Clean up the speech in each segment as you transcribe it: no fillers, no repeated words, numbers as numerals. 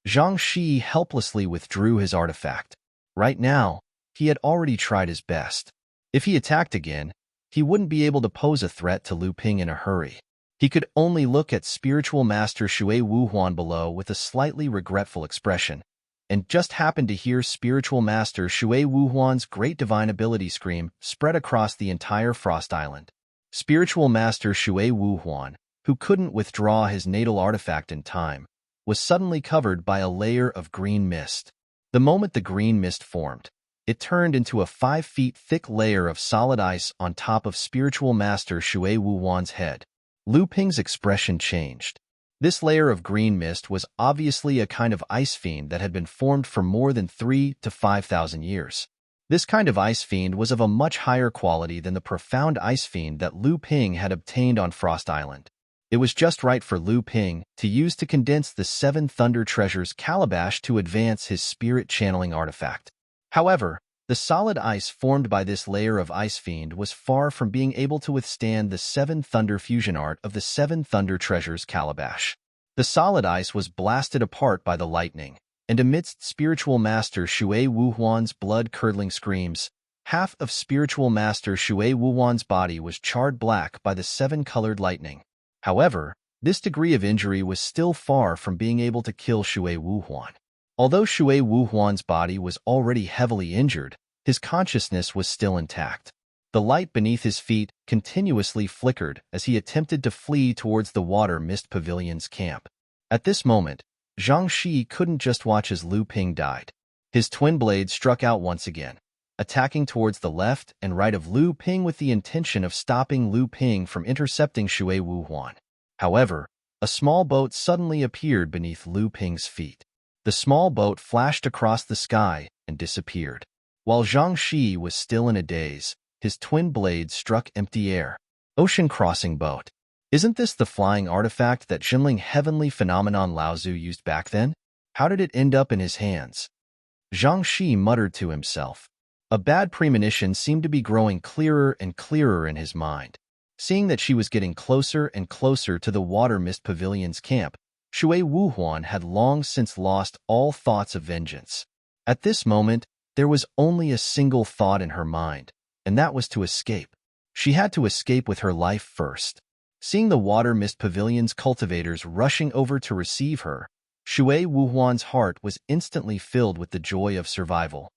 Zhang Shi helplessly withdrew his artifact. Right now, he had already tried his best. If he attacked again, he wouldn't be able to pose a threat to Lu Ping in a hurry. He could only look at Spiritual Master Shui Wuhuan below with a slightly regretful expression, and just happened to hear Spiritual Master Shui Wuhuan's great divine ability scream spread across the entire Frost Island. Spiritual Master Shui Wuhuan, who couldn't withdraw his natal artifact in time, was suddenly covered by a layer of green mist. The moment the green mist formed, it turned into a 5 feet thick layer of solid ice on top of Spiritual Master Shui Wuhuan's head. Lu Ping's expression changed. This layer of green mist was obviously a kind of ice fiend that had been formed for more than 3,000 to 5,000 years. This kind of ice fiend was of a much higher quality than the profound ice fiend that Lu Ping had obtained on Frost Island. It was just right for Lu Ping to use to condense the 7 Thunder Treasures calabash to advance his spirit channeling artifact. However, the solid ice formed by this layer of ice fiend was far from being able to withstand the 7 Thunder fusion art of the 7 Thunder Treasures calabash. The solid ice was blasted apart by the lightning, and amidst Spiritual Master Shui Wuhuan's blood-curdling screams, half of Spiritual Master Shui Wuhuan's body was charred black by the 7-colored lightning. However, this degree of injury was still far from being able to kill Shui Wuhuan. Although Shui Wuhuan's body was already heavily injured, his consciousness was still intact. The light beneath his feet continuously flickered as he attempted to flee towards the Water Mist Pavilion's camp. At this moment, Zhang Shi couldn't just watch as Lu Ping died. His twin blades struck out once again, attacking towards the left and right of Lu Ping with the intention of stopping Lu Ping from intercepting Shui Wuhuan. However, a small boat suddenly appeared beneath Lu Ping's feet. The small boat flashed across the sky and disappeared. While Zhang Shi was still in a daze, his twin blades struck empty air. Ocean crossing boat. Isn't this the flying artifact that Xinling heavenly phenomenon Laozu used back then? How did it end up in his hands? Zhang Shi muttered to himself. A bad premonition seemed to be growing clearer and clearer in his mind. Seeing that she was getting closer and closer to the Water Mist Pavilion's camp, Shui Wuhuan had long since lost all thoughts of vengeance. At this moment, there was only a single thought in her mind, and that was to escape. She had to escape with her life first. Seeing the Water Mist Pavilion's cultivators rushing over to receive her, Shui Wuhuan's heart was instantly filled with the joy of survival.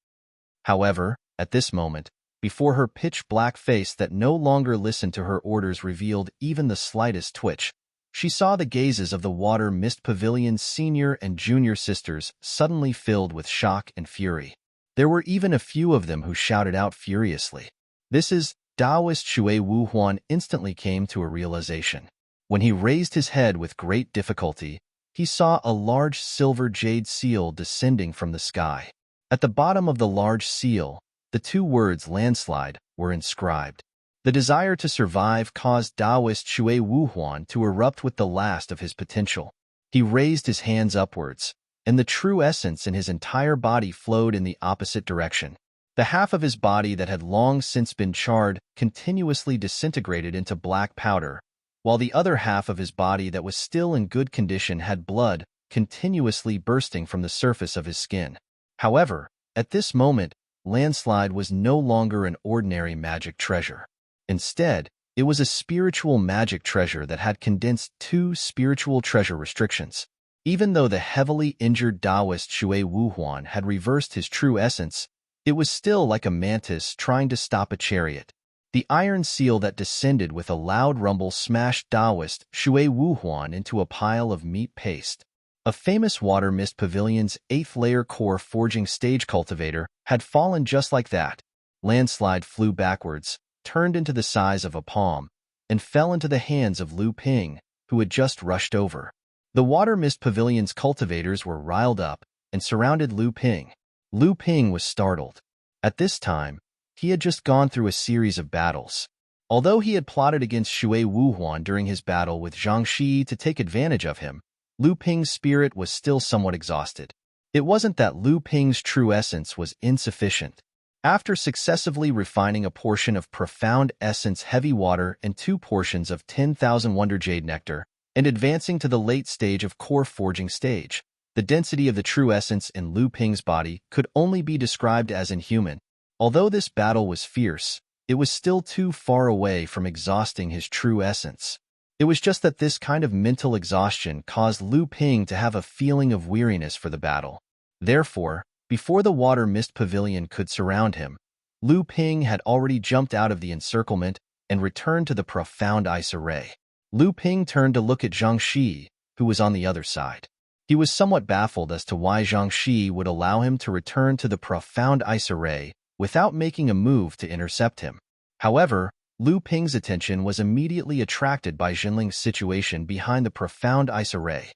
However, at this moment, before her pitch-black face that no longer listened to her orders revealed even the slightest twitch, she saw the gazes of the Water Mist Pavilion's senior and junior sisters suddenly filled with shock and fury. There were even a few of them who shouted out furiously. "This is..." Taoist Shui Wuhuan instantly came to a realization. When he raised his head with great difficulty, he saw a large silver jade seal descending from the sky. At the bottom of the large seal, the 2 words landslide were inscribed. The desire to survive caused Taoist Shui Wuhuan to erupt with the last of his potential. He raised his hands upwards, and the true essence in his entire body flowed in the opposite direction. The half of his body that had long since been charred continuously disintegrated into black powder, while the other half of his body that was still in good condition had blood continuously bursting from the surface of his skin. However, at this moment, landslide was no longer an ordinary magic treasure. Instead, it was a spiritual magic treasure that had condensed 2 spiritual treasure restrictions. Even though the heavily injured Taoist Shui Wuhuan had reversed his true essence, it was still like a mantis trying to stop a chariot. The iron seal that descended with a loud rumble smashed Taoist Shui Wuhuan into a pile of meat paste. A famous Water Mist Pavilion's 8th layer core forging stage cultivator had fallen just like that. Landslide flew backwards, turned into the size of a palm, and fell into the hands of Lu Ping, who had just rushed over. The Water Mist Pavilion's cultivators were riled up and surrounded Lu Ping. Lu Ping was startled. At this time, he had just gone through a series of battles. Although he had plotted against Shui Wuhuan during his battle with Zhang Shi to take advantage of him, Lu Ping's spirit was still somewhat exhausted. It wasn't that Lu Ping's true essence was insufficient. After successively refining a portion of Profound Essence Heavy Water and 2 portions of 10,000 Wonder Jade Nectar, and advancing to the late stage of Core Forging stage, The density of the true essence in Lu Ping's body could only be described as inhuman. Although this battle was fierce, it was still too far away from exhausting his true essence. It was just that this kind of mental exhaustion caused Lu Ping to have a feeling of weariness for the battle. Therefore, before the water mist pavilion could surround him, Lu Ping had already jumped out of the encirclement and returned to the profound ice array. Lu Ping turned to look at Zhang Shi, who was on the other side. He was somewhat baffled as to why Zhang Shi would allow him to return to the profound ice array without making a move to intercept him. However, Lu Ping's attention was immediately attracted by Jinling's situation behind the profound ice array.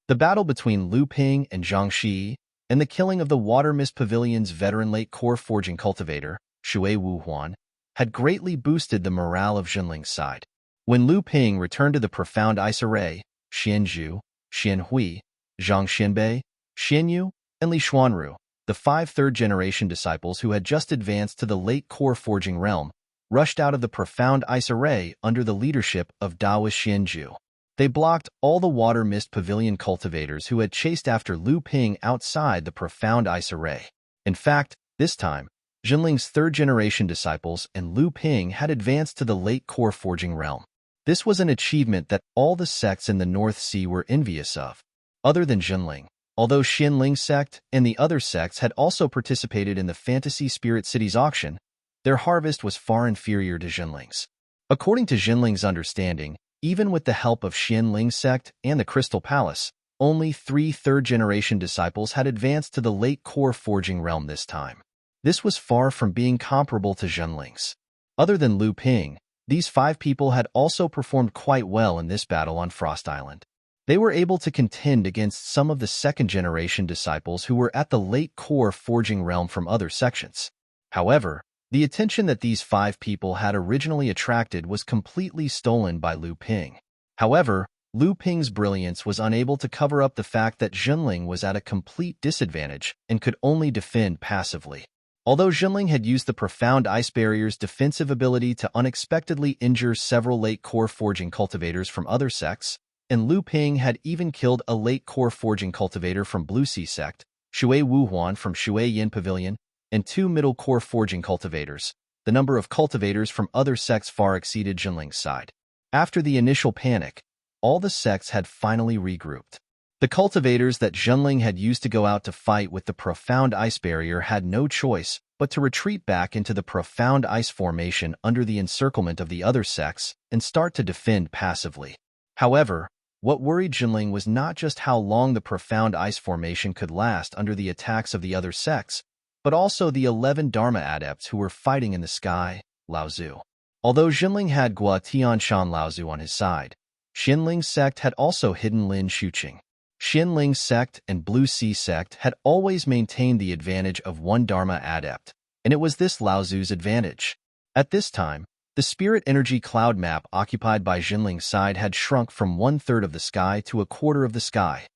The battle between Lu Ping and Zhang Shi, and the killing of the Water Mist Pavilion's veteran late core forging cultivator, Shui Wuhuan, had greatly boosted the morale of Jinling's side. When Lu Ping returned to the profound ice array, Xian Zhu, Xian Hui, Zhang Xianbei, Xian Yu, and Li Xuanru, the 5 third-generation disciples who had just advanced to the late core forging realm, rushed out of the profound ice array under the leadership of Daoist Xianzhu. They blocked all the Water Mist Pavilion cultivators who had chased after Lu Ping outside the profound ice array. In fact, this time, Jinling's third-generation disciples and Lu Ping had advanced to the late core forging realm. This was an achievement that all the sects in the North Sea were envious of. Other than Jinling, although Xianling's sect and the other sects had also participated in the Fantasy Spirit Cities auction, their harvest was far inferior to Jinling's. According to Jinling's understanding, even with the help of Xianling's sect and the Crystal Palace, only 3 third-generation disciples had advanced to the late core forging realm this time. This was far from being comparable to Jinling's. Other than Lu Ping, these 5 people had also performed quite well in this battle on Frost Island. They were able to contend against some of the second-generation disciples who were at the late core forging realm from other sections. However, the attention that these 5 people had originally attracted was completely stolen by Lu Ping. However, Lu Ping's brilliance was unable to cover up the fact that Jinling was at a complete disadvantage and could only defend passively. Although Jinling had used the profound ice barrier's defensive ability to unexpectedly injure several late core forging cultivators from other sects, and Lu Ping had even killed a late core forging cultivator from Blue Sea sect, Shui Wuhuan from Shui Yin Pavilion, and 2 middle core forging cultivators, the number of cultivators from other sects far exceeded Jinling's side. After the initial panic, all the sects had finally regrouped. The cultivators that Jinling had used to go out to fight with the profound ice barrier had no choice but to retreat back into the profound ice formation under the encirclement of the other sects and start to defend passively. However, what worried Jinling was not just how long the profound ice formation could last under the attacks of the other sects, but also the 11 Dharma adepts who were fighting in the sky, Laozu. Although Jinling had Gua Tianshan Laozu on his side, Xianling's sect had also hidden Lin Shuqing. Xianling's sect and Blue Sea sect had always maintained the advantage of 1 Dharma adept, and it was this Laozu's advantage. At this time, the spirit energy cloud map occupied by Jinling's side had shrunk from 1/3 of the sky to 1/4 of the sky.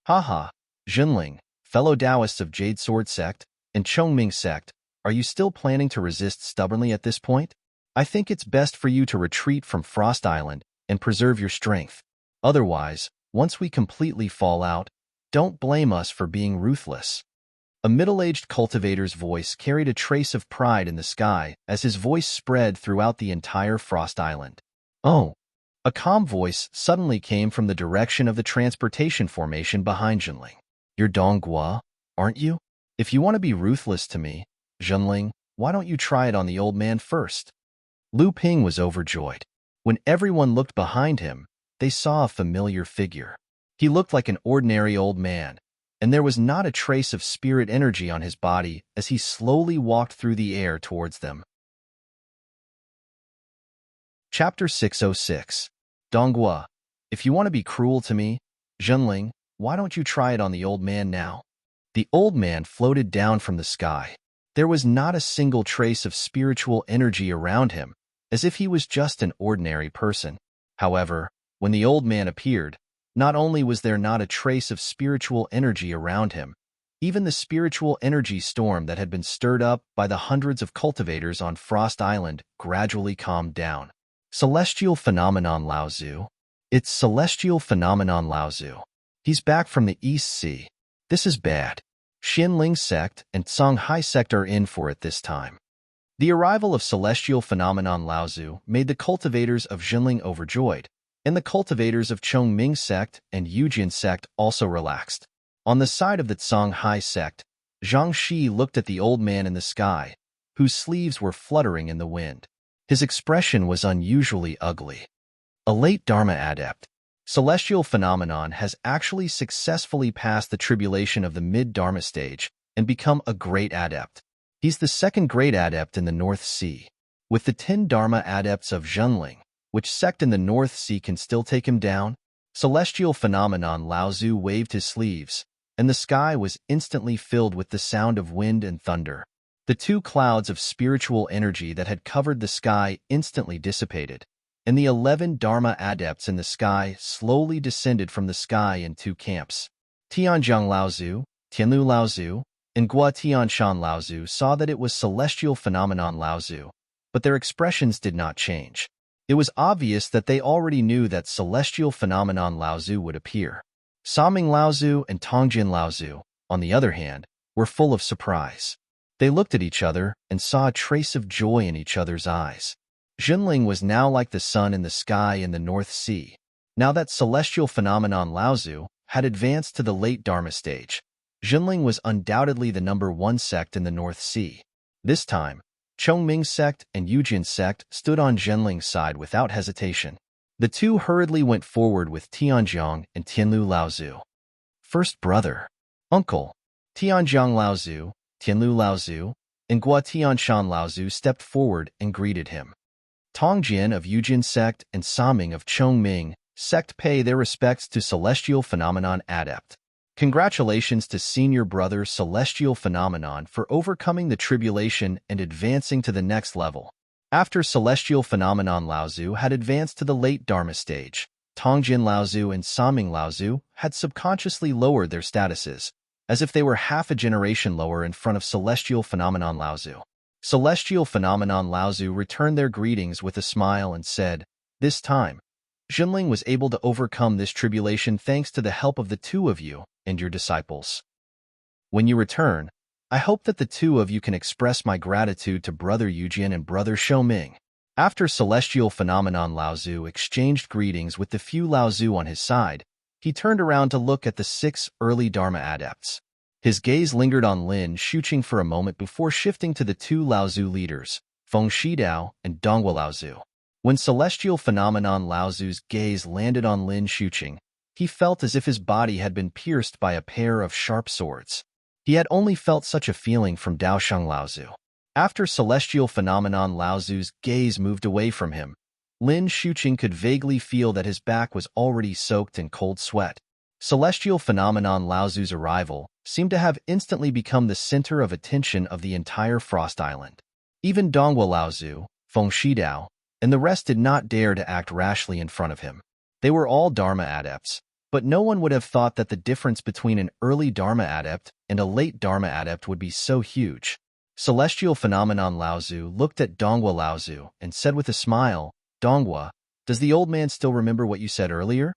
Haha, Jinling, fellow Taoists of Jade Sword sect and Chongming sect, are you still planning to resist stubbornly at this point? I think it's best for you to retreat from Frost Island and preserve your strength. Otherwise, once we completely fall out, don't blame us for being ruthless. A middle-aged cultivator's voice carried a trace of pride in the sky as his voice spread throughout the entire Frost Island. Oh! A calm voice suddenly came from the direction of the transportation formation behind Jinling. You're Donghua, aren't you? If you want to be ruthless to me, Jinling, why don't you try it on the old man first? Lu Ping was overjoyed. When everyone looked behind him, they saw a familiar figure. He looked like an ordinary old man, and there was not a trace of spirit energy on his body as he slowly walked through the air towards them. Chapter 606. Donghua, if you want to be cruel to me, Jinling, why don't you try it on the old man now? The old man floated down from the sky. There was not a single trace of spiritual energy around him, as if he was just an ordinary person. However, when the old man appeared, not only was there not a trace of spiritual energy around him, even the spiritual energy storm that had been stirred up by the hundreds of cultivators on Frost Island gradually calmed down. Celestial phenomenon Laozu. It's celestial phenomenon Laozu. He's back from the East Sea. This is bad. Xinling sect and Songhai sect are in for it this time. The arrival of celestial phenomenon Laozu made the cultivators of Xinling overjoyed, and the cultivators of Chongming sect and Yujin sect also relaxed. On the side of the Songhai sect, Zhang Shi looked at the old man in the sky, whose sleeves were fluttering in the wind. His expression was unusually ugly. A late Dharma adept. Celestial phenomenon has actually successfully passed the tribulation of the mid-Dharma stage and become a great adept. He's the second great adept in the North Sea. With the 10 Dharma adepts of Zhenling, which sect in the North Sea can still take him down? Celestial phenomenon Laozu waved his sleeves, and the sky was instantly filled with the sound of wind and thunder. The 2 clouds of spiritual energy that had covered the sky instantly dissipated, and the 11 Dharma adepts in the sky slowly descended from the sky in 2 camps. Tianjiang Laozu, Tianlu Laozu, and Gua Tianshan Laozu saw that it was celestial phenomenon Laozu, but their expressions did not change. It was obvious that they already knew that celestial phenomenon Laozu would appear. Saming Laozu and Tongjin Laozu, on the other hand, were full of surprise. They looked at each other and saw a trace of joy in each other's eyes. Xinling was now like the sun in the sky in the North Sea. Now that celestial phenomenon Laozu had advanced to the late Dharma stage, Xinling was undoubtedly the #1 sect in the North Sea. This time, Chongming sect and Yujin sect stood on Zhenling's side without hesitation. The 2 hurriedly went forward with Tianjiang and Tianlu Laozu. First brother, uncle. Tianjiang Laozu, Tianlu Laozu, and Gua Tianshan Laozu stepped forward and greeted him. Tongjin of Yujin sect and Saming of Chongming sect pay their respects to Celestial Phenomenon Adept. Congratulations to Senior Brother Celestial Phenomenon for overcoming the tribulation and advancing to the next level. After Celestial Phenomenon Laozu had advanced to the late Dharma stage, Tongjin Laozu and Saming Laozu had subconsciously lowered their statuses, as if they were half a generation lower in front of Celestial Phenomenon Laozu. Celestial Phenomenon Laozu returned their greetings with a smile and said, "This time, Xinling was able to overcome this tribulation thanks to the help of the 2 of you and your disciples. When you return, I hope that the 2 of you can express my gratitude to Brother Yujin and Brother Shouming." After Celestial Phenomenon Laozu exchanged greetings with the few Laozu on his side, he turned around to look at the 6 early Dharma adepts. His gaze lingered on Lin Xuqing for a moment before shifting to the 2 Laozu leaders, Feng Shidao and Donghua Laozu. When Celestial Phenomenon Laozu's gaze landed on Lin Xuqing, he felt as if his body had been pierced by a pair of sharp swords. He had only felt such a feeling from Daosheng Laozu. After Celestial Phenomenon Laozu's gaze moved away from him, Lin Xuqing could vaguely feel that his back was already soaked in cold sweat. Celestial Phenomenon Laozu's arrival seemed to have instantly become the center of attention of the entire Frost Island. Even Donghua Laozu, Feng Shidao, and the rest did not dare to act rashly in front of him. They were all Dharma adepts, but no one would have thought that the difference between an early Dharma adept and a late Dharma adept would be so huge. Celestial Phenomenon Laozu looked at Donghua Laozu and said with a smile, "Donghua, does the old man still remember what you said earlier?"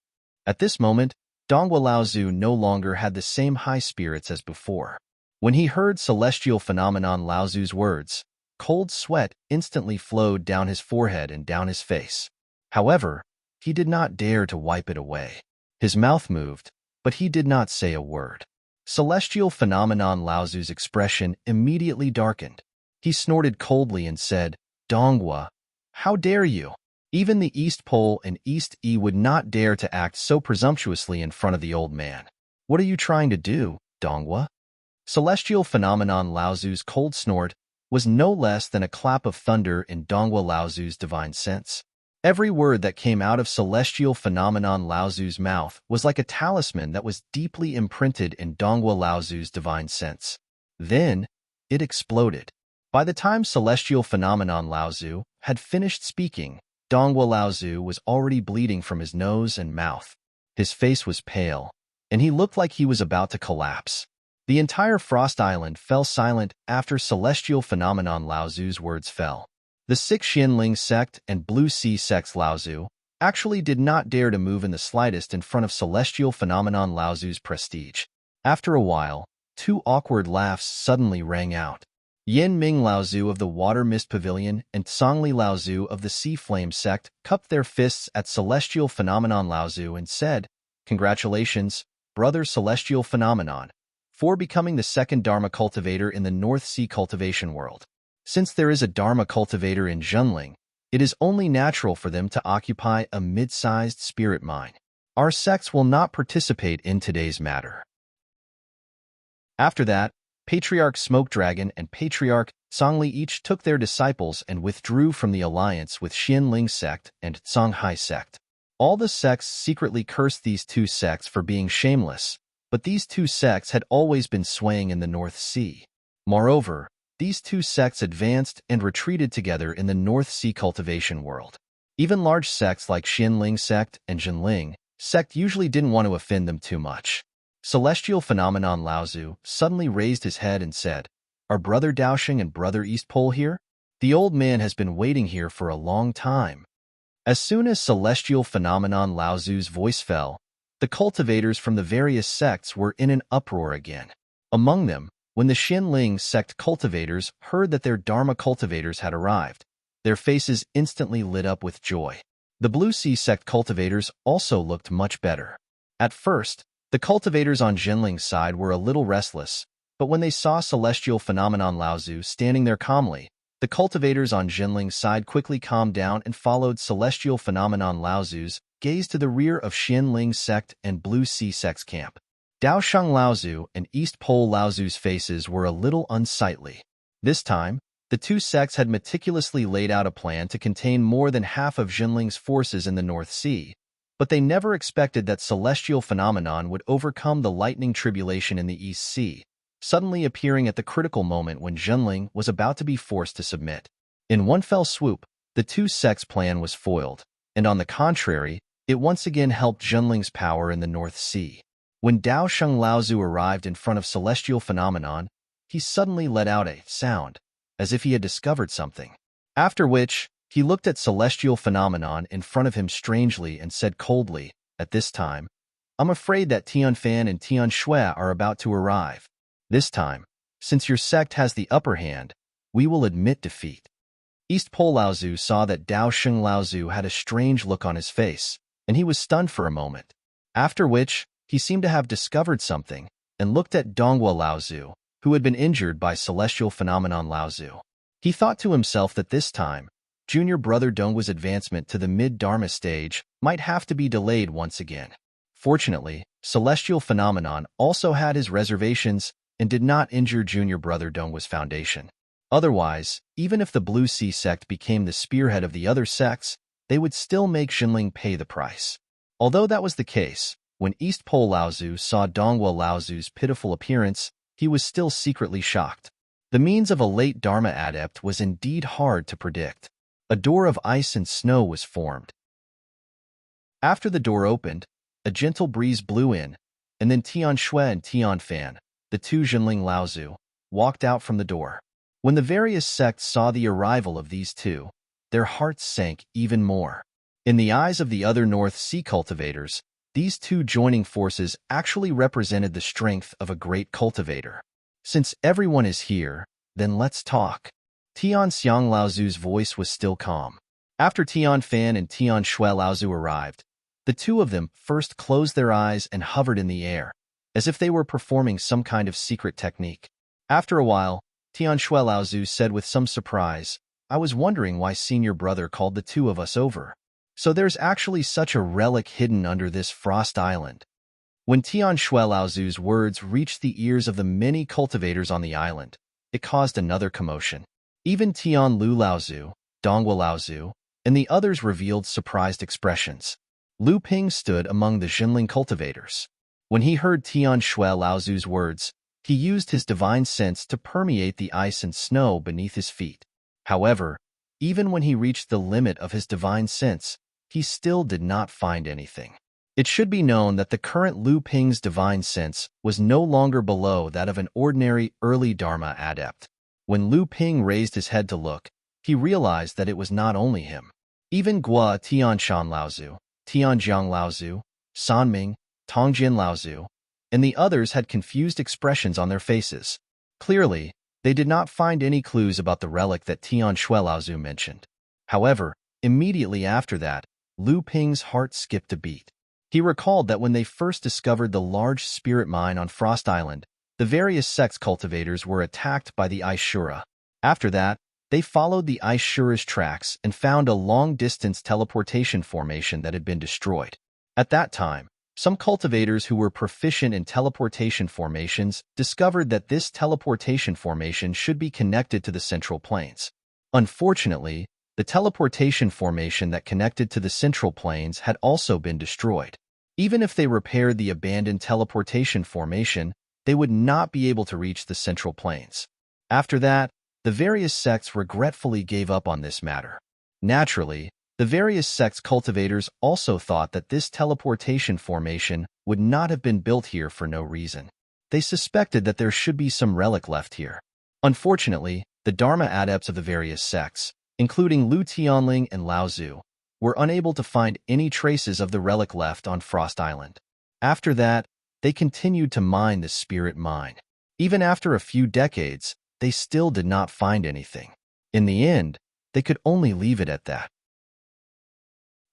At this moment, Donghua Laozu no longer had the same high spirits as before. When he heard Celestial Phenomenon Laozu's words, cold sweat instantly flowed down his forehead and down his face. However, he did not dare to wipe it away. His mouth moved, but he did not say a word. Celestial Phenomenon Laozu's expression immediately darkened. He snorted coldly and said, "Donghua, how dare you? Even the East Pole and East E would not dare to act so presumptuously in front of the old man. What are you trying to do, Donghua?" Celestial Phenomenon Laozu's cold snort was no less than a clap of thunder in Donghua Laozu's divine sense. Every word that came out of Celestial Phenomenon Laozu's mouth was like a talisman that was deeply imprinted in Donghua Laozu's divine sense. Then, it exploded. By the time Celestial Phenomenon Laozu had finished speaking, Donghua Laozu was already bleeding from his nose and mouth. His face was pale, and he looked like he was about to collapse. The entire Frost Island fell silent after Celestial Phenomenon Laozu's words fell. The 6 Xinling sect and Blue Sea sect's Laozu actually did not dare to move in the slightest in front of celestial phenomenon Laozu's prestige. After a while, two awkward laughs suddenly rang out. Yin Ming Laozu of the Water Mist Pavilion and Songli Laozu of the Sea Flame sect cupped their fists at celestial phenomenon Laozu and said, "Congratulations, brother celestial phenomenon, for becoming the second Dharma cultivator in the North Sea cultivation world. Since there is a Dharma cultivator in Zhenling, it is only natural for them to occupy a mid-sized spirit mine. Our sects will not participate in today's matter." After that, Patriarch Smoke Dragon and Patriarch Songli each took their disciples and withdrew from the alliance with Xianling sect and Songhai sect. All the sects secretly cursed these two sects for being shameless, but these two sects had always been swaying in the North Sea. Moreover, these two sects advanced and retreated together in the North Sea cultivation world. Even large sects like Xianling sect and Zhenling sect usually didn't want to offend them too much. Celestial phenomenon Laozu suddenly raised his head and said, "Are Brother Daosheng and Brother East Pole here? The old man has been waiting here for a long time." As soon as celestial phenomenon Laozu's voice fell, the cultivators from the various sects were in an uproar again. Among them, when the Xianling sect cultivators heard that their Dharma cultivators had arrived, their faces instantly lit up with joy. The Blue Sea sect cultivators also looked much better. At first, the cultivators on Zhenling's side were a little restless, but when they saw celestial phenomenon Laozu standing there calmly, the cultivators on Zhenling's side quickly calmed down and followed celestial phenomenon Laozu's gaze to the rear of Xianling sect and Blue Sea sect's camp. Daosheng Laozu and East Pole Laozu's faces were a little unsightly. This time, the two sects had meticulously laid out a plan to contain more than half of Zhenling's forces in the North Sea, but they never expected that celestial phenomenon would overcome the lightning tribulation in the East Sea, suddenly appearing at the critical moment when Zhenling was about to be forced to submit. In one fell swoop, the two sects' plan was foiled, and on the contrary, it once again helped Zhenling's power in the North Sea. When Daosheng Laozu arrived in front of celestial phenomenon, he suddenly let out a sound, as if he had discovered something. After which, he looked at celestial phenomenon in front of him strangely and said coldly, "At this time, I'm afraid that Tianfan and Tianshui are about to arrive. This time, since your sect has the upper hand, we will admit defeat." East Pole Laozu saw that Daosheng Laozu had a strange look on his face, and he was stunned for a moment. After which, he seemed to have discovered something, and looked at Donghua Laozu, who had been injured by celestial phenomenon Laozu. He thought to himself that this time, junior brother Donghua's advancement to the mid-Dharma stage might have to be delayed once again. Fortunately, celestial phenomenon also had his reservations and did not injure junior brother Donghua's foundation. Otherwise, even if the Blue Sea sect became the spearhead of the other sects, they would still make Zhenling pay the price. Although that was the case, when East Pole Laozu saw Donghua Laozu's pitiful appearance, he was still secretly shocked. The means of a late Dharma adept was indeed hard to predict. A door of ice and snow was formed. After the door opened, a gentle breeze blew in, and then Tianshui and Tianfan, the two Zhenling Laozu, walked out from the door. When the various sects saw the arrival of these two, their hearts sank even more. In the eyes of the other North Sea cultivators, these two joining forces actually represented the strength of a great cultivator. "Since everyone is here, then let's talk." Tianxiang Laozu's voice was still calm. After Tianfan and Tianshui Laozu arrived, the two of them first closed their eyes and hovered in the air, as if they were performing some kind of secret technique. After a while, Tianshui Laozu said with some surprise, "I was wondering why senior brother called the two of us over. So there's actually such a relic hidden under this frost island." When Tianshui Laozu's words reached the ears of the many cultivators on the island, it caused another commotion. Even Tian Lu Laozu, Donghua Laozu, and the others revealed surprised expressions. Lu Ping stood among the Zhenling cultivators. When he heard Tianshui Laozu's words, he used his divine sense to permeate the ice and snow beneath his feet. However, even when he reached the limit of his divine sense, he still did not find anything. It should be known that the current Lu Ping's divine sense was no longer below that of an ordinary early Dharma adept. When Lu Ping raised his head to look, he realized that it was not only him. Even Gua Tianshan Laozu, Tianjiang Laozu, Sanming, Tongjin Laozu, and the others had confused expressions on their faces. Clearly, they did not find any clues about the relic that Tian Shui Laozu mentioned. However, immediately after that, Lu Ping's heart skipped a beat. He recalled that when they first discovered the large spirit mine on Frost Island, the various sects cultivators were attacked by the Ice Shura. After that, they followed the Ice Shura's tracks and found a long-distance teleportation formation that had been destroyed. At that time, some cultivators who were proficient in teleportation formations discovered that this teleportation formation should be connected to the Central Plains. Unfortunately, the teleportation formation that connected to the Central Plains had also been destroyed. Even if they repaired the abandoned teleportation formation, they would not be able to reach the Central Plains. After that, the various sects regretfully gave up on this matter. Naturally, the various sects cultivators also thought that this teleportation formation would not have been built here for no reason. They suspected that there should be some relic left here. Unfortunately, the Dharma adepts of the various sects, including Lu Tianling and Lao Zu, were unable to find any traces of the relic left on Frost Island. After that, they continued to mine the spirit mine. Even after a few decades, they still did not find anything. In the end, they could only leave it at that.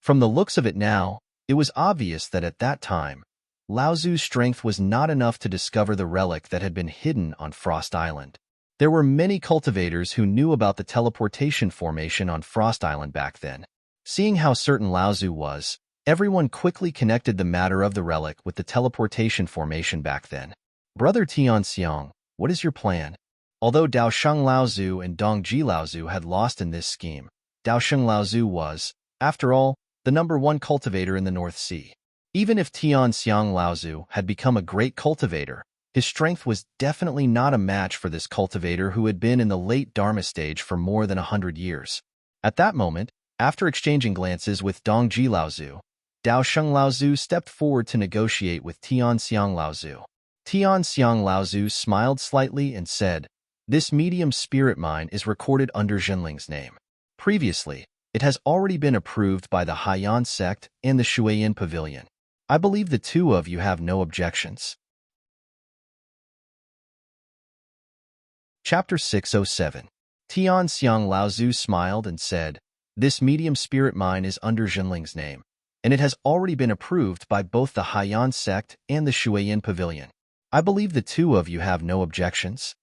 From the looks of it now, it was obvious that at that time, Lao Zu's strength was not enough to discover the relic that had been hidden on Frost Island. There were many cultivators who knew about the teleportation formation on Frost Island back then. Seeing how certain Lao Zu was, everyone quickly connected the matter of the relic with the teleportation formation back then. Brother Tianxiang, what is your plan? Although Daosheng Laozu and Dongji Laozu had lost in this scheme, Daosheng Laozu was, after all, the #1 cultivator in the North Sea. Even if Tianxiang Laozu had become a great cultivator, his strength was definitely not a match for this cultivator who had been in the late Dharma stage for more than 100 years. At that moment, after exchanging glances with Dongji Laozu, Daosheng Laozu stepped forward to negotiate with Tianxiang Laozu. Tianxiang Laozu smiled slightly and said, "This medium spirit mine is recorded under Zhenling's name. Previously, it has already been approved by the Haiyan sect and the Shuiyin Pavilion. I believe the two of you have no objections." Chapter 607. Tianxiang Laozu smiled and said, "This medium spirit mine is under Zhenling's name, and it has already been approved by both the Haiyan sect and the Shuiyin Pavilion. I believe the two of you have no objections."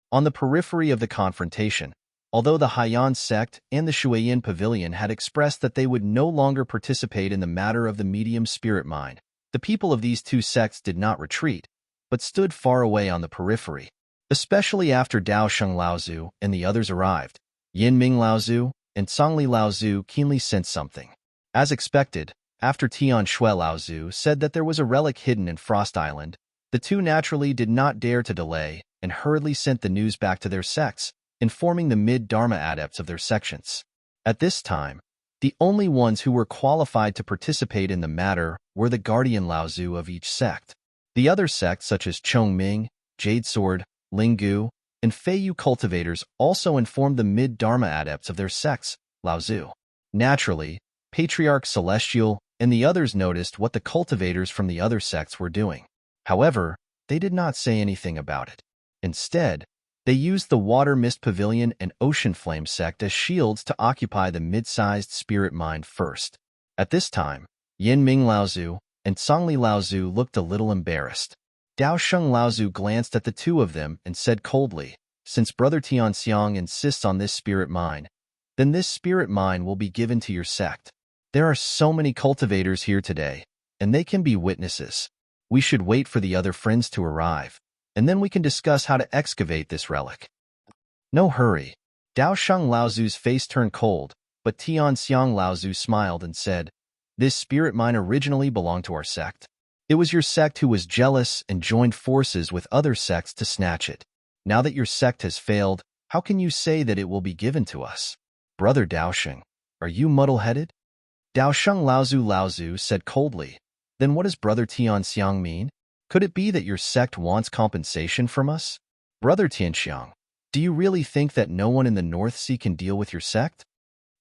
On the periphery of the confrontation, although the Haiyan sect and the Shuiyin Pavilion had expressed that they would no longer participate in the matter of the medium spirit mine, the people of these two sects did not retreat, but stood far away on the periphery. Especially after Daosheng Laozu and the others arrived, Yinming Laozu and Songli Laozu keenly sensed something. As expected, after Tian Shui Laozu said that there was a relic hidden in Frost Island, the two naturally did not dare to delay and hurriedly sent the news back to their sects, informing the mid-Dharma adepts of their sections. At this time, the only ones who were qualified to participate in the matter were the guardian Laozu of each sect. The other sects such as Chongming, Jade Sword, Linggu, and Feiyu cultivators also informed the mid-Dharma adepts of their sects, Laozu. Naturally, Patriarch Celestial and the others noticed what the cultivators from the other sects were doing. However, they did not say anything about it. Instead, they used the Water Mist Pavilion and Ocean Flame sect as shields to occupy the mid-sized spirit mine first. At this time, Yinming Laozu and Songli Laozu looked a little embarrassed. Daosheng Laozu glanced at the two of them and said coldly, "Since Brother Tianxiang insists on this spirit mine, then this spirit mine will be given to your sect. There are so many cultivators here today, and they can be witnesses. We should wait for the other friends to arrive, and then we can discuss how to excavate this relic." "No hurry." Daosheng Laozu's face turned cold, but Tianxiang Laozu smiled and said, "This spirit mine originally belonged to our sect. It was your sect who was jealous and joined forces with other sects to snatch it. Now that your sect has failed, how can you say that it will be given to us? Brother Daosheng, are you muddle-headed?" Daosheng Laozu said coldly, "Then what does Brother Tianxiang mean? Could it be that your sect wants compensation from us? Brother Tianxiang, do you really think that no one in the North Sea can deal with your sect?"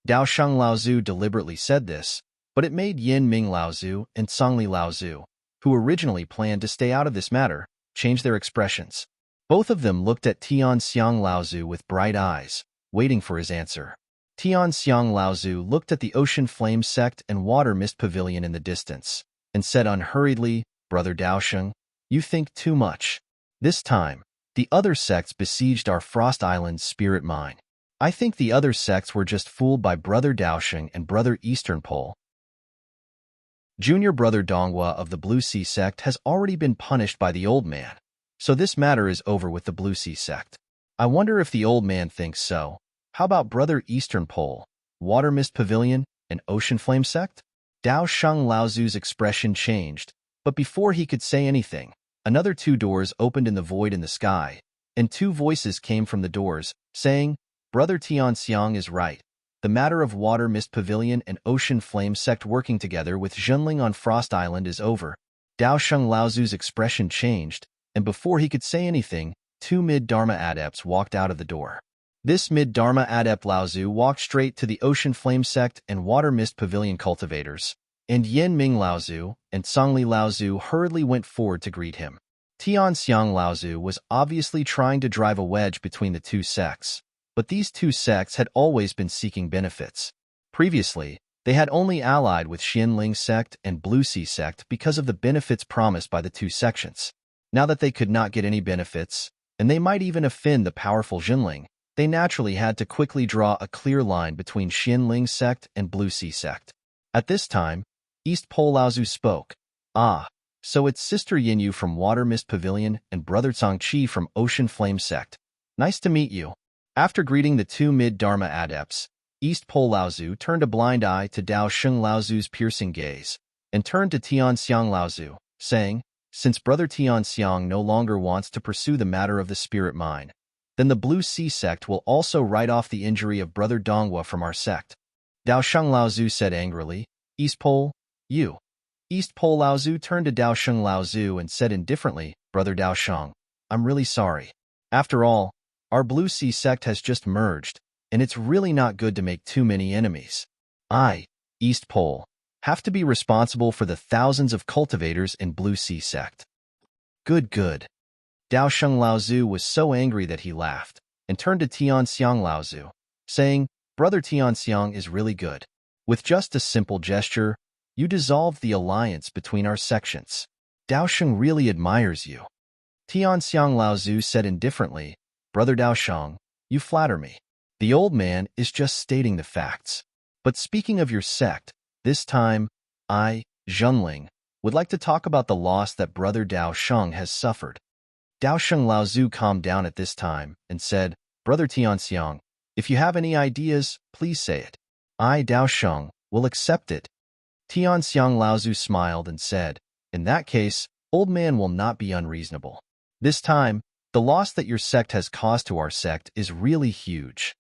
Daosheng Laozu deliberately said this, but it made Yin Ming Laozu and Songli Laozu, who originally planned to stay out of this matter, change their expressions. Both of them looked at Tianxiang Laozu with bright eyes, waiting for his answer. Tianxiang Laozu looked at the Ocean Flame Sect and Water Mist Pavilion in the distance, and said unhurriedly, "Brother Daosheng, you think too much. This time, the other sects besieged our Frost Island's spirit mine. I think the other sects were just fooled by Brother Daosheng and Brother Eastern Pole. Junior Brother Donghua of the Blue Sea Sect has already been punished by the old man, so this matter is over with the Blue Sea Sect. I wonder if the old man thinks so. How about Brother Eastern Pole, Water Mist Pavilion, and Ocean Flame Sect?" Daosheng Laozu's expression changed, but before he could say anything, another two doors opened in the void in the sky, and two voices came from the doors, saying, "Brother Tianxiang is right. The matter of Water Mist Pavilion and Ocean Flame Sect working together with Zhenling on Frost Island is over." Daosheng Laozu's expression changed, and before he could say anything, two mid-Dharma adepts walked out of the door. This mid-Dharma adept Laozu walked straight to the Ocean Flame Sect and Water Mist Pavilion cultivators, and Yin Ming Laozu and Songli Laozu hurriedly went forward to greet him. Tianxiang Laozu was obviously trying to drive a wedge between the two sects, but these two sects had always been seeking benefits. Previously, they had only allied with Xianling Sect and Blue Sea Sect because of the benefits promised by the two sections. Now that they could not get any benefits, and they might even offend the powerful Zhenling, they naturally had to quickly draw a clear line between Xianling Sect and Blue Sea Sect. At this time, East Pole Laozu spoke. "Ah, so it's Sister Yinyu from Water Mist Pavilion and Brother Zhangqi from Ocean Flame Sect. Nice to meet you." After greeting the two mid-Dharma adepts, East Pole Laozu turned a blind eye to Daosheng Laozu's piercing gaze, and turned to Tianxiang Laozu, saying, "Since Brother Tianxiang no longer wants to pursue the matter of the spirit mine, then the Blue Sea Sect will also write off the injury of Brother Donghua from our sect." Daosheng Laozu said angrily, "East Pole, you." East Pole Laozu turned to Daosheng Laozu and said indifferently, "Brother Daosheng, I'm really sorry. After all, our Blue Sea Sect has just merged, and it's really not good to make too many enemies. I, East Pole, have to be responsible for the thousands of cultivators in Blue Sea Sect." Good. Daosheng Laozu was so angry that he laughed, and turned to Tianxiang Laozu, saying, "Brother Tianxiang is really good. With just a simple gesture, you dissolved the alliance between our sections. Daosheng really admires you." Tianxiang Laozu said indifferently, "Brother Daosheng, you flatter me. The old man is just stating the facts. But speaking of your sect, this time, I, Zhenling, would like to talk about the loss that Brother Daosheng has suffered." Daosheng Laozu calmed down at this time and said, "Brother Tianxiang, if you have any ideas, please say it. I, Daosheng, will accept it." Tianxiang Laozu smiled and said, "In that case, old man will not be unreasonable. This time, the loss that your sect has caused to our sect is really huge.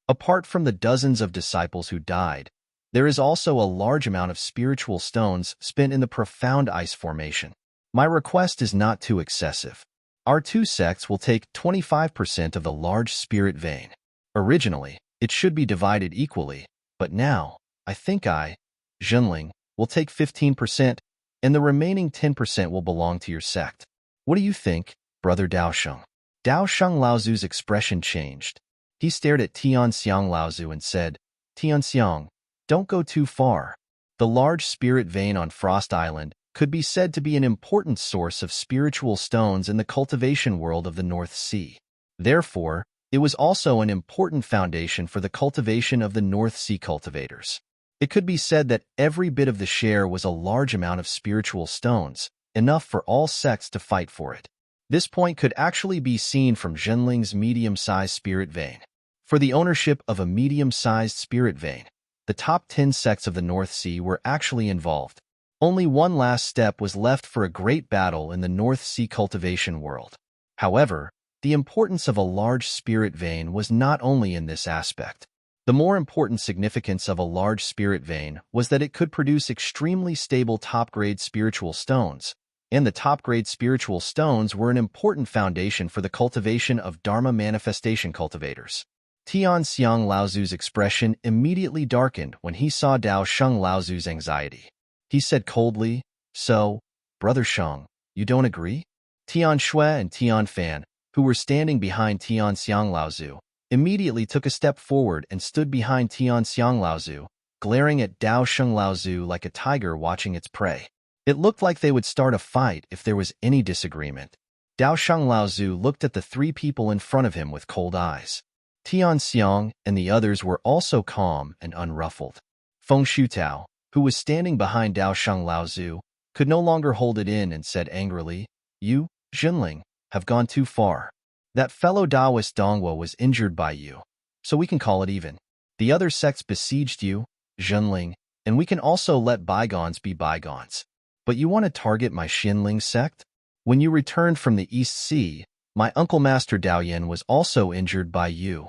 Apart from the dozens of disciples who died, there is also a large amount of spiritual stones spent in the profound ice formation. My request is not too excessive. Our two sects will take 25% of the large spirit vein. Originally, it should be divided equally, but now, I think I, Zhenling, will take 15%, and the remaining 10% will belong to your sect. What do you think, Brother Daosheng?" Daosheng Laozu's expression changed. He stared at Tianxiang Laozu and said, "Tianxiang, don't go too far. The large spirit vein on Frost Island could be said to be an important source of spiritual stones in the cultivation world of the North Sea. Therefore, it was also an important foundation for the cultivation of the North Sea cultivators. It could be said that every bit of the share was a large amount of spiritual stones, enough for all sects to fight for it. This point could actually be seen from Zhenling's medium-sized spirit vein. For the ownership of a medium-sized spirit vein, the top 10 sects of the North Sea were actually involved. Only one last step was left for a great battle in the North Sea cultivation world. However, the importance of a large spirit vein was not only in this aspect. The more important significance of a large spirit vein was that it could produce extremely stable top-grade spiritual stones, and the top-grade spiritual stones were an important foundation for the cultivation of Dharma manifestation cultivators. Tian Xiang Laozu's expression immediately darkened when he saw Dao Sheng Laozu's anxiety. He said coldly, "So, Brother Sheng, you don't agree?" Tian Shui and Tian Fan, who were standing behind Tian Xiang Laozu, immediately took a step forward and stood behind Tian Xiang Laozu, glaring at Dao Sheng Laozu like a tiger watching its prey. It looked like they would start a fight if there was any disagreement. Dao Sheng Laozu looked at the three people in front of him with cold eyes. Tian Xiang and the others were also calm and unruffled. Feng Shutao, who was standing behind Dao Sheng Laozu, could no longer hold it in and said angrily, "You, Jinling, have gone too far. That fellow Taoist Dongwu was injured by you, so we can call it even. The other sects besieged you, Jinling, and we can also let bygones be bygones. But you want to target my Xinling sect? When you returned from the East Sea, my uncle Master Daoyan was also injured by you."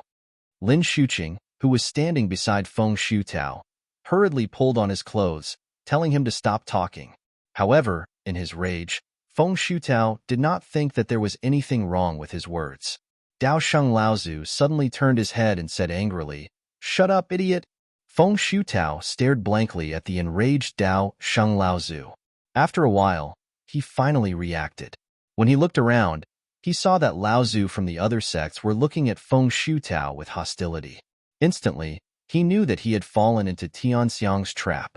Lin Shuqing, who was standing beside Feng Shutao, hurriedly pulled on his clothes, telling him to stop talking. However, in his rage, Feng Shutao did not think that there was anything wrong with his words. Dao Sheng Laozu suddenly turned his head and said angrily, "Shut up, idiot!" Feng Shutao stared blankly at the enraged Dao Sheng Laozu. After a while, he finally reacted. When he looked around, he saw that Laozu from the other sects were looking at Feng Shutao with hostility. Instantly, he knew that he had fallen into Tian Xiang's trap.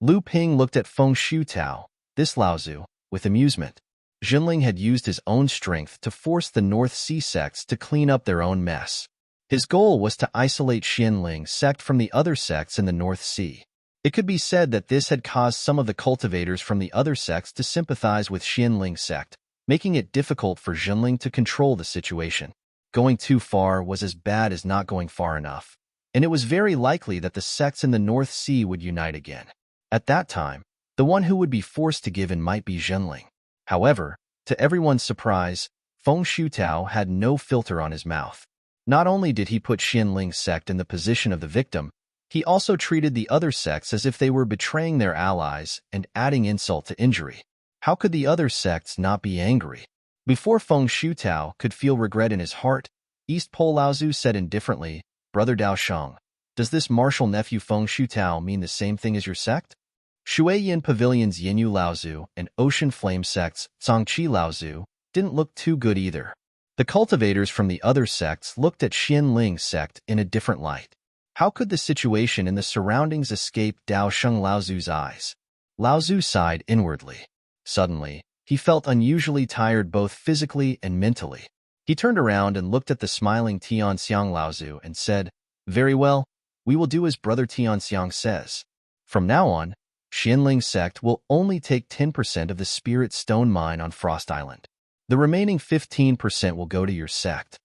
Lu Ping looked at Feng Shutao, this Laozu, with amusement. Jinling had used his own strength to force the North Sea sects to clean up their own mess. His goal was to isolate Xinling sect from the other sects in the North Sea. It could be said that this had caused some of the cultivators from the other sects to sympathize with Xinling sect, making it difficult for Jinling to control the situation. Going too far was as bad as not going far enough, and it was very likely that the sects in the North Sea would unite again. At that time, the one who would be forced to give in might be Jinling. However, to everyone's surprise, Feng Shutao had no filter on his mouth. Not only did he put Xinling's sect in the position of the victim, he also treated the other sects as if they were betraying their allies and adding insult to injury. How could the other sects not be angry? Before Feng Shutao could feel regret in his heart, East Pole Laozu said indifferently, "Brother Dao Sheng, does this martial nephew Feng Shutao mean the same thing as your sect?" Shuiyin Pavilion's Yinyu Laozu and Ocean Flame sects Zhangqi Laozu didn't look too good either. The cultivators from the other sects looked at Xinling's sect in a different light. How could the situation in the surroundings escape Dao Sheng Laozu's eyes? Laozu sighed inwardly. Suddenly, he felt unusually tired both physically and mentally. He turned around and looked at the smiling Tian Xiang Laozu and said, "Very well, we will do as Brother Tian Xiang says. From now on, Xinling's sect will only take 10% of the Spirit Stone mine on Frost Island. The remaining 15% will go to your sect."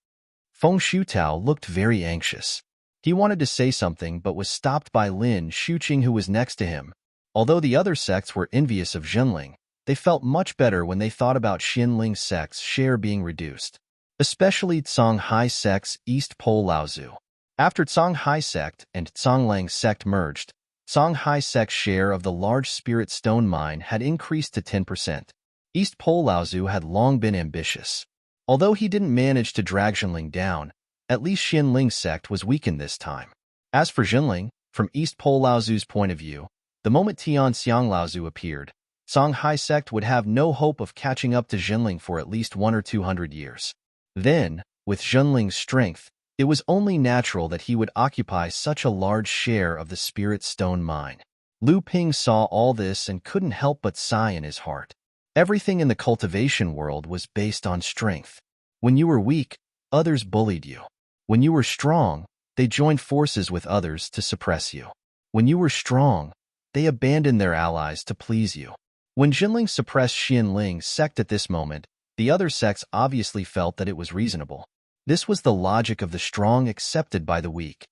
Feng Shutao looked very anxious. He wanted to say something but was stopped by Lin Shuqing, who was next to him. Although the other sects were envious of Jinling, they felt much better when they thought about Xinling's sect's share being reduced, especially Songhai sect's East Pole Laozu. After Songhai sect and Songlang sect merged, Songhai sect's share of the large Spirit Stone mine had increased to 10%. East Pole Laozu had long been ambitious. Although he didn't manage to drag Jinling down, at least Xinling's sect was weakened this time. As for Jinling, from East Pole Laozu's point of view, the moment Tian Xiang Laozu appeared, Songhai sect would have no hope of catching up to Jinling for at least 100 or 200 years. Then, with Jinling's strength, it was only natural that he would occupy such a large share of the Spirit Stone mine. Lu Ping saw all this and couldn't help but sigh in his heart. Everything in the cultivation world was based on strength. When you were weak, others bullied you. When you were strong, they joined forces with others to suppress you. When you were strong, they abandoned their allies to please you. When Jinling suppressed Xinling's sect at this moment, the other sects obviously felt that it was reasonable. This was the logic of the strong accepted by the weak.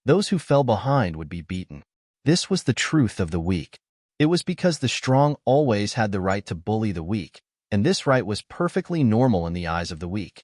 Those who fell behind would be beaten. This was the truth of the weak. It was because the strong always had the right to bully the weak, and this right was perfectly normal in the eyes of the weak.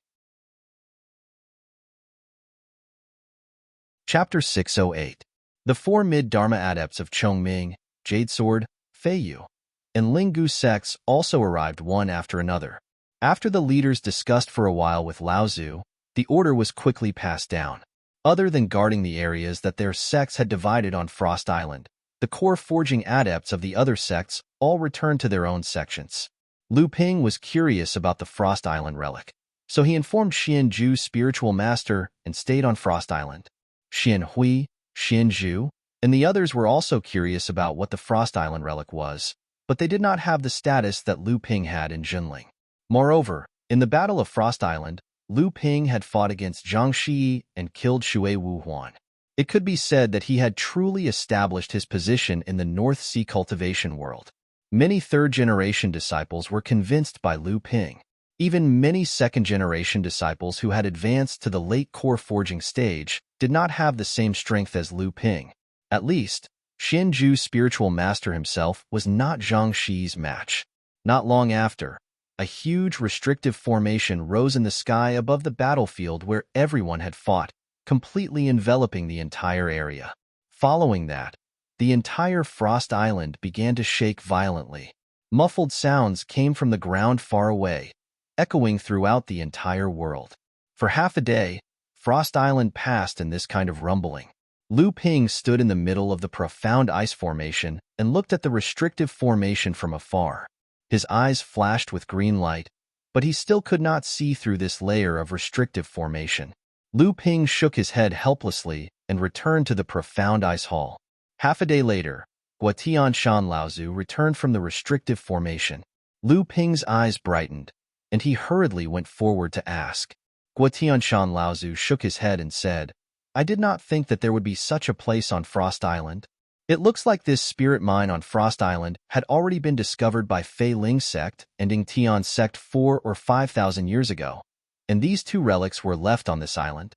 Chapter 608. The four mid-Dharma adepts of Chongming, Jade Sword, Feiyu, and Linggu sects also arrived one after another. After the leaders discussed for a while with Laozu, The order was quickly passed down. Other than guarding the areas that their sects had divided on Frost Island, the core forging adepts of the other sects all returned to their own sections. Lu Ping was curious about the Frost Island relic, so he informed Xian Zhu's spiritual master and stayed on Frost Island. Xian Hui, Xian Zhu, and the others were also curious about what the Frost Island relic was, but they did not have the status that Lu Ping had in Junling. Moreover, in the Battle of Frost Island, Lu Ping had fought against Zhang Shi and killed Shui Wuhuan. It could be said that he had truly established his position in the North Sea cultivation world. Many third-generation disciples were convinced by Lu Ping. Even many second-generation disciples who had advanced to the late core forging stage did not have the same strength as Lu Ping. At least, Xian Zhu's spiritual master himself was not Zhang Shi's match. Not long after, a huge restrictive formation rose in the sky above the battlefield where everyone had fought, completely enveloping the entire area. Following that, the entire Frost Island began to shake violently. Muffled sounds came from the ground far away, echoing throughout the entire world. For half a day, Frost Island passed in this kind of rumbling. Lu Ping stood in the middle of the profound ice formation and looked at the restrictive formation from afar. His eyes flashed with green light, but he still could not see through this layer of restrictive formation. Lu Ping shook his head helplessly and returned to the profound ice hall. Half a day later, Guotian Shan Laozu returned from the restrictive formation. Lu Ping's eyes brightened, and he hurriedly went forward to ask. Guotian Shan Laozu shook his head and said, "I did not think that there would be such a place on Frost Island. It looks like this spirit mine on Frost Island had already been discovered by Fei Ling sect and Yingtian sect 4 or 5,000 years ago, and these two relics were left on this island."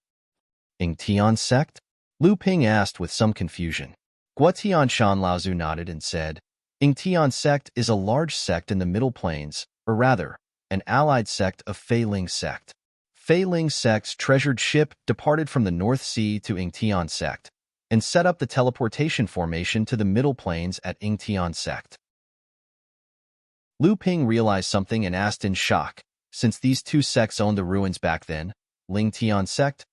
Yingtian sect? Lu Ping asked with some confusion. Guotian Shan Laozu nodded and said, Yingtian sect is a large sect in the Middle Plains, or rather, an allied sect of Fei Ling sect. Fei Ling sect's treasured ship departed from the North Sea to Yingtian sect, and set up the teleportation formation to the Middle Plains at Yingtian sect. Lu Ping realized something and asked in shock, since these two sects owned the ruins back then, Ling Tian sect,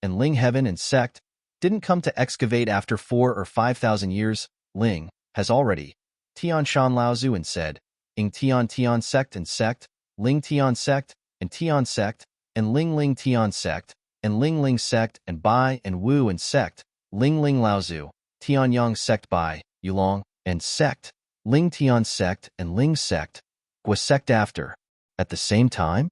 and Ling Heaven and sect, didn't come to excavate after 4 or 5,000 years. Ling has already, Tian Shan Laozu and said, Tian sect, Ling Tian sect, and Ling Tian sect, and Ling sect, and Bai and Wu and sect, Ling Laozu, Tianyang sect Bai, Yulong, and sect, Ling Tian sect and Ling sect, Gua sect after. At the same time?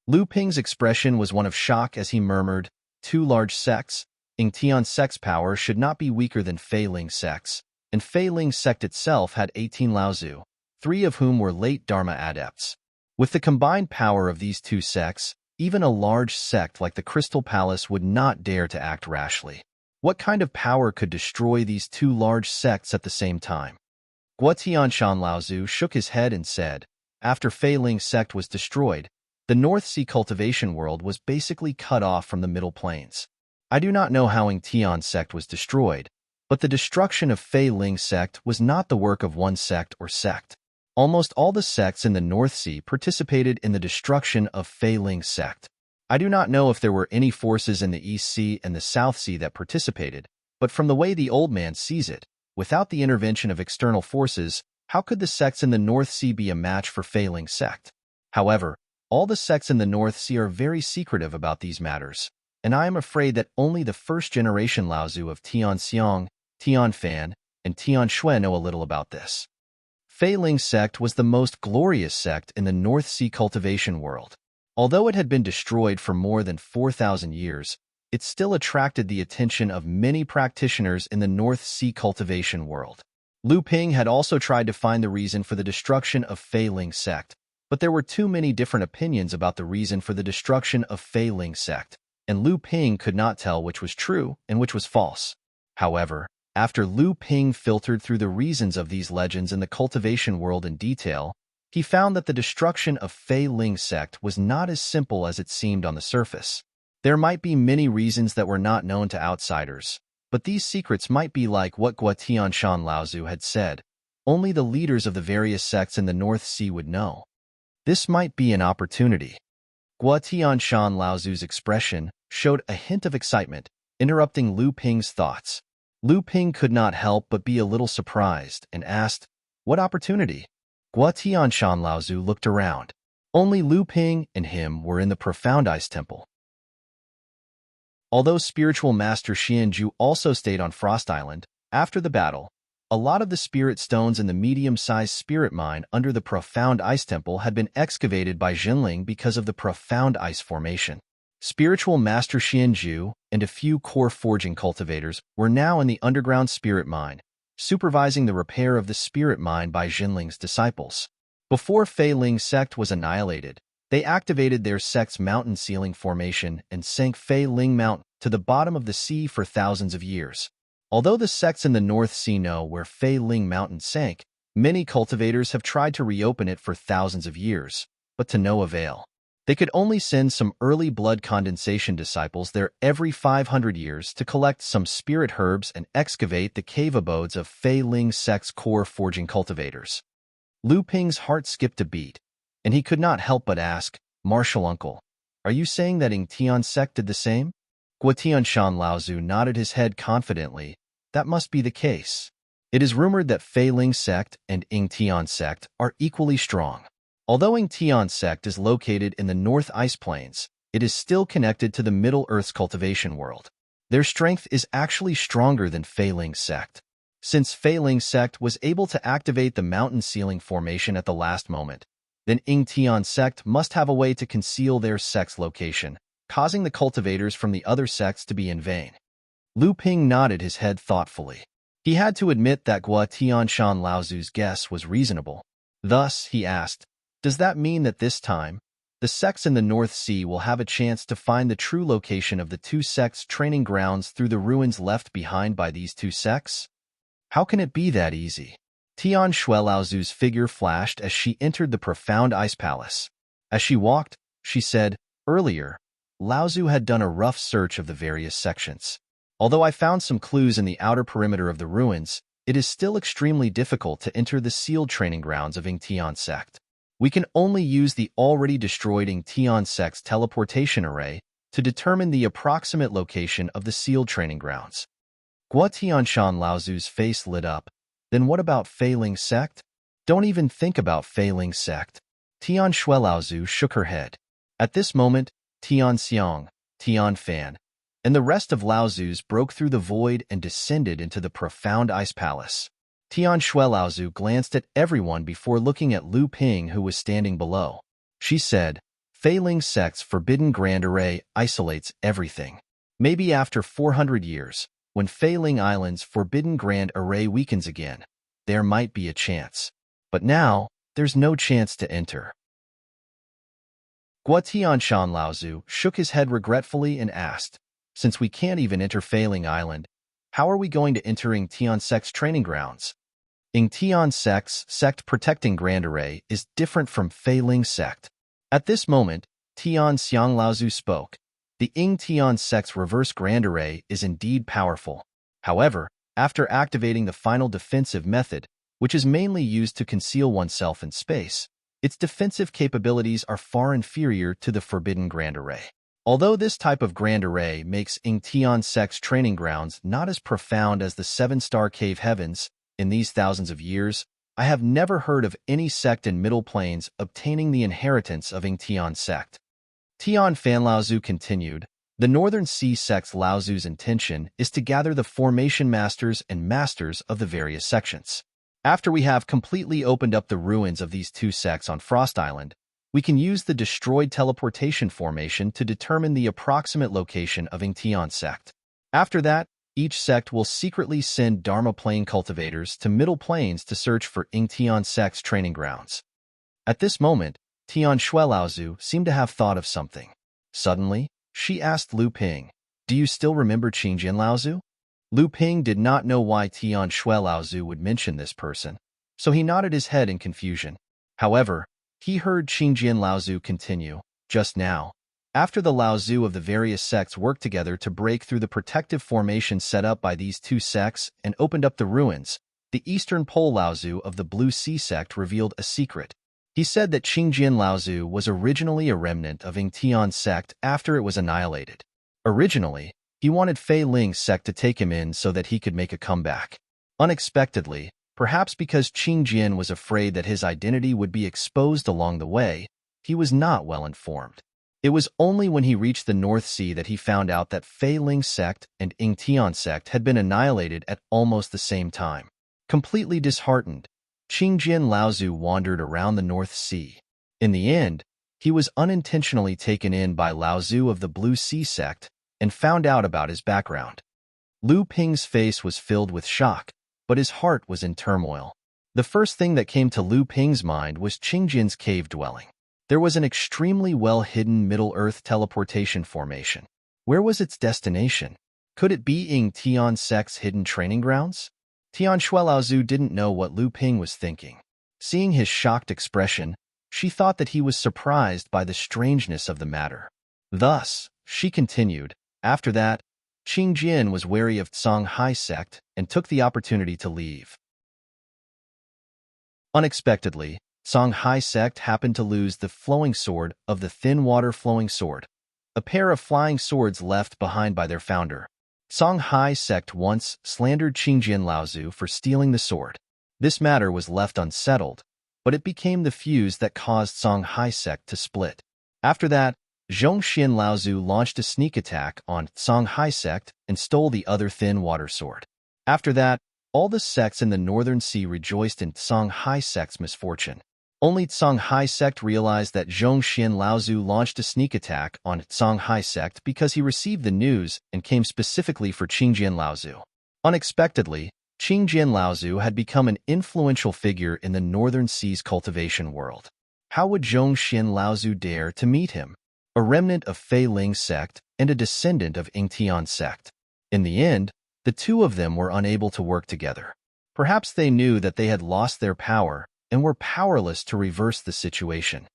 Lu Ping's expression was one of shock as he murmured, two large sects, Yingtian sect's power should not be weaker than Fei Ling sect's, and Fei Ling sect itself had 18 Laozu, 3 of whom were late Dharma adepts. With the combined power of these two sects, even a large sect like the Crystal Palace would not dare to act rashly. What kind of power could destroy these two large sects at the same time? Guotian Shan Laozu shook his head and said, after Fei Ling sect was destroyed, the North Sea cultivation world was basically cut off from the Middle Plains. I do not know how Yingtian sect was destroyed, but the destruction of Fei Ling sect was not the work of one sect or sect. Almost all the sects in the North Sea participated in the destruction of Fei Ling sect. I do not know if there were any forces in the East Sea and the South Sea that participated, but from the way the old man sees it, without the intervention of external forces, how could the sects in the North Sea be a match for Fei Ling sect? However, all the sects in the North Sea are very secretive about these matters, and I am afraid that only the first-generation Laozu of Tian Xiang, Tian Fan, and Tian Shui know a little about this. Fei Ling sect was the most glorious sect in the North Sea cultivation world. Although it had been destroyed for more than 4,000 years, it still attracted the attention of many practitioners in the North Sea cultivation world. Lu Ping had also tried to find the reason for the destruction of Fei Ling sect, but there were too many different opinions about the reason for the destruction of Fei Ling sect, and Lu Ping could not tell which was true and which was false. However, after Lu Ping filtered through the reasons of these legends in the cultivation world in detail, he found that the destruction of Fei Ling sect was not as simple as it seemed on the surface. There might be many reasons that were not known to outsiders, but these secrets might be like what Guotian Shan Laozu had said. Only the leaders of the various sects in the North Sea would know. This might be an opportunity. Gua Tianshan Laozu's expression showed a hint of excitement, interrupting Lu Ping's thoughts. Lu Ping could not help but be a little surprised and asked, "What opportunity?" Gua Tianshan Laozu looked around. Only Lu Ping and him were in the profound ice temple. Although spiritual master Xianju also stayed on Frost Island, after the battle, a lot of the spirit stones in the medium-sized spirit mine under the profound ice temple had been excavated by Jinling because of the profound ice formation. Spiritual master Xianju and a few core forging cultivators were now in the underground spirit mine, supervising the repair of the spirit mine by Jinling's disciples. Before Fei Ling's sect was annihilated, they activated their sect's mountain ceiling formation and sank Fei Ling Mountain to the bottom of the sea for thousands of years. Although the sects in the North Sea know where Fei Ling Mountain sank, many cultivators have tried to reopen it for thousands of years, but to no avail. They could only send some early blood condensation disciples there every 500 years to collect some spirit herbs and excavate the cave abodes of Fei Ling's sect's core forging cultivators. Lu Ping's heart skipped a beat, and he could not help but ask, "Martial uncle, are you saying that Ying Tian's sect did the same?" Gua Tianshan Laozu nodded his head confidently. That must be the case. It is rumored that Fei Ling's sect and Ying Tian's sect are equally strong. Although Ying Tian's sect is located in the North Ice Plains, it is still connected to the Middle Earth's cultivation world. Their strength is actually stronger than Fei Ling's sect. Since Fei Ling's sect was able to activate the mountain ceiling formation at the last moment, then Ying Tian's sect must have a way to conceal their sect's location, causing the cultivators from the other sects to be in vain. Lu Ping nodded his head thoughtfully. He had to admit that Gua Tianshan Laozu's guess was reasonable. Thus, he asked, "Does that mean that this time, the sects in the North Sea will have a chance to find the true location of the two sects' training grounds through the ruins left behind by these two sects? How can it be that easy?" Tian Shui Laozu's figure flashed as she entered the profound ice palace. As she walked, she said, "Earlier, Laozu had done a rough search of the various sections. Although I found some clues in the outer perimeter of the ruins, it is still extremely difficult to enter the sealed training grounds of Ying Tian's sect. We can only use the already destroyed Ying Tian's sect's teleportation array to determine the approximate location of the sealed training grounds." Gua Tianshan Laozu's face lit up. "Then what about Fei Ling's sect?" "Don't even think about Fei Ling's sect." Tian Shui Laozu shook her head. At this moment, Tian Xiang, Tian Fan, and the rest of Laozus broke through the void and descended into the profound ice palace. Tian Shui Laozu glanced at everyone before looking at Lu Ping, who was standing below. She said, "Fei Ling's sect's forbidden grand array isolates everything. Maybe after 400 years, when Fei Ling Island's forbidden grand array weakens again, there might be a chance. But now, there's no chance to enter." Gua Tianshan Laozu shook his head regretfully and asked, "Since we can't even enter Fei Ling Island, how are we going to enter Ying Tian's sect's training grounds?" Ying Tian's sect's sect protecting grand array is different from Fei Ling's sect. At this moment, Tian Xiang Laozu spoke. The Ying Tian sect's reverse grand array is indeed powerful. However, after activating the final defensive method, which is mainly used to conceal oneself in space, its defensive capabilities are far inferior to the forbidden grand array. Although this type of grand array makes Ying Tian sect's training grounds not as profound as the seven-star cave heavens, in these thousands of years, I have never heard of any sect in Middle Plains obtaining the inheritance of Ying Tian sect. Tian Fan Laozu continued, "The Northern Sea sect's Laozu's intention is to gather the formation masters and masters of the various sections. After we have completely opened up the ruins of these two sects on Frost Island, we can use the destroyed teleportation formation to determine the approximate location of Ying Tian sect. After that, each sect will secretly send Dharma Plane cultivators to Middle Plains to search for Ying Tian sect's training grounds." At this moment, Tian Shui Laozu seemed to have thought of something. Suddenly, she asked Lu Ping, "Do you still remember Qingjin Laozu?" Lu Ping did not know why Tian Shui Laozu would mention this person, so he nodded his head in confusion. However, he heard Qingjin Laozu continue, "Just now, after the Laozu of the various sects worked together to break through the protective formation set up by these two sects and opened up the ruins, the Eastern Pole Laozu of the Blue Sea sect revealed a secret. He said that Qingjin Laozu was originally a remnant of Yingtian sect after it was annihilated. Originally, he wanted Fei Ling's sect to take him in so that he could make a comeback. Unexpectedly, perhaps because Qingjin was afraid that his identity would be exposed along the way, he was not well informed. It was only when he reached the North Sea that he found out that Fei Ling's sect and Yingtian sect had been annihilated at almost the same time. Completely disheartened, Qingjin Laozu wandered around the North Sea. In the end, he was unintentionally taken in by Laozu of the Blue Sea sect and found out about his background. Lu Ping's face was filled with shock, but his heart was in turmoil. The first thing that came to Lu Ping's mind was Qingjin's cave dwelling. There was an extremely well-hidden Middle-earth teleportation formation. Where was its destination? Could it be Yingtian sect's hidden training grounds? Tian Shuelaozu didn't know what Lu Ping was thinking. Seeing his shocked expression, she thought that he was surprised by the strangeness of the matter. Thus, she continued, after that, Qingjin was wary of Songhai sect and took the opportunity to leave. Unexpectedly, Songhai sect happened to lose the flowing sword of the thin water flowing sword, a pair of flying swords left behind by their founder. Songhai sect once slandered Qingjin Laozu for stealing the sword. This matter was left unsettled, but it became the fuse that caused Songhai sect to split. After that, Zhongxian Laozu launched a sneak attack on Songhai sect and stole the other thin water sword. After that, all the sects in the Northern Sea rejoiced in Songhai sect's misfortune. Only Songhai sect realized that Zhongxian Laozu launched a sneak attack on Songhai sect because he received the news and came specifically for Qingjin Laozu. Unexpectedly, Qingjin Laozu had become an influential figure in the Northern Sea's cultivation world. How would Zhongxian Laozu dare to meet him? A remnant of Fei Ling's sect and a descendant of Yingtian sect. In the end, the two of them were unable to work together. Perhaps they knew that they had lost their power and were powerless to reverse the situation.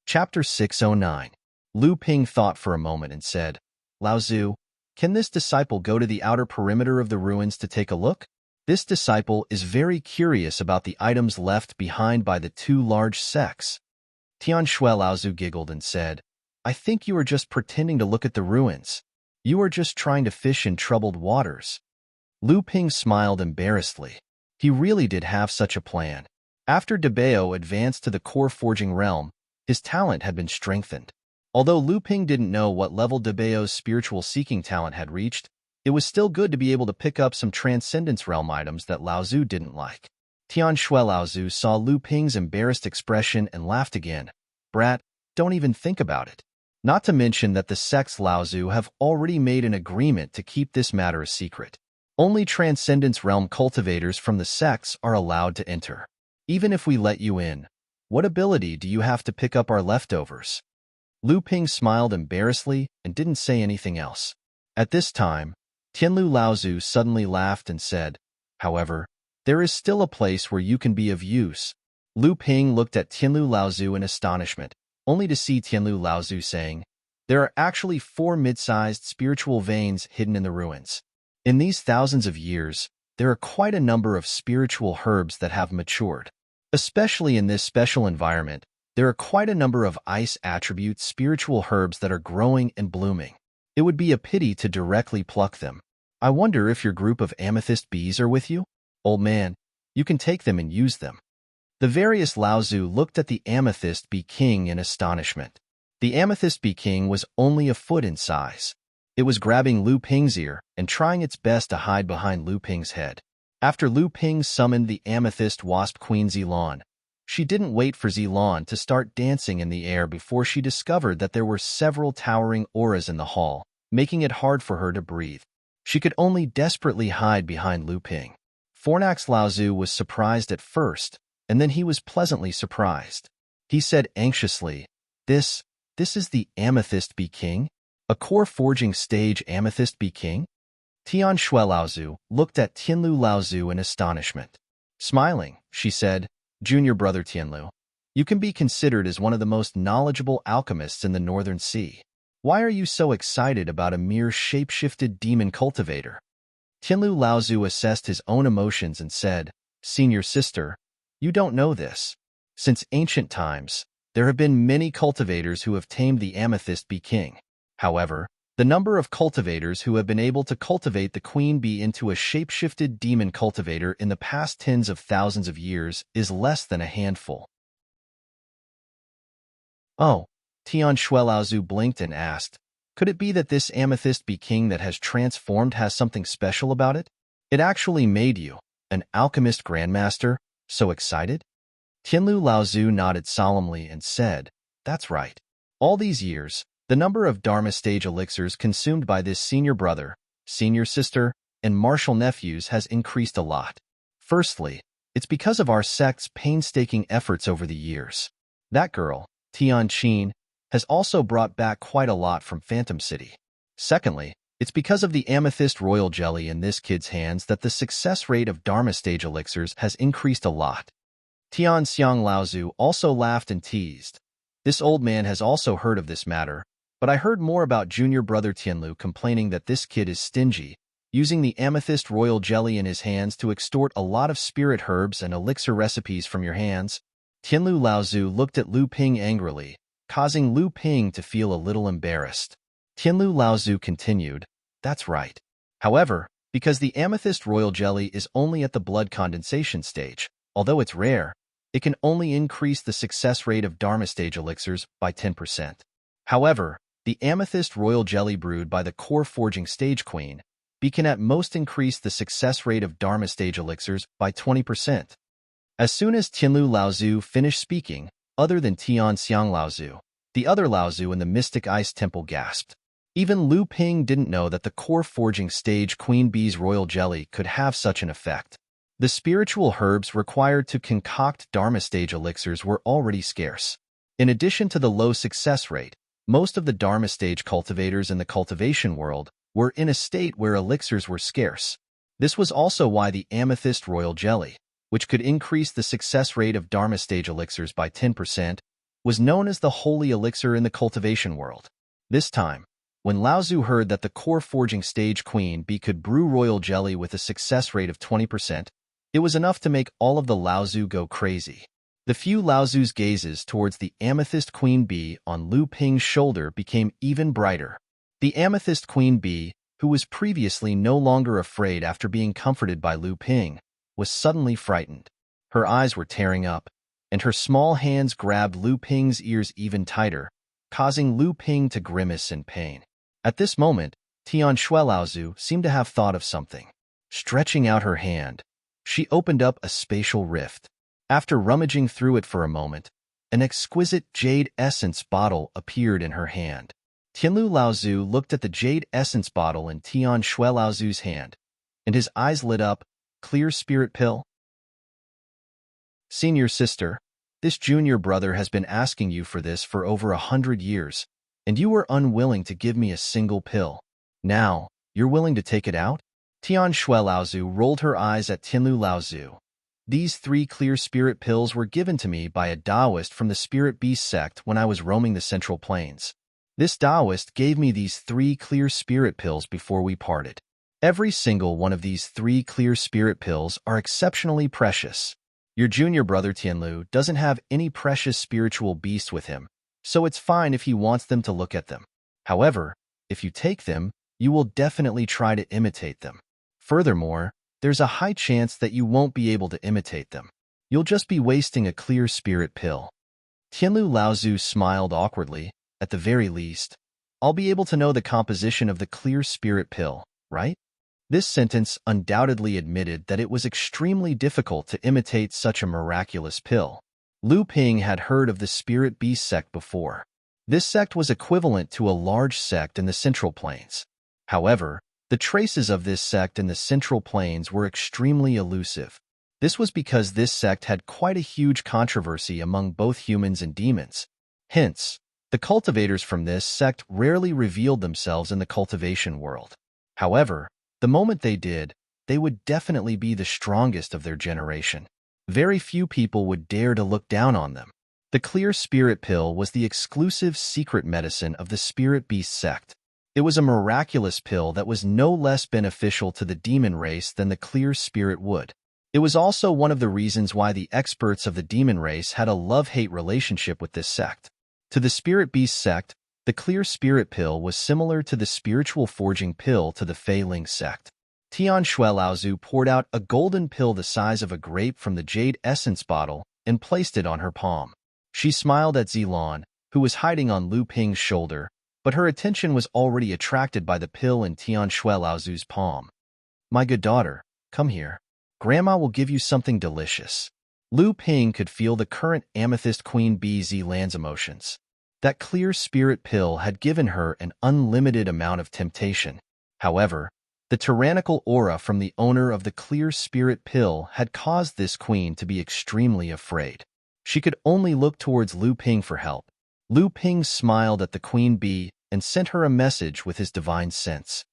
Chapter 609. Lu Ping thought for a moment and said, Laozu, can this disciple go to the outer perimeter of the ruins to take a look? This disciple is very curious about the items left behind by the two large sects. Tian Shuelaozu giggled and said, I think you are just pretending to look at the ruins. You are just trying to fish in troubled waters. Lu Ping smiled embarrassedly. He really did have such a plan. After Debao advanced to the core forging realm, his talent had been strengthened. Although Lu Ping didn't know what level Debao's spiritual seeking talent had reached, it was still good to be able to pick up some Transcendence Realm items that Laozu didn't like. Tian Shuelaozu saw Lu Ping's embarrassed expression and laughed again. Brat, don't even think about it. Not to mention that the sects Laozu have already made an agreement to keep this matter a secret. Only Transcendence Realm cultivators from the sects are allowed to enter. Even if we let you in, what ability do you have to pick up our leftovers? Lu Ping smiled embarrassedly and didn't say anything else. At this time, Tianlu Laozu suddenly laughed and said, However, there is still a place where you can be of use. Lu Ping looked at Tianlu Laozu in astonishment, only to see Tianlu Laozu saying, There are actually 4 mid-sized spiritual veins hidden in the ruins. In these thousands of years, there are quite a number of spiritual herbs that have matured. Especially in this special environment, there are quite a number of ice attribute spiritual herbs that are growing and blooming. It would be a pity to directly pluck them. I wonder if your group of amethyst bees are with you? Old man, you can take them and use them. The various Laozu looked at the amethyst bee king in astonishment. The amethyst bee king was only a foot in size. It was grabbing Lu Ping's ear and trying its best to hide behind Lu Ping's head. After Lu Ping summoned the amethyst wasp queen Zilan, she didn't wait for Zilan to start dancing in the air before she discovered that there were several towering auras in the hall, making it hard for her to breathe. She could only desperately hide behind Lu Ping. Fornax Laozu was surprised at first, and then he was pleasantly surprised. He said anxiously, This is the amethyst bee king? A core forging stage amethyst bee king? Tian Shuelaozu looked at Tianlu Laozu in astonishment. Smiling, she said, Junior brother Tianlu, you can be considered as one of the most knowledgeable alchemists in the Northern Sea. Why are you so excited about a mere shape-shifted demon cultivator? Tianlu Laozu assessed his own emotions and said, "Senior sister, you don't know this. Since ancient times, there have been many cultivators who have tamed the amethyst bee king. However, the number of cultivators who have been able to cultivate the queen bee into a shape-shifted demon cultivator in the past tens of thousands of years is less than a handful." Oh, Tian Shuelaozu blinked and asked, "Could it be that this amethyst bee king that has transformed has something special about it? It actually made you, an alchemist grandmaster, so excited?" Tianlu Laozu nodded solemnly and said, "That's right. All these years, the number of Dharma stage elixirs consumed by this senior brother, senior sister, and martial nephews has increased a lot. Firstly, it's because of our sect's painstaking efforts over the years. That girl, Tian Qin, has also brought back quite a lot from Phantom City. Secondly, it's because of the amethyst royal jelly in this kid's hands that the success rate of Dharma stage elixirs has increased a lot." Tian Xiang Laozu also laughed and teased, "This old man has also heard of this matter, but I heard more about junior brother Tianlu complaining that this kid is stingy, using the amethyst royal jelly in his hands to extort a lot of spirit herbs and elixir recipes from your hands." Tianlu Laozu looked at Lu Ping angrily, causing Lu Ping to feel a little embarrassed. Tianlu Laozu continued, "That's right. However, because the amethyst royal jelly is only at the blood condensation stage, although it's rare, it can only increase the success rate of Dharma stage elixirs by 10%. However, the amethyst royal jelly brewed by the core forging stage queen bee can at most increase the success rate of Dharma stage elixirs by 20%. As soon as Tianlu Laozu finished speaking, other than Tian Xiang Laozu, the other Laozu in the Mystic Ice Temple gasped. Even Lu Ping didn't know that the core forging stage queen bee's royal jelly could have such an effect. The spiritual herbs required to concoct Dharma stage elixirs were already scarce. In addition to the low success rate, most of the Dharma stage cultivators in the cultivation world were in a state where elixirs were scarce. This was also why the amethyst royal jelly, which could increase the success rate of Dharma stage elixirs by 10%, was known as the holy elixir in the cultivation world. This time, when Laozu heard that the core forging stage queen bee could brew royal jelly with a success rate of 20%, it was enough to make all of the Laozu go crazy. The few Laozu's gazes towards the amethyst queen bee on Lu Ping's shoulder became even brighter. The amethyst queen bee, who was previously no longer afraid after being comforted by Lu Ping, was suddenly frightened. Her eyes were tearing up, and her small hands grabbed Lu Ping's ears even tighter, causing Lu Ping to grimace in pain. At this moment, Tian Shuelaozu seemed to have thought of something. Stretching out her hand, she opened up a spatial rift. After rummaging through it for a moment, an exquisite jade essence bottle appeared in her hand. Tianlu Laozu looked at the jade essence bottle in Tian Shuelaozu's hand, and his eyes lit up. "Clear spirit pill?" "Senior sister, this junior brother has been asking you for this for over 100 years, and you were unwilling to give me a single pill. Now, you're willing to take it out?" Tian Shuelaozu rolled her eyes at Tianlu Laozu. "These 3 clear spirit pills were given to me by a Taoist from the Spirit Beast sect when I was roaming the Central Plains. This Taoist gave me these 3 clear spirit pills before we parted. Every single one of these 3 clear spirit pills are exceptionally precious. Your junior brother Tianlu doesn't have any precious spiritual beasts with him, so it's fine if he wants them to look at them. However, if you take them, you will definitely try to imitate them. Furthermore, there's a high chance that you won't be able to imitate them. You'll just be wasting a clear spirit pill." Tianlu Laozu smiled awkwardly. "At the very least, I'll be able to know the composition of the clear spirit pill, right?" This sentence undoubtedly admitted that it was extremely difficult to imitate such a miraculous pill. Lu Ping had heard of the Spirit Beast sect before. This sect was equivalent to a large sect in the Central Plains. However, the traces of this sect in the Central Plains were extremely elusive. This was because this sect had quite a huge controversy among both humans and demons. Hence, the cultivators from this sect rarely revealed themselves in the cultivation world. However, the moment they did, they would definitely be the strongest of their generation. Very few people would dare to look down on them. The clear spirit pill was the exclusive secret medicine of the Spirit Beast sect. It was a miraculous pill that was no less beneficial to the demon race than the clear spirit wood. It was also one of the reasons why the experts of the demon race had a love-hate relationship with this sect. To the spirit beast sect, the clear spirit pill was similar to the spiritual forging pill to the Fei Ling sect. Tian Shui Laozu poured out a golden pill the size of a grape from the jade essence bottle and placed it on her palm. She smiled at Zilan, who was hiding on Lu Ping's shoulder, but her attention was already attracted by the pill in Tian Shui Laozu's palm. "My good daughter, come here. Grandma will give you something delicious." Lu Ping could feel the current amethyst queen bee Zilan's emotions. That clear spirit pill had given her an unlimited amount of temptation. However, the tyrannical aura from the owner of the clear spirit pill had caused this queen to be extremely afraid. She could only look towards Lu Ping for help. Lu Ping smiled at the queen bee and sent her a message with his divine sense.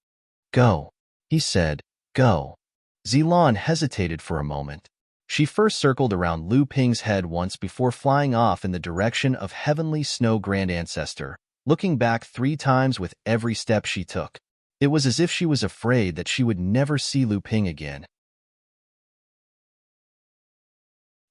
"Go," he said, "go." Zilan hesitated for a moment. She first circled around Lu Ping's head once before flying off in the direction of Heavenly Snow Grand Ancestor, looking back 3 times with every step she took. It was as if she was afraid that she would never see Lu Ping again.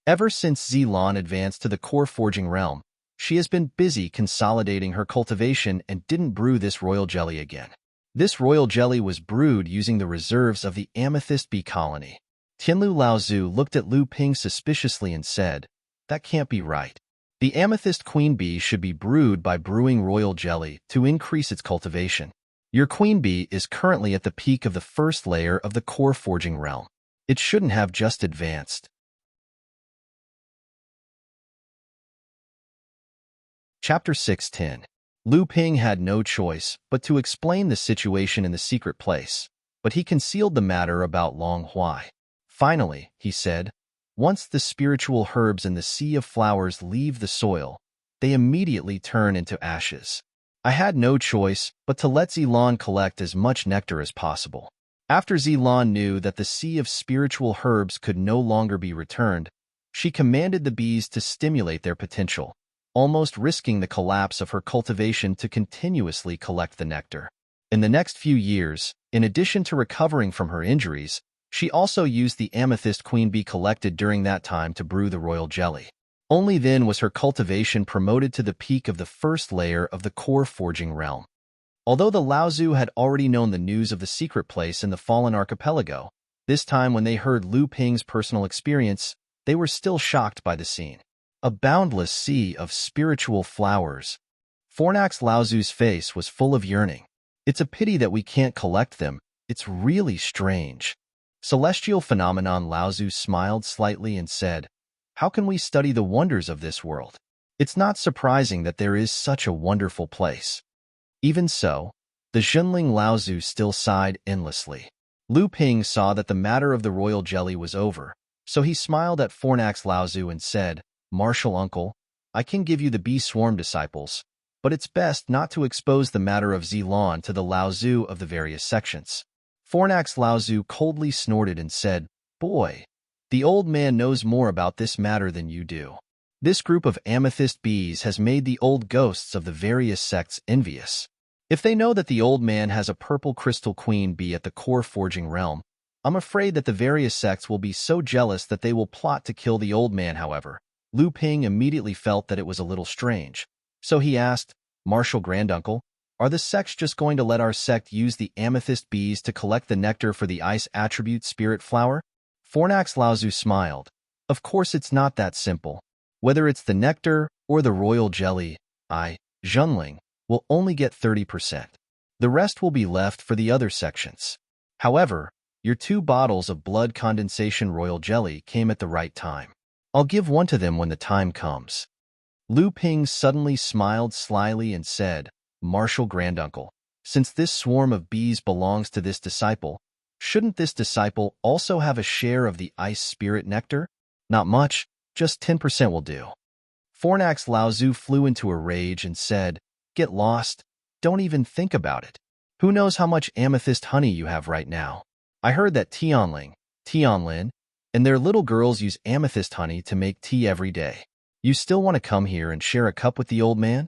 Ever since Zilan advanced to the core forging realm, she has been busy consolidating her cultivation and didn't brew this royal jelly again. This royal jelly was brewed using the reserves of the amethyst bee colony. Tianlu Laozu looked at Lu Ping suspiciously and said, "That can't be right. The amethyst queen bee should be brewed by brewing royal jelly to increase its cultivation. Your queen bee is currently at the peak of the first layer of the core forging realm. It shouldn't have just advanced." Chapter 6:10. Lu Ping had no choice but to explain the situation in the secret place, but he concealed the matter about Long Huai. Finally, he said, "Once the spiritual herbs in the sea of flowers leave the soil, they immediately turn into ashes. I had no choice but to let Zilan collect as much nectar as possible." After Zilan knew that the sea of spiritual herbs could no longer be returned, she commanded the bees to stimulate their potential, almost risking the collapse of her cultivation to continuously collect the nectar. In the next few years, in addition to recovering from her injuries, she also used the amethyst queen bee collected during that time to brew the royal jelly. Only then was her cultivation promoted to the peak of the first layer of the core forging realm. Although the Laozu had already known the news of the secret place in the Fallen Archipelago, this time when they heard Lu Ping's personal experience, they were still shocked by the scene. A boundless sea of spiritual flowers. Fornax Laozu's face was full of yearning. "It's a pity that we can't collect them. It's really strange." Celestial Phenomenon Laozu smiled slightly and said, "How can we study the wonders of this world? It's not surprising that there is such a wonderful place." Even so, the Zhenling Laozu still sighed endlessly. Lu Ping saw that the matter of the royal jelly was over, so he smiled at Fornax Laozu and said, "Martial uncle, I can give you the bee swarm disciples, but it's best not to expose the matter of Zilan to the Laozu of the various sections." Fornax Laozu coldly snorted and said, "Boy, the old man knows more about this matter than you do. This group of amethyst bees has made the old ghosts of the various sects envious. If they know that the old man has a purple crystal queen bee at the core forging realm, I'm afraid that the various sects will be so jealous that they will plot to kill the old man." However, Lu Ping immediately felt that it was a little strange, so he asked, "Martial Granduncle, are the sects just going to let our sect use the amethyst bees to collect the nectar for the ice attribute spirit flower?" Fornax Laozu smiled. "Of course it's not that simple. Whether it's the nectar or the royal jelly, I, Zhenling, will only get 30%. The rest will be left for the other sections. However, your 2 bottles of blood condensation royal jelly came at the right time. I'll give one to them when the time comes." Lu Ping suddenly smiled slyly and said, "Martial Granduncle, since this swarm of bees belongs to this disciple, shouldn't this disciple also have a share of the ice spirit nectar? Not much, just 10% will do." Fornax Laozu flew into a rage and said, "Get lost, don't even think about it. Who knows how much amethyst honey you have right now? I heard that Tianling, Tianlin, and their little girls use amethyst honey to make tea every day. You still want to come here and share a cup with the old man?"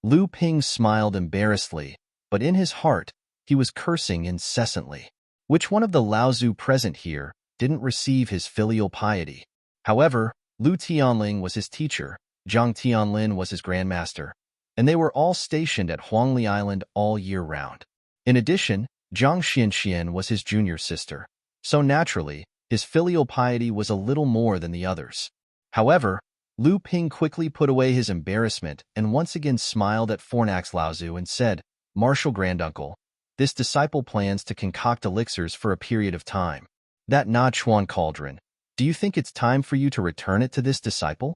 Lu Ping smiled embarrassedly, but in his heart, he was cursing incessantly. Which one of the Laozu present here didn't receive his filial piety? However, Lu Tianling was his teacher, Zhang Tianlin was his grandmaster, and they were all stationed at Huangli Island all year round. In addition, Zhang Xianxian was his junior sister, so naturally, his filial piety was a little more than the others. However, Lu Ping quickly put away his embarrassment and once again smiled at Fornax Laozu and said, "Martial Granduncle, this disciple plans to concoct elixirs for a period of time. That Na Chuan cauldron, do you think it's time for you to return it to this disciple?"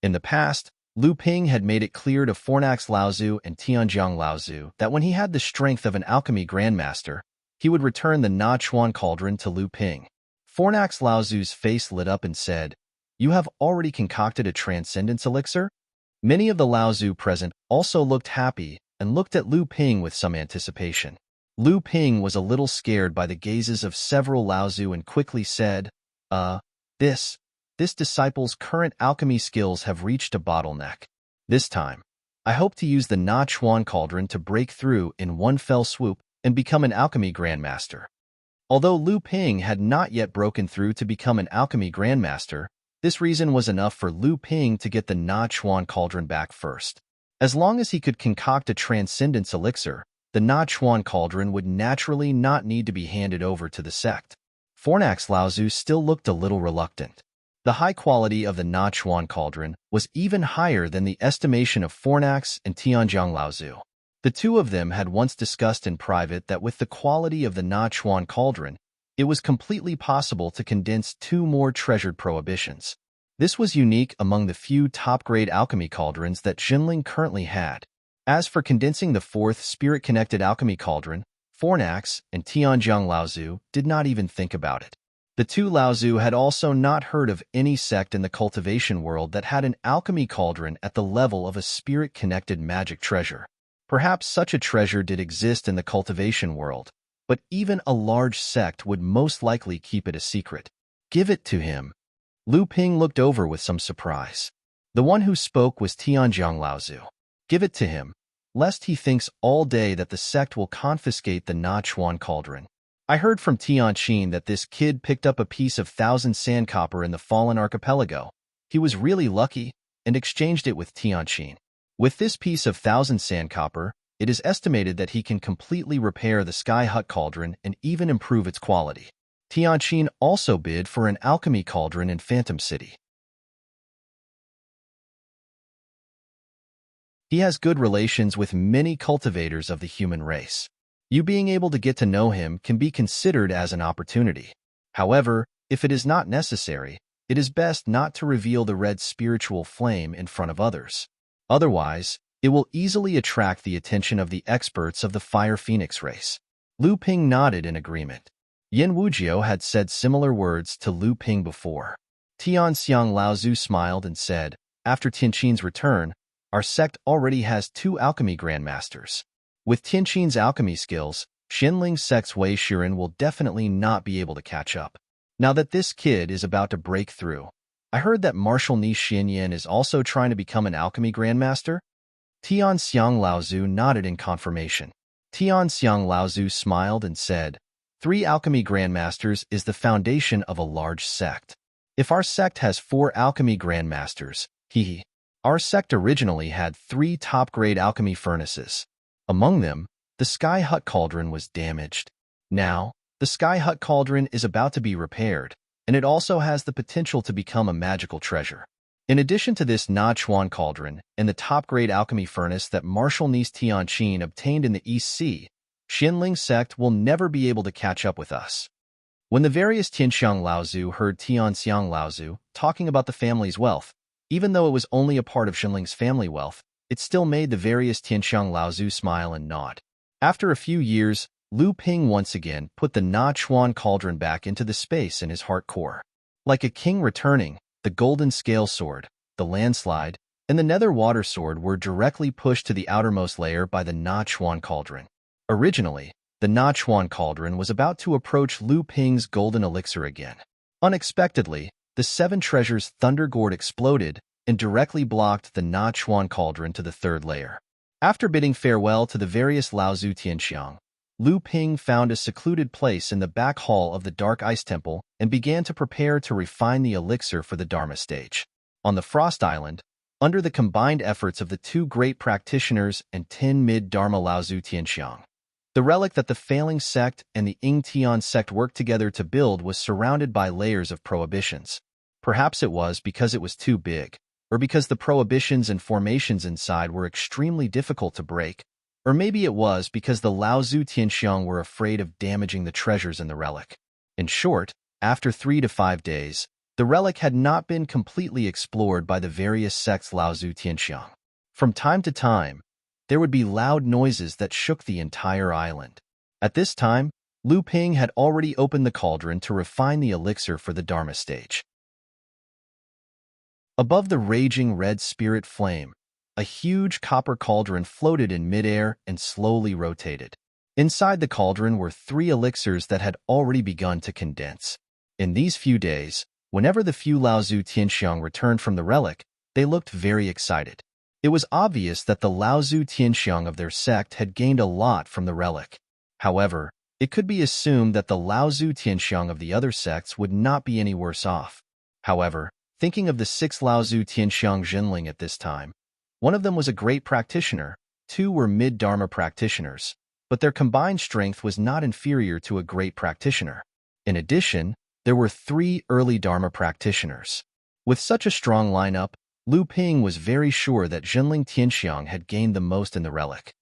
In the past, Lu Ping had made it clear to Fornax Laozu and Tianjiang Laozu that when he had the strength of an alchemy grandmaster, he would return the Na Chuan cauldron to Lu Ping. Fornax Laozu's face lit up and said, "You have already concocted a transcendence elixir?" Many of the Laozu present also looked happy and looked at Lu Ping with some anticipation. Lu Ping was a little scared by the gazes of several Laozu and quickly said, This disciple's current alchemy skills have reached a bottleneck. This time, I hope to use the Na Chuan cauldron to break through in one fell swoop and become an alchemy grandmaster." Although Lu Ping had not yet broken through to become an alchemy grandmaster, this reason was enough for Lu Ping to get the Na Chuan cauldron back first. As long as he could concoct a transcendence elixir, the Na Chuan cauldron would naturally not need to be handed over to the sect. Fornax Laozu still looked a little reluctant. The high quality of the Na Chuan cauldron was even higher than the estimation of Fornax and Tianjiang Laozu. The two of them had once discussed in private that with the quality of the Na Chuan cauldron, it was completely possible to condense two more treasured prohibitions. This was unique among the few top-grade alchemy cauldrons that Jinling currently had. As for condensing the fourth spirit-connected alchemy cauldron, Fornax and Tianjiang Laozu did not even think about it. The two Laozu had also not heard of any sect in the cultivation world that had an alchemy cauldron at the level of a spirit-connected magic treasure. Perhaps such a treasure did exist in the cultivation world, but even a large sect would most likely keep it a secret. "Give it to him." Lu Ping looked over with some surprise. The one who spoke was Tianjiang Laozu. "Give it to him, lest he thinks all day that the sect will confiscate the Na Chuan cauldron. I heard from Tianqin that this kid picked up a piece of 1,000 sandcopper in the Fallen Archipelago. He was really lucky and exchanged it with Tianqin. With this piece of 1,000 sandcopper, it is estimated that he can completely repair the Sky Hut cauldron and even improve its quality." Tianqin also bid for an alchemy cauldron in Phantom City. He has good relations with many cultivators of the human race. You being able to get to know him can be considered as an opportunity. However, if it is not necessary, it is best not to reveal the red spiritual flame in front of others. Otherwise, it will easily attract the attention of the experts of the Fire Phoenix race. Lu Ping nodded in agreement. Yin Wujiu had said similar words to Lu Ping before. Tianxiang Laozu smiled and said, "After Tianqin's return, our sect already has 2 alchemy grandmasters. With Tianqin's alchemy skills, Xinling sect's Wei Shiren will definitely not be able to catch up. Now that this kid is about to break through, I heard that Martial Ni Xianyan is also trying to become an alchemy grandmaster." Tianxiang Laozu nodded in confirmation. Tianxiang Laozu smiled and said, 3 alchemy grandmasters is the foundation of a large sect. If our sect has 4 alchemy grandmasters, our sect originally had 3 top-grade alchemy furnaces. Among them, the Sky Hut cauldron was damaged. Now, the Sky Hut cauldron is about to be repaired, and it also has the potential to become a magical treasure. In addition to this Na Chuan cauldron and the top-grade alchemy furnace that Martial Niece Tianqin obtained in the East Sea, Xinling sect will never be able to catch up with us. When the various Tianxiang Laozu heard Tianxiang Laozu talking about the family's wealth, even though it was only a part of Xinling's family wealth, it still made the various Tianxiang Laozu smile and nod. After a few years, Lu Ping once again put the Na Chuan cauldron back into the space in his heart core. Like a king returning, the golden scale sword, the landslide, and the nether water sword were directly pushed to the outermost layer by the Na Chuan cauldron. Originally, the Na Chuan cauldron was about to approach Lu Ping's golden elixir again. Unexpectedly, the 7 treasures Thunder Gourd exploded and directly blocked the Na Chuan cauldron to the 3rd layer. After bidding farewell to the various Laozu Tianxiang, Lu Ping found a secluded place in the back hall of the Dark Ice Temple and began to prepare to refine the elixir for the Dharma stage. On the Frost Island, under the combined efforts of the two great practitioners and 10 mid-Dharma Laozu Tianxiang, the relic that the failing sect and the Ying Tian sect worked together to build was surrounded by layers of prohibitions. Perhaps it was because it was too big, or because the prohibitions and formations inside were extremely difficult to break, or maybe it was because the Laozu Tianxiang were afraid of damaging the treasures in the relic. In short, after 3 to 5 days, the relic had not been completely explored by the various sects Laozu Tianxiang. From time to time, there would be loud noises that shook the entire island. At this time, Lu Ping had already opened the cauldron to refine the elixir for the Dharma stage. Above the raging red spirit flame, a huge copper cauldron floated in midair and slowly rotated. Inside the cauldron were 3 elixirs that had already begun to condense. In these few days, whenever the few Laozu Tianxiang returned from the relic, they looked very excited. It was obvious that the Laozu Tianxiang of their sect had gained a lot from the relic. However, it could be assumed that the Laozu Tianxiang of the other sects would not be any worse off. However, thinking of the 6 Laozu Tianxiang Jinling at this time, one of them was a great practitioner, 2 were mid-Dharma practitioners, but their combined strength was not inferior to a great practitioner. In addition, there were 3 early Dharma practitioners. With such a strong lineup, Lu Ping was very sure that Jinling Tianxiang had gained the most in the relic.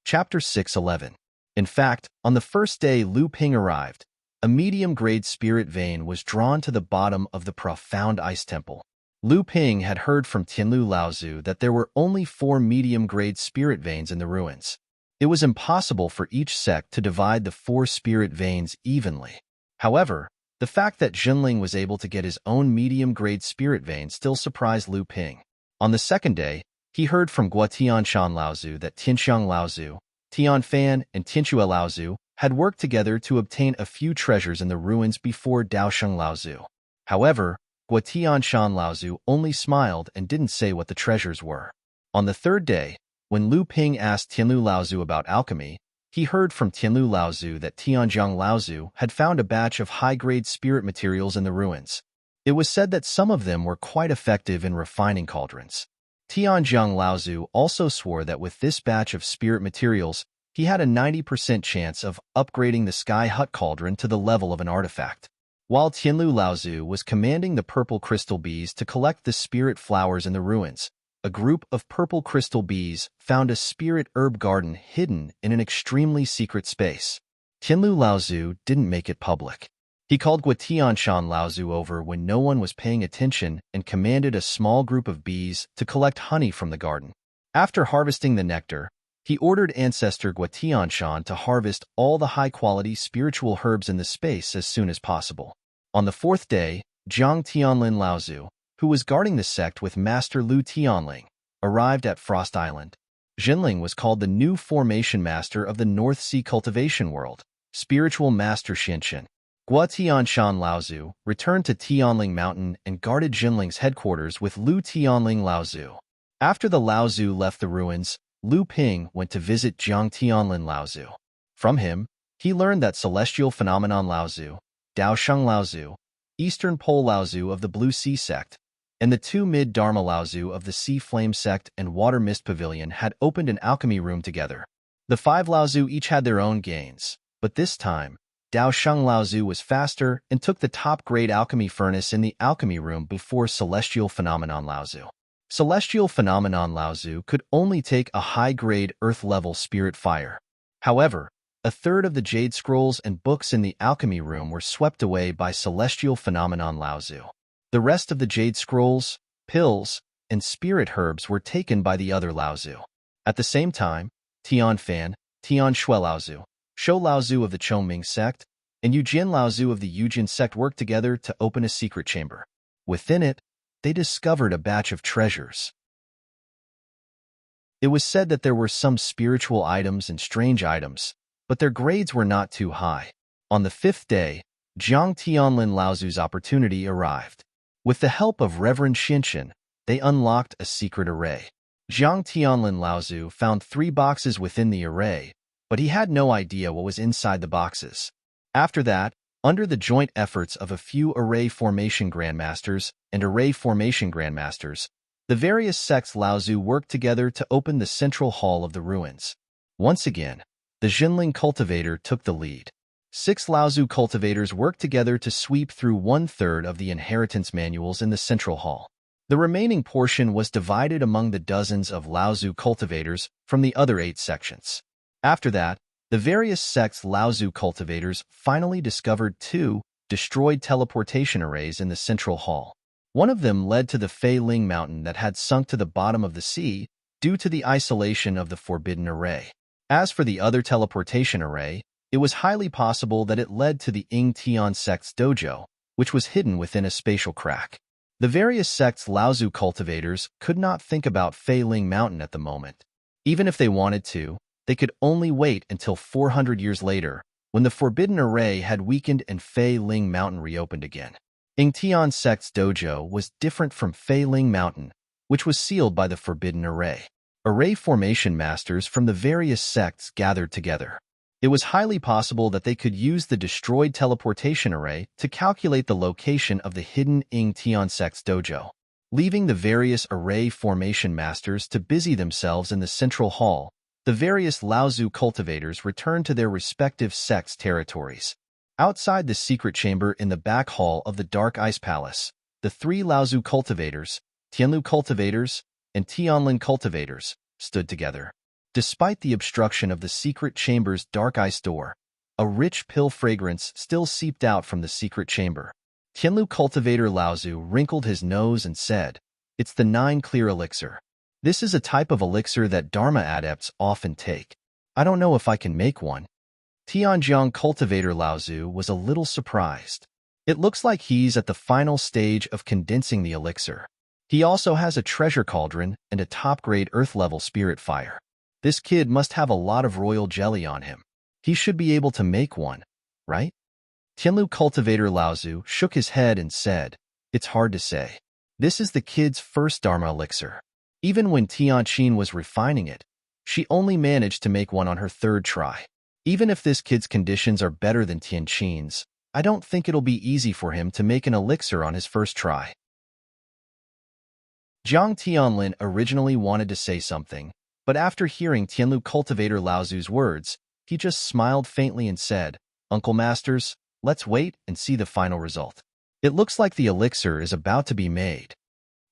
Chapter 6:11. In fact, on the first day Lu Ping arrived, a medium-grade spirit vein was drawn to the bottom of the profound ice temple. Lu Ping had heard from Tianlu Laozu that there were only 4 medium-grade spirit veins in the ruins. It was impossible for each sect to divide the 4 spirit veins evenly. However, the fact that Jinling was able to get his own medium-grade spirit vein still surprised Lu Ping. On the second day, he heard from Guotianshan Laozu that Tianxiang Laozu, Tianfan, and Tianxue Laozu had worked together to obtain a few treasures in the ruins before Daosheng Laozu. However, Guotianshan Laozu only smiled and didn't say what the treasures were. On the third day, when Lu Ping asked Tianlu Laozu about alchemy, he heard from Tianlu Laozu that Tianjiang Laozu had found a batch of high-grade spirit materials in the ruins. It was said that some of them were quite effective in refining cauldrons. Tianjiang Laozu also swore that with this batch of spirit materials, he had a 90% chance of upgrading the Sky Hut cauldron to the level of an artifact. While Tianlu Laozu was commanding the purple crystal bees to collect the spirit flowers in the ruins, a group of purple crystal bees found a spirit herb garden hidden in an extremely secret space. Tianlu Laozu didn't make it public. He called Guotianshan Laozu over when no one was paying attention and commanded a small group of bees to collect honey from the garden. After harvesting the nectar, he ordered Ancestor Guotianshan to harvest all the high-quality spiritual herbs in the space as soon as possible. On the 4th day, Jiang Tianlin Laozu, who was guarding the sect with Master Lu Tianling, arrived at Frost Island. Jinling was called the new formation master of the North Sea cultivation world, spiritual master Xinshin. Guotianshan Laozu returned to Tianling Mountain and guarded Jinling's headquarters with Lu Tianling Laozu. After the Laozu left the ruins, Lu Ping went to visit Jiang Tianlin Laozu. From him, he learned that Celestial Phenomenon Laozu, Daosheng Laozu, Eastern Pole Laozu of the Blue Sea sect, and the 2 mid-Dharma Laozu of the Sea Flame sect and Water Mist Pavilion had opened an alchemy room together. The 5 Laozu each had their own gains, but this time, Daosheng Laozu was faster and took the top-grade alchemy furnace in the alchemy room before Celestial Phenomenon Laozu. Celestial Phenomenon Laozu could only take a high-grade earth-level spirit fire. However, a third of the jade scrolls and books in the alchemy room were swept away by Celestial Phenomenon Laozu. The rest of the jade scrolls, pills, and spirit herbs were taken by the other Laozu. At the same time, Tianfan, Tianxue Laozu, Shou Laozu of the Chongming sect, and Yujin Laozu of the Yujin sect worked together to open a secret chamber. Within it, they discovered a batch of treasures. It was said that there were some spiritual items and strange items, but their grades were not too high. On the 5th day, Jiang Tianlin Laozu's opportunity arrived. With the help of Reverend Xinshin, they unlocked a secret array. Zhang Tianlin Laozu found 3 boxes within the array, but he had no idea what was inside the boxes. After that, under the joint efforts of a few array formation grandmasters and array formation grandmasters, the various sects Laozu worked together to open the central hall of the ruins. Once again, the Jinling cultivator took the lead. 6 Laozu cultivators worked together to sweep through 1/3 of the inheritance manuals in the central hall. The remaining portion was divided among the dozens of Laozu cultivators from the other 8 sections. After that, the various sects Laozu cultivators finally discovered 2 destroyed teleportation arrays in the central hall. One of them led to the Fei Ling mountain that had sunk to the bottom of the sea due to the isolation of the forbidden array. As for the other teleportation array, it was highly possible that it led to the Ying Tian sect's dojo, which was hidden within a spatial crack. The various sects Laozu cultivators could not think about Fei Ling mountain at the moment. Even if they wanted to, they could only wait until 400 years later, when the forbidden array had weakened and Fei Ling mountain reopened again. Ying Tian sect's dojo was different from Fei Ling mountain, which was sealed by the forbidden array. Array formation masters from the various sects gathered together. It was highly possible that they could use the destroyed teleportation array to calculate the location of the hidden Ying Tian sect's dojo. Leaving the various array formation masters to busy themselves in the central hall, the various Laozu cultivators returned to their respective sects' territories. Outside the secret chamber in the back hall of the Dark Ice Palace, the 3 Laozu cultivators, Tianlu cultivators, and Tianlin cultivators, stood together. Despite the obstruction of the secret chamber's dark ice door, a rich pill fragrance still seeped out from the secret chamber. Tianlu cultivator Laozu wrinkled his nose and said, "It's the 9 clear elixir. This is a type of elixir that Dharma adepts often take. I don't know if I can make one." Tianjiang cultivator Laozu was a little surprised. It looks like he's at the final stage of condensing the elixir. He also has a treasure cauldron and a top-grade earth-level spirit fire. This kid must have a lot of royal jelly on him. He should be able to make one, right? Tianlu cultivator Laozu shook his head and said, "It's hard to say. This is the kid's first Dharma elixir. Even when Tianqin was refining it, she only managed to make one on her 3rd try. Even if this kid's conditions are better than Tianqin's, I don't think it'll be easy for him to make an elixir on his 1st try." Zhang Tianlin originally wanted to say something, but after hearing Tianlu cultivator Laozu's words, he just smiled faintly and said, "Uncle Masters, let's wait and see the final result. It looks like the elixir is about to be made."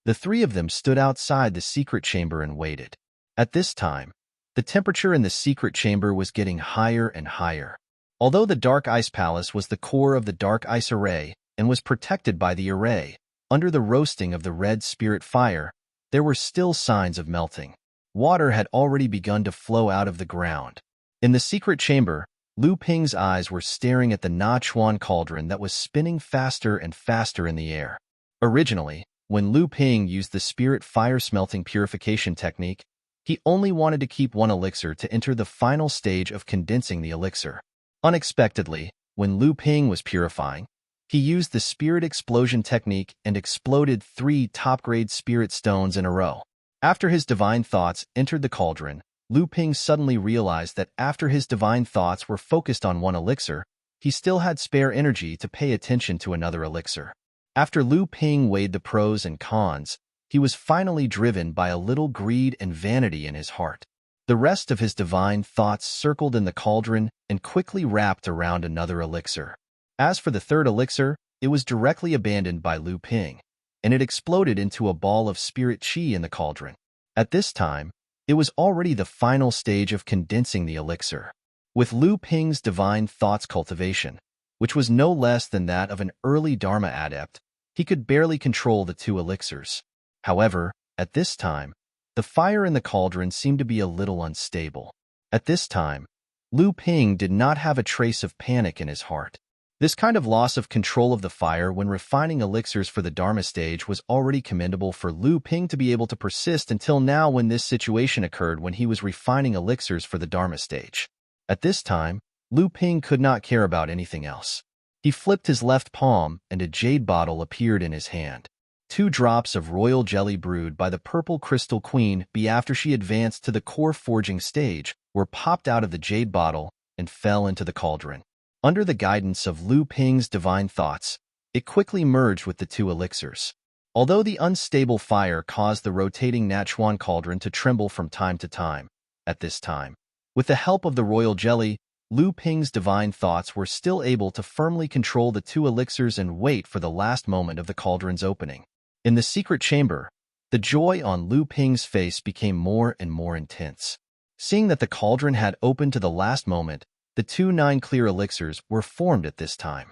The 3 of them stood outside the secret chamber and waited. At this time, the temperature in the secret chamber was getting higher and higher. Although the Dark Ice Palace was the core of the Dark Ice Array and was protected by the array, under the roasting of the red spirit fire, there were still signs of melting. Water had already begun to flow out of the ground. In the secret chamber, Lu Ping's eyes were staring at the Nachuan cauldron that was spinning faster and faster in the air. Originally, when Lu Ping used the spirit fire smelting purification technique, he only wanted to keep one elixir to enter the final stage of condensing the elixir. Unexpectedly, when Lu Ping was purifying, he used the spirit explosion technique and exploded 3 top-grade spirit stones in a row. After his divine thoughts entered the cauldron, Lu Ping suddenly realized that after his divine thoughts were focused on one elixir, he still had spare energy to pay attention to another elixir. After Lu Ping weighed the pros and cons, he was finally driven by a little greed and vanity in his heart. The rest of his divine thoughts circled in the cauldron and quickly wrapped around another elixir. As for the 3rd elixir, it was directly abandoned by Lu Ping, and it exploded into a ball of spirit qi in the cauldron. At this time, it was already the final stage of condensing the elixir. With Lu Ping's divine thoughts cultivation, which was no less than that of an early Dharma adept, he could barely control the 2 elixirs. However, at this time, the fire in the cauldron seemed to be a little unstable. At this time, Lu Ping did not have a trace of panic in his heart. This kind of loss of control of the fire when refining elixirs for the Dharma stage was already commendable for Lu Ping to be able to persist until now when this situation occurred when he was refining elixirs for the Dharma stage. At this time, Lu Ping could not care about anything else. He flipped his left palm and a jade bottle appeared in his hand. 2 drops of royal jelly brewed by the purple crystal queen bee after she advanced to the core forging stage were popped out of the jade bottle and fell into the cauldron. Under the guidance of Lu Ping's divine thoughts, it quickly merged with the 2 elixirs. Although the unstable fire caused the rotating Nachuan cauldron to tremble from time to time, at this time, with the help of the royal jelly, Lu Ping's divine thoughts were still able to firmly control the 2 elixirs and wait for the last moment of the cauldron's opening. In the secret chamber, the joy on Lu Ping's face became more and more intense. Seeing that the cauldron had opened to the last moment, the 2 9-clear elixirs were formed at this time.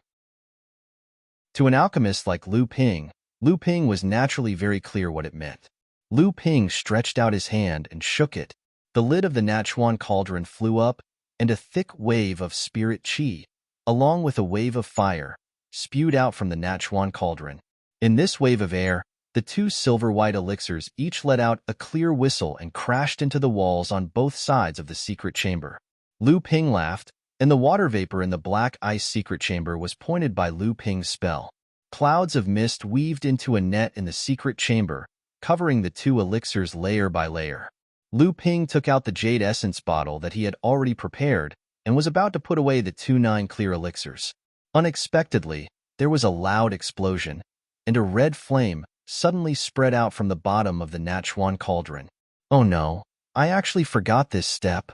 To an alchemist like Lu Ping was naturally very clear what it meant. Lu Ping stretched out his hand and shook it. The lid of the Nachuan cauldron flew up, and a thick wave of spirit qi, along with a wave of fire, spewed out from the Nachuan cauldron. In this wave of air, the 2 silver-white elixirs each let out a clear whistle and crashed into the walls on both sides of the secret chamber. Lu Ping laughed, and the water vapor in the black ice secret chamber was pointed by Lu Ping's spell. Clouds of mist weaved into a net in the secret chamber, covering the 2 elixirs layer by layer. Lu Ping took out the jade essence bottle that he had already prepared and was about to put away the 2 9-clear elixirs. Unexpectedly, there was a loud explosion, and a red flame suddenly spread out from the bottom of the Nachuan cauldron. Oh no, I actually forgot this step.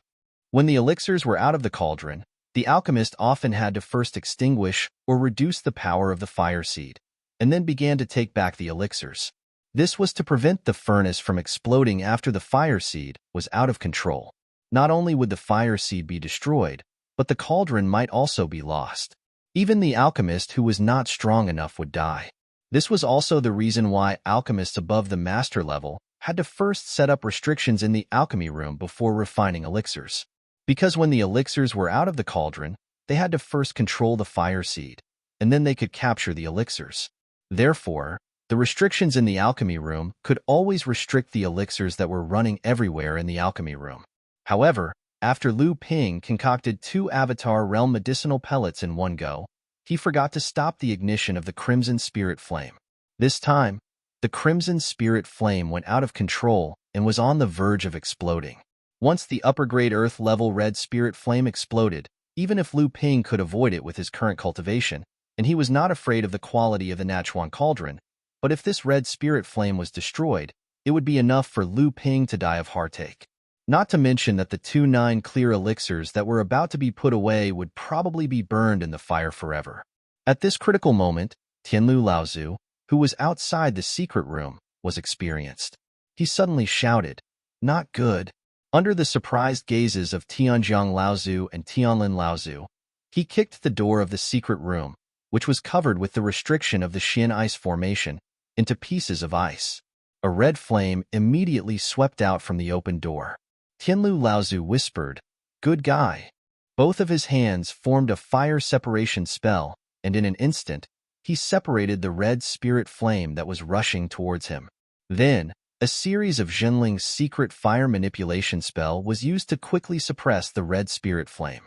When the elixirs were out of the cauldron, the alchemist often had to first extinguish or reduce the power of the fire seed, and then began to take back the elixirs. This was to prevent the furnace from exploding after the fire seed was out of control. Not only would the fire seed be destroyed, but the cauldron might also be lost. Even the alchemist who was not strong enough would die. This was also the reason why alchemists above the master level had to first set up restrictions in the alchemy room before refining elixirs. Because when the elixirs were out of the cauldron, they had to first control the fire seed, and then they could capture the elixirs. Therefore, the restrictions in the alchemy room could always restrict the elixirs that were running everywhere in the alchemy room. However, after Lu Ping concocted 2 Avatar Realm medicinal pellets in one go, he forgot to stop the ignition of the Crimson Spirit Flame. This time, the Crimson Spirit Flame went out of control and was on the verge of exploding. Once the upper-grade Earth-level Red Spirit Flame exploded, even if Lu Ping could avoid it with his current cultivation, and he was not afraid of the quality of the Nachuan cauldron, but if this Red Spirit Flame was destroyed, it would be enough for Lu Ping to die of heartache. Not to mention that the 2 9-clear elixirs that were about to be put away would probably be burned in the fire forever. At this critical moment, Tianlu Laozu, who was outside the secret room, was experienced. He suddenly shouted, "Not good." Under the surprised gazes of Tianjiang Laozu and Tianlin Laozu, he kicked the door of the secret room, which was covered with the restriction of the Xian ice formation, into pieces of ice. A red flame immediately swept out from the open door. Tianlu Laozu whispered, "Good guy." Both of his hands formed a fire separation spell, and in an instant, he separated the red spirit flame that was rushing towards him. Then, a series of Zhenling's secret fire manipulation spell was used to quickly suppress the red spirit flame.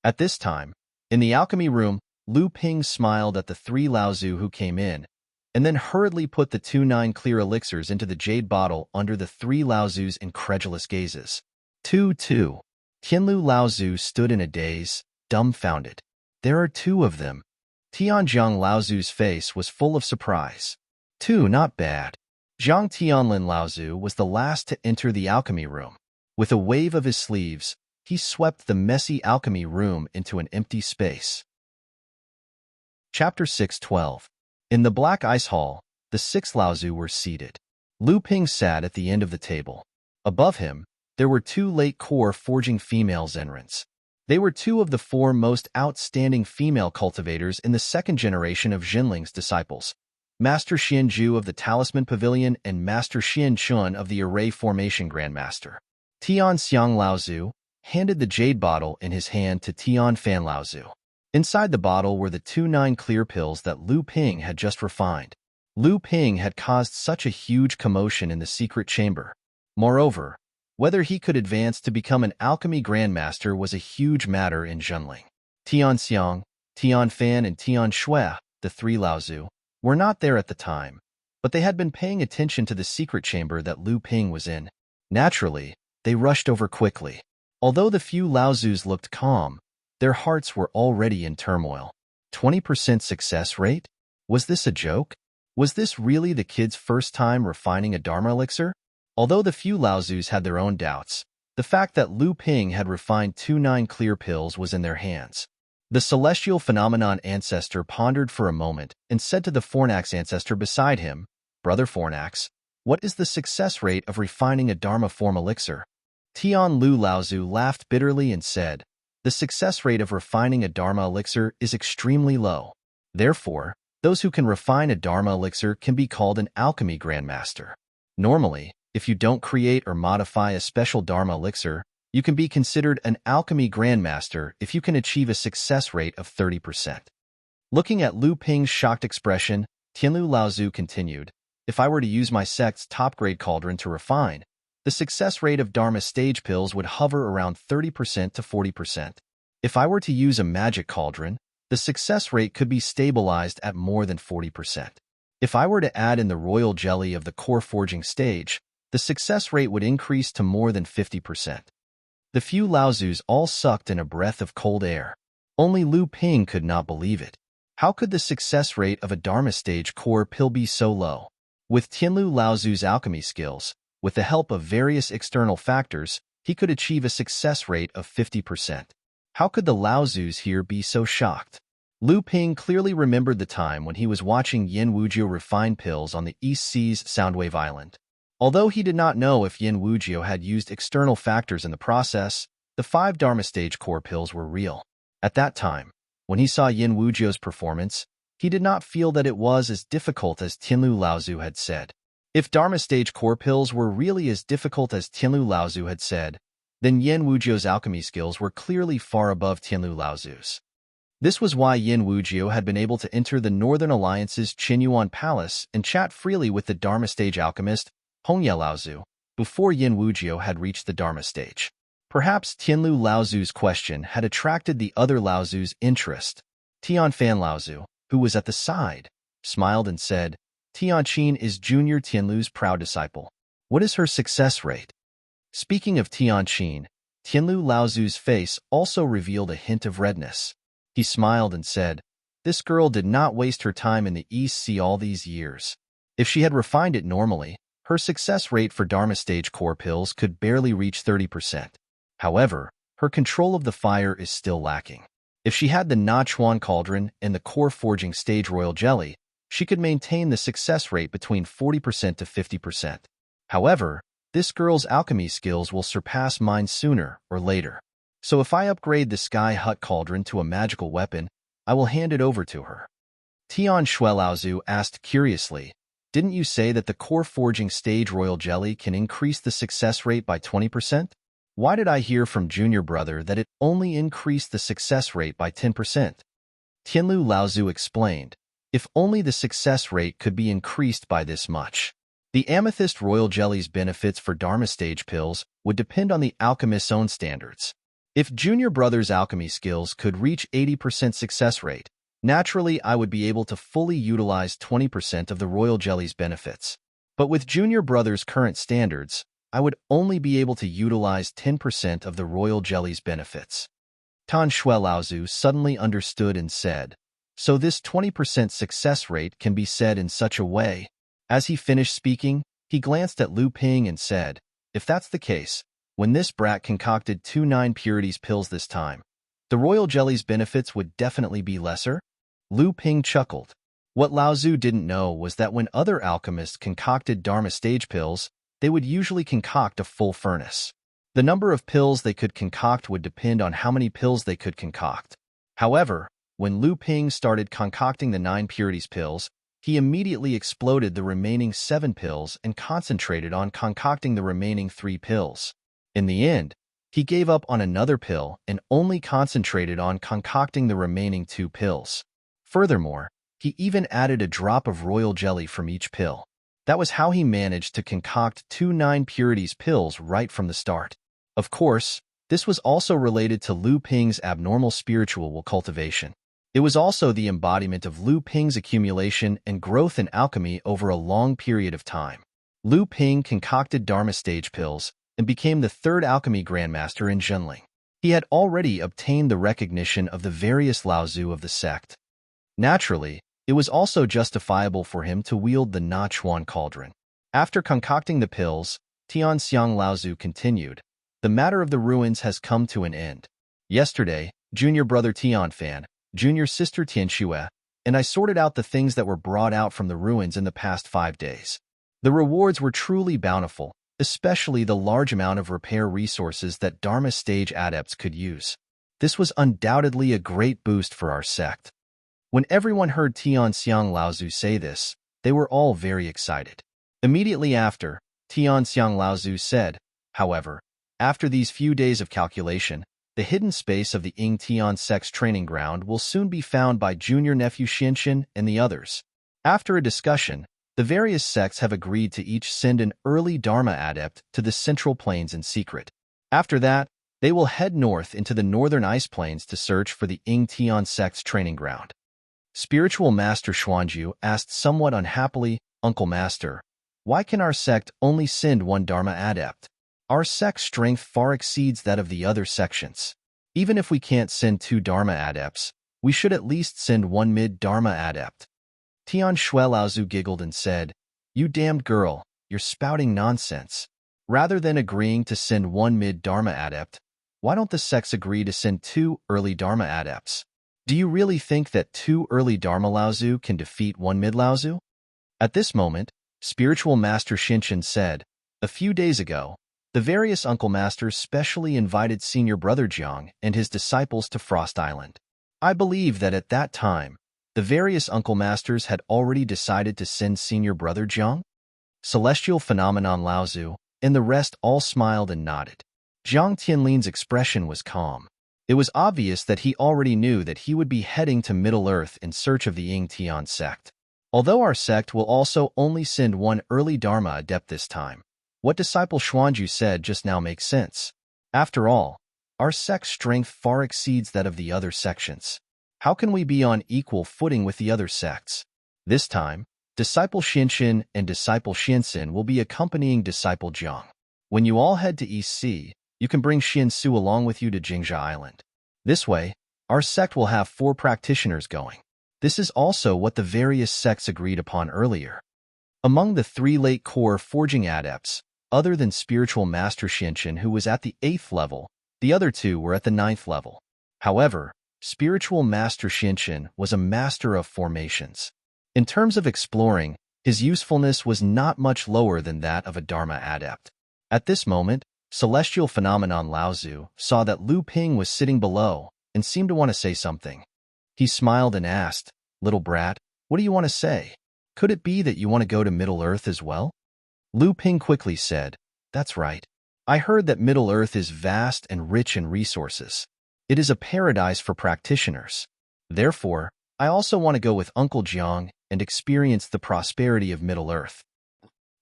At this time, in the alchemy room, Lu Ping smiled at the 3 Laozu who came in, and then hurriedly put the 2 9-clear elixirs into the jade bottle under the 3 Laozu's incredulous gazes. 2. Tianlu Laozu stood in a daze, dumbfounded. There are 2 of them. Tianjiang Laozu's face was full of surprise. 2, not bad. Zhang Tianlin Laozu was the last to enter the alchemy room. With a wave of his sleeves, he swept the messy alchemy room into an empty space. Chapter 6:12. In the black ice hall, the 6 Laozu were seated. Lu Ping sat at the end of the table. Above him, there were 2 late core forging female Zenrans. They were 2 of the 4 most outstanding female cultivators in the 2nd generation of Zhenling's disciples, Master Xianju of the Talisman Pavilion and Master Xian Chun of the Array Formation Grandmaster. Tian Xiang Laozu handed the jade bottle in his hand to Tian Fan Laozu. Inside the bottle were the 2 9-clear pills that Lu Ping had just refined. Lu Ping had caused such a huge commotion in the secret chamber. Moreover, whether he could advance to become an alchemy grandmaster was a huge matter in Zhenling. Tian Xiang, Tian Fan, and Tian Shui, the 3 Laozu, were not there at the time, but they had been paying attention to the secret chamber that Lu Ping was in. Naturally, they rushed over quickly. Although the few Laozus looked calm, their hearts were already in turmoil. 20% success rate? Was this a joke? Was this really the kid's first time refining a Dharma elixir? Although the few Laozus had their own doubts, the fact that Lu Ping had refined 2 clear pills was in their hands. The celestial phenomenon ancestor pondered for a moment and said to the Fornax ancestor beside him, "Brother Fornax, what is the success rate of refining a Dharma form elixir?" Tian Lu Laozu laughed bitterly and said, "The success rate of refining a Dharma elixir is extremely low. Therefore, those who can refine a Dharma elixir can be called an alchemy grandmaster. Normally, if you don't create or modify a special Dharma elixir, you can be considered an alchemy grandmaster if you can achieve a success rate of 30%. Looking at Lu Ping's shocked expression, Tianlu Laozu continued, "If I were to use my sect's top-grade cauldron to refine, the success rate of Dharma stage pills would hover around 30% to 40%. If I were to use a magic cauldron, the success rate could be stabilized at more than 40%. If I were to add in the royal jelly of the core forging stage, the success rate would increase to more than 50%. The few Laozus all sucked in a breath of cold air. Only Lu Ping could not believe it. How could the success rate of a Dharma stage core pill be so low? With Tianlu Laozu's alchemy skills, with the help of various external factors, he could achieve a success rate of 50%. How could the Laozus here be so shocked? Lu Ping clearly remembered the time when he was watching Yin Wujiu refine pills on the East Sea's Soundwave Island. Although he did not know if Yin Wujiu had used external factors in the process, the 5 Dharma stage core pills were real. At that time, when he saw Yin Wujiu's performance, he did not feel that it was as difficult as Tianlu Laozu had said. If Dharma stage core pills were really as difficult as Tianlu Laozu had said, then Yin Wujiu's alchemy skills were clearly far above Tianlu Laozu's. This was why Yin Wujiu had been able to enter the Northern Alliance's Qinyuan Palace and chat freely with the Dharma stage alchemist, Hongye Laozu, before Yin Wujiu had reached the Dharma stage. Perhaps Tianlu Laozu's question had attracted the other Laozu's interest. Tianfan Laozu, who was at the side, smiled and said, "Tianqin is Junior Tianlu's proud disciple. What is her success rate?" Speaking of Tianqin, Tianlu Laozu's face also revealed a hint of redness. He smiled and said, "This girl did not waste her time in the East Sea all these years. If she had refined it normally, her success rate for Dharma stage core pills could barely reach 30%. However, her control of the fire is still lacking. If she had the Nachuan cauldron and the core forging stage royal jelly, she could maintain the success rate between 40% to 50%. However, this girl's alchemy skills will surpass mine sooner or later. So if I upgrade the Sky Hut cauldron to a magical weapon, I will hand it over to her." Tian Shuelaozu asked curiously, "Didn't you say that the core forging stage royal jelly can increase the success rate by 20%? Why did I hear from Junior Brother that it only increased the success rate by 10%? Tianlu Laozu explained, "If only the success rate could be increased by this much. The Amethyst Royal Jelly's benefits for Dharma stage pills would depend on the alchemist's own standards. If Junior Brother's alchemy skills could reach 80% success rate, naturally I would be able to fully utilize 20% of the Royal Jelly's benefits. But with Junior Brother's current standards, I would only be able to utilize 10% of the Royal Jelly's benefits." Tan Shuelaozu suddenly understood and said, "So this 20% success rate can be said in such a way." As he finished speaking, he glanced at Lu Ping and said, "If that's the case, when this brat concocted 2 9-purities pills this time, the Royal Jelly's benefits would definitely be lesser?" Lu Ping chuckled. What Laozu didn't know was that when other alchemists concocted Dharma stage pills, they would usually concoct a full furnace. The number of pills they could concoct would depend on how many pills they could concoct. However, when Lu Ping started concocting the 9-purities pills, he immediately exploded the remaining 7 pills and concentrated on concocting the remaining 3 pills. In the end, he gave up on another pill and only concentrated on concocting the remaining 2 pills. Furthermore, he even added a drop of royal jelly from each pill. That was how he managed to concoct 2 9-purities pills right from the start. Of course, this was also related to Lu Ping's abnormal spiritual will cultivation. It was also the embodiment of Lu Ping's accumulation and growth in alchemy over a long period of time. Lu Ping concocted Dharma stage pills and became the third alchemy grandmaster in Zhenling. He had already obtained the recognition of the various Laozu of the sect. Naturally, it was also justifiable for him to wield the Na Chuan cauldron. After concocting the pills, Tianxiang Laozu continued, "The matter of the ruins has come to an end. Yesterday, junior brother Tianfan, junior sister Tianxue, and I sorted out the things that were brought out from the ruins in the past 5 days. The rewards were truly bountiful, especially the large amount of repair resources that Dharma stage adepts could use. This was undoubtedly a great boost for our sect." When everyone heard Tianxiang Laozu say this, they were all very excited. Immediately after, Tianxiang Laozu said, "However, after these few days of calculation, the hidden space of the Ying Tian sect's training ground will soon be found by junior nephew Xinshin and the others." After a discussion, the various sects have agreed to each send an early Dharma adept to the Central Plains in secret. After that, they will head north into the northern ice plains to search for the Ying Tian sect's training ground. Spiritual Master Xuanju asked somewhat unhappily, "Uncle Master, why can our sect only send one Dharma adept? Our sect's strength far exceeds that of the other sections. Even if we can't send 2 Dharma adepts, we should at least send 1 mid-Dharma adept." Tian Shuelaozu giggled and said, "You damned girl, you're spouting nonsense. Rather than agreeing to send 1 mid-Dharma adept, why don't the sects agree to send 2 early Dharma adepts? Do you really think that 2 early Dharma Laozu can defeat 1 mid-Laozu?" At this moment, Spiritual Master Xinshin said, "A few days ago, the various Uncle Masters specially invited Senior Brother Jiang and his disciples to Frost Island. I believe that at that time, the various Uncle Masters had already decided to send Senior Brother Jiang, Celestial Phenomenon Laozu, and the rest all smiled and nodded. Jiang Tianlin's expression was calm. It was obvious that he already knew that he would be heading to Middle-earth in search of the Ying Tian sect. Although our sect will also only send 1 early Dharma adept this time, what Disciple Xuanju said just now makes sense. After all, our sect's strength far exceeds that of the other sections. How can we be on equal footing with the other sects? This time, Disciple Xinshin and Disciple Xianxin will be accompanying Disciple Jiang. When you all head to East Sea, you can bring Xian Su along with you to Jingzha Island. This way, our sect will have 4 practitioners going. This is also what the various sects agreed upon earlier. Among the 3 late core forging adepts, other than Spiritual Master Xinshin, who was at the 8th level, the other 2 were at the 9th level. However, Spiritual Master Xinshin was a master of formations. In terms of exploring, his usefulness was not much lower than that of a Dharma adept. At this moment, Celestial Phenomenon Laozu saw that Lu Ping was sitting below and seemed to want to say something. He smiled and asked, "Little brat, what do you want to say? Could it be that you want to go to Middle-earth as well?" Lu Ping quickly said, "That's right. I heard that Middle-earth is vast and rich in resources. It is a paradise for practitioners. Therefore, I also want to go with Uncle Jiang and experience the prosperity of Middle-earth."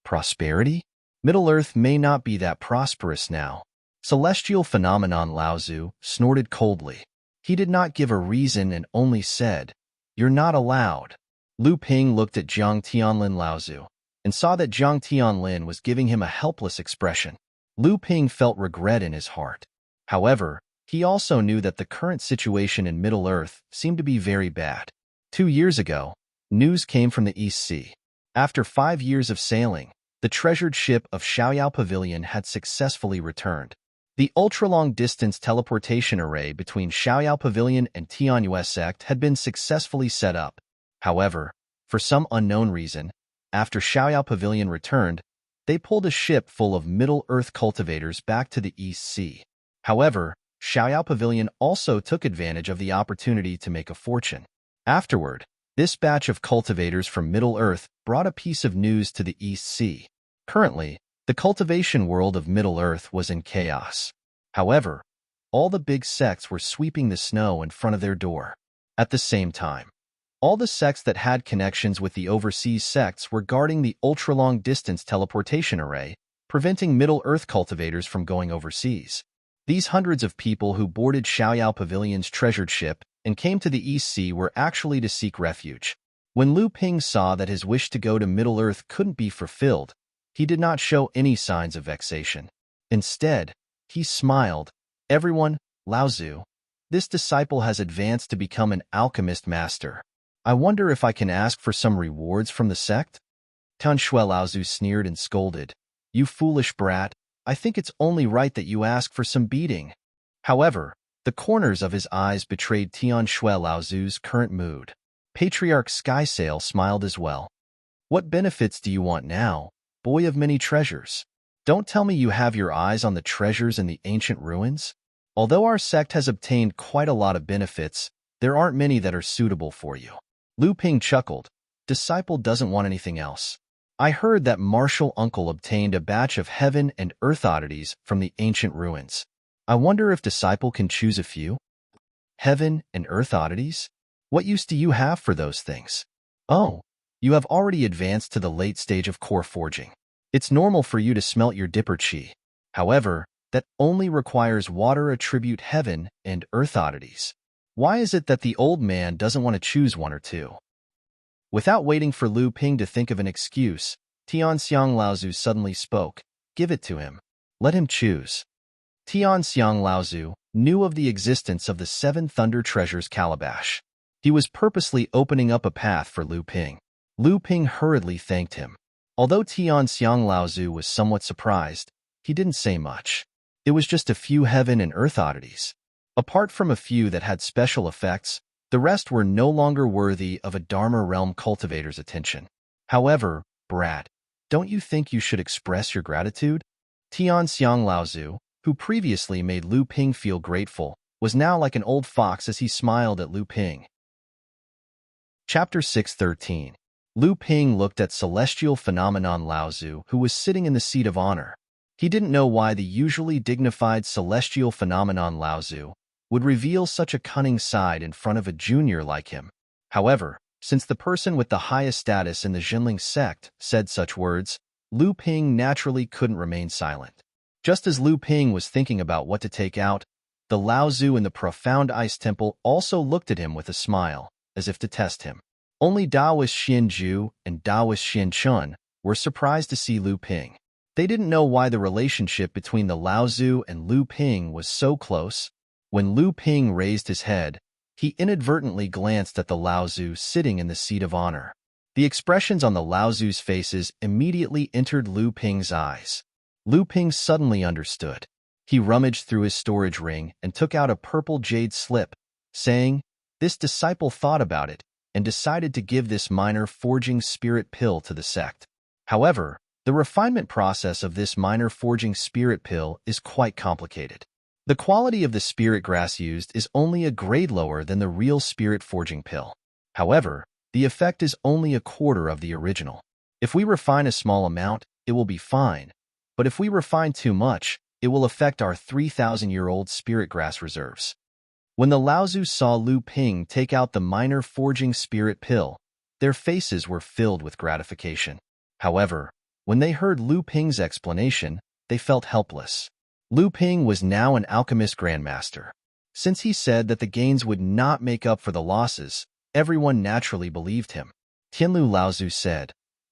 Prosperity? Middle-earth may not be that prosperous now. Celestial Phenomenon Laozu snorted coldly. He did not give a reason and only said, "You're not allowed." Lu Ping looked at Jiang Tianlin Laozu and saw that Jiang Tianlin was giving him a helpless expression. Lu Ping felt regret in his heart. However, he also knew that the current situation in Middle-earth seemed to be very bad. 2 years ago, news came from the East Sea. After 5 years of sailing, the treasured ship of Xiaoyao Pavilion had successfully returned. The ultra-long-distance teleportation array between Xiaoyao Pavilion and Tianyue sect had been successfully set up. However, for some unknown reason, after Xiaoyao Pavilion returned, they pulled a ship full of Middle-earth cultivators back to the East Sea. However, Xiaoyao Pavilion also took advantage of the opportunity to make a fortune. Afterward, this batch of cultivators from Middle-earth brought a piece of news to the East Sea. Currently, the cultivation world of Middle-earth was in chaos. However, all the big sects were sweeping the snow in front of their door. At the same time, all the sects that had connections with the overseas sects were guarding the ultra-long-distance teleportation array, preventing Middle-earth cultivators from going overseas. These hundreds of people who boarded Xiaoyao Pavilion's treasured ship and came to the East Sea were actually to seek refuge. When Lu Ping saw that his wish to go to Middle-earth couldn't be fulfilled, he did not show any signs of vexation. Instead, he smiled. Everyone, Laozu, this disciple has advanced to become an alchemist master. I wonder if I can ask for some rewards from the sect? Tanxue Laozu sneered and scolded. You foolish brat, I think it's only right that you ask for some beating. However, the corners of his eyes betrayed Tianxue Laozu's current mood. Patriarch Skysail smiled as well. What benefits do you want now, boy of many treasures? Don't tell me you have your eyes on the treasures in the ancient ruins? Although our sect has obtained quite a lot of benefits, there aren't many that are suitable for you. Lu Ping chuckled. Disciple doesn't want anything else. I heard that martial uncle obtained a batch of heaven and earth oddities from the ancient ruins. I wonder if disciple can choose a few? Heaven and earth oddities? What use do you have for those things? Oh, you have already advanced to the late stage of core forging. It's normal for you to smelt your dipper chi. However, that only requires water attribute heaven and earth oddities. Why is it that the old man doesn't want to choose one or two? Without waiting for Lu Ping to think of an excuse, Tianxiang Laozu suddenly spoke. Give it to him. Let him choose. Tianxiang Laozu knew of the existence of the Seven Thunder Treasures calabash. He was purposely opening up a path for Lu Ping. Lu Ping hurriedly thanked him. Although Tianxiang Laozu was somewhat surprised, he didn't say much. It was just a few heaven and earth oddities. Apart from a few that had special effects, the rest were no longer worthy of a Dharma realm cultivator's attention. However, brat, don't you think you should express your gratitude? Tianxiang Laozu, who previously made Lu Ping feel grateful, was now like an old fox as he smiled at Lu Ping. Chapter 613. Lu Ping looked at celestial phenomenon Laozu, who was sitting in the seat of honor. He didn't know why the usually dignified celestial phenomenon Laozu would reveal such a cunning side in front of a junior like him. However, since the person with the highest status in the Jinling sect said such words, Lu Ping naturally couldn't remain silent. Just as Lu Ping was thinking about what to take out, the Laozu in the profound ice temple also looked at him with a smile, as if to test him. Only Taoist Xian Zhu and Taoist Xian Chun were surprised to see Lu Ping. They didn't know why the relationship between the Laozu and Lu Ping was so close. When Lu Ping raised his head, he inadvertently glanced at the Laozu sitting in the seat of honor. The expressions on the Laozu's faces immediately entered Lu Ping's eyes. Lu Ping suddenly understood. He rummaged through his storage ring and took out a purple jade slip, saying, "This disciple thought about it and decided to give this minor forging spirit pill to the sect. However, the refinement process of this minor forging spirit pill is quite complicated. The quality of the spirit grass used is only a grade lower than the real spirit forging pill. However, the effect is only a quarter of the original. If we refine a small amount, it will be fine, but if we refine too much, it will affect our 3,000-year-old spirit grass reserves." When the Laozu saw Lu Ping take out the minor forging spirit pill, their faces were filled with gratification. However, when they heard Lu Ping's explanation, they felt helpless. Lu Ping was now an alchemist grandmaster. Since he said that the gains would not make up for the losses, everyone naturally believed him. Tianlu Laozu said,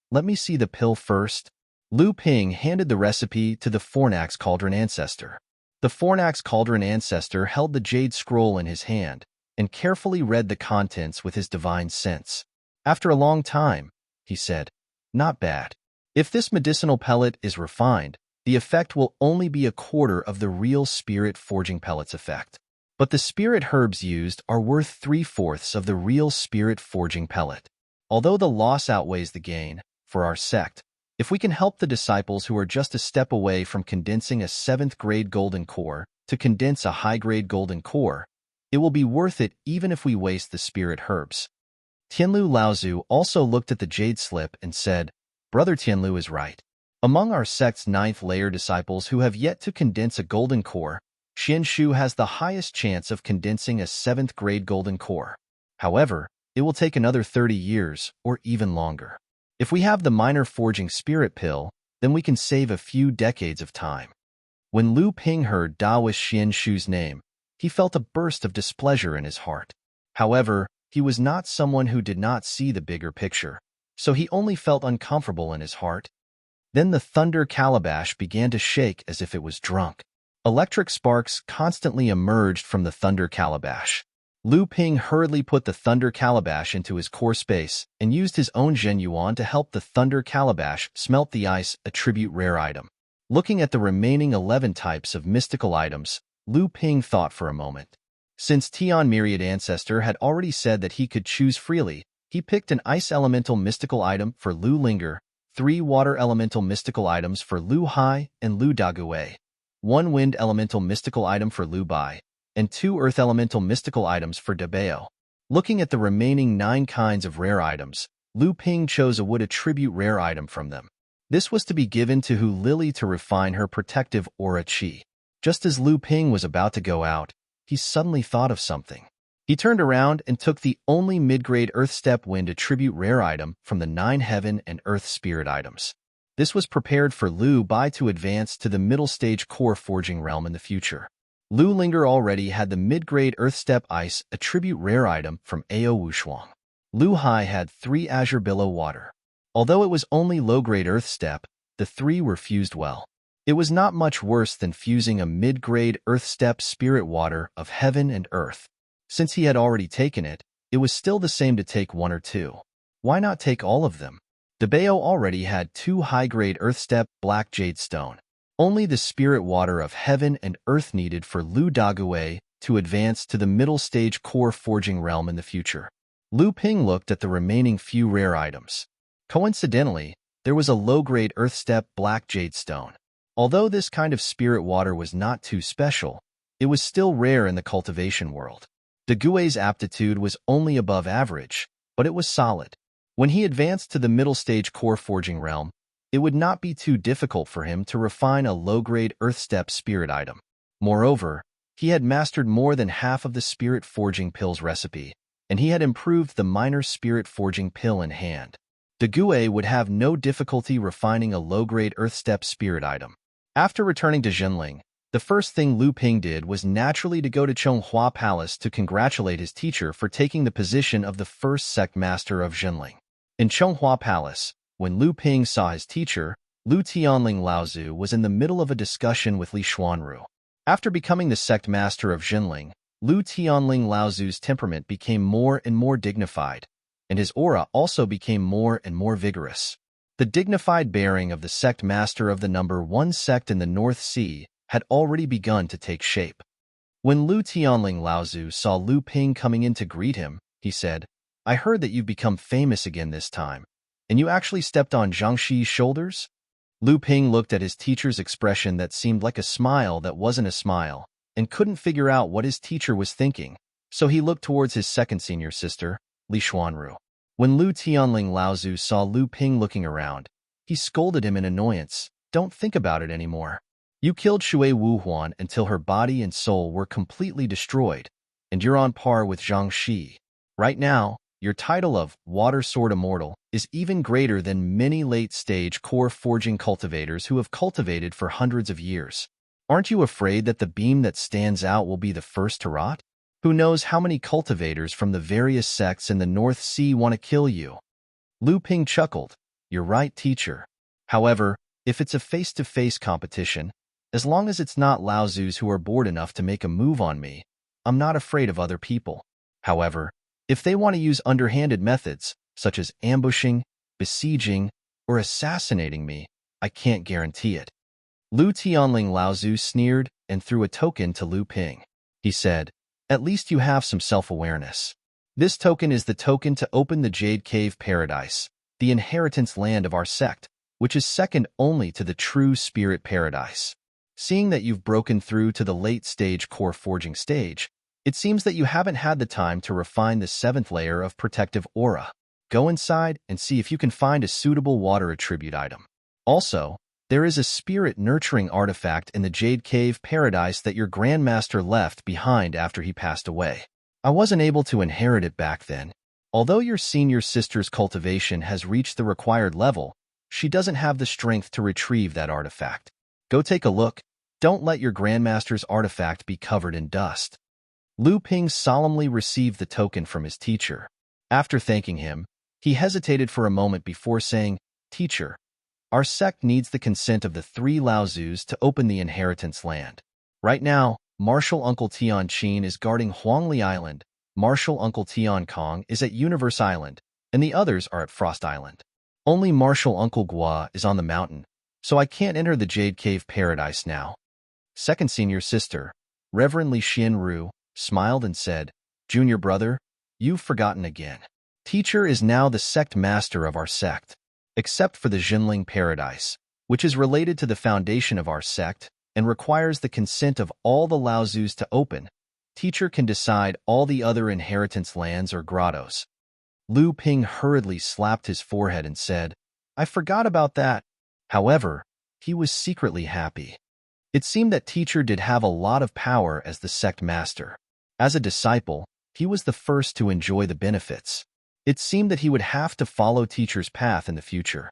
"Let me see the pill first." Lu Ping handed the recipe to the Fornax Cauldron Ancestor. The Fornax Cauldron Ancestor held the jade scroll in his hand and carefully read the contents with his divine sense. After a long time, he said, "Not bad. If this medicinal pellet is refined, the effect will only be a quarter of the real spirit forging pellet's effect. But the spirit herbs used are worth 3/4 of the real spirit forging pellet. Although the loss outweighs the gain, for our sect, if we can help the disciples who are just a step away from condensing a 7th-grade golden core to condense a high-grade golden core, it will be worth it even if we waste the spirit herbs." Tianlu Laozu also looked at the jade slip and said, "Brother Tianlu is right. Among our sect's 9th-layer disciples who have yet to condense a golden core, Xian Shu has the highest chance of condensing a 7th-grade golden core. However, it will take another 30 years or even longer. If we have the minor forging spirit pill, then we can save a few decades of time." When Lu Ping heard Taoist Xian Shu's name, he felt a burst of displeasure in his heart. However, he was not someone who did not see the bigger picture, so he only felt uncomfortable in his heart. Then the thunder calabash began to shake as if it was drunk. Electric sparks constantly emerged from the thunder calabash. Lu Ping hurriedly put the thunder calabash into his core space and used his own Zhen Yuan to help the thunder calabash smelt the ice, a tribute rare item. Looking at the remaining 11 types of mystical items, Lu Ping thought for a moment. Since Tian Myriad Ancestor had already said that he could choose freely, he picked an ice elemental mystical item for Lu Linger, 3 water elemental mystical items for Lu Hai and Lu Dagui, 1 wind elemental mystical item for Lu Bai, and 2 earth elemental mystical items for Dabao. Looking at the remaining 9 kinds of rare items, Lu Ping chose a wood attribute rare item from them. This was to be given to Hu Lily to refine her protective aura qi. Just as Lu Ping was about to go out, he suddenly thought of something. He turned around and took the only mid-grade Earth Step Wind attribute rare item from the 9 Heaven and Earth Spirit items. This was prepared for Lu Bai to advance to the middle stage core forging realm in the future. Lu Linger already had the mid-grade Earth Step Ice attribute rare item from Ao Wushuang. Lu Hai had 3 Azure Billow Water. Although it was only low-grade Earth Step, the 3 were fused well. It was not much worse than fusing a mid-grade Earth Step Spirit Water of Heaven and Earth. Since he had already taken it, it was still the same to take 1 or 2. Why not take all of them? Dabao already had 2 high-grade Earth Step Black Jade Stone. Only the Spirit Water of Heaven and Earth needed for Lu Dagui to advance to the middle stage core forging realm in the future. Lu Ping looked at the remaining few rare items. Coincidentally, there was a low-grade Earth Step Black Jade Stone. Although this kind of spirit water was not too special, it was still rare in the cultivation world. Dagui's aptitude was only above average, but it was solid. When he advanced to the middle stage core forging realm, it would not be too difficult for him to refine a low-grade Earth Step spirit item. Moreover, he had mastered more than half of the spirit forging pills recipe, and he had improved the minor spirit forging pill in hand. Dagui would have no difficulty refining a low-grade Earth Step spirit item. After returning to Zhenling, the first thing Lu Ping did was naturally to go to Chonghua Palace to congratulate his teacher for taking the position of the first sect master of Zhenling. In Chonghua Palace, when Lu Ping saw his teacher, Lu Tianling Laozu was in the middle of a discussion with Li Xuanru. After becoming the sect master of Zhenling, Lu Tianling Laozu's temperament became more and more dignified, and his aura also became more and more vigorous. The dignified bearing of the sect master of the number 1 sect in the North Sea had already begun to take shape. When Lu Tianling Laozu saw Lu Ping coming in to greet him, he said, "I heard that you've become famous again this time, and you actually stepped on Zhang Xi's shoulders?" Lu Ping looked at his teacher's expression that seemed like a smile that wasn't a smile, and couldn't figure out what his teacher was thinking, so he looked towards his second senior sister, Li Xuanru. When Lu Tianling Laozu saw Lu Ping looking around, he scolded him in annoyance. "Don't think about it anymore. You killed Shui Wuhuan until her body and soul were completely destroyed, and you're on par with Zhang Xi. Right now, your title of Water Sword Immortal is even greater than many late-stage core forging cultivators who have cultivated for hundreds of years. Aren't you afraid that the beam that stands out will be the first to rot? Who knows how many cultivators from the various sects in the North Sea want to kill you?" Lu Ping chuckled. "You're right, teacher. However, if it's a face-to-face competition, as long as it's not Laozus who are bored enough to make a move on me, I'm not afraid of other people. However, if they want to use underhanded methods, such as ambushing, besieging, or assassinating me, I can't guarantee it." Lu Tianling Laozu sneered and threw a token to Lu Ping. He said, "At least you have some self-awareness. This token is the token to open the Jade Cave Paradise, the inheritance land of our sect, which is second only to the true Spirit Paradise. Seeing that you've broken through to the late-stage core forging stage, it seems that you haven't had the time to refine the 7th layer of protective aura. Go inside and see if you can find a suitable water attribute item. Also, there is a spirit-nurturing artifact in the Jade Cave Paradise that your Grandmaster left behind after he passed away. I wasn't able to inherit it back then. Although your senior sister's cultivation has reached the required level, she doesn't have the strength to retrieve that artifact. Go take a look. Don't let your Grandmaster's artifact be covered in dust." Lu Ping solemnly received the token from his teacher. After thanking him, he hesitated for a moment before saying, "Teacher, our sect needs the consent of the 3 Laozus to open the inheritance land. Right now, Martial Uncle Tian Qin is guarding Huangli Island, Martial Uncle Tian Kong is at Universe Island, and the others are at Frost Island. Only Martial Uncle Gua is on the mountain, so I can't enter the Jade Cave Paradise now." Second senior sister, Reverend Li Xianru, smiled and said, "Junior brother, you've forgotten again. Teacher is now the sect master of our sect. Except for the Jinling Paradise, which is related to the foundation of our sect and requires the consent of all the Laozus to open, teacher can decide all the other inheritance lands or grottos." Lu Ping hurriedly slapped his forehead and said, "I forgot about that." However, he was secretly happy. It seemed that teacher did have a lot of power as the sect master. As a disciple, he was the first to enjoy the benefits. It seemed that he would have to follow teacher's path in the future.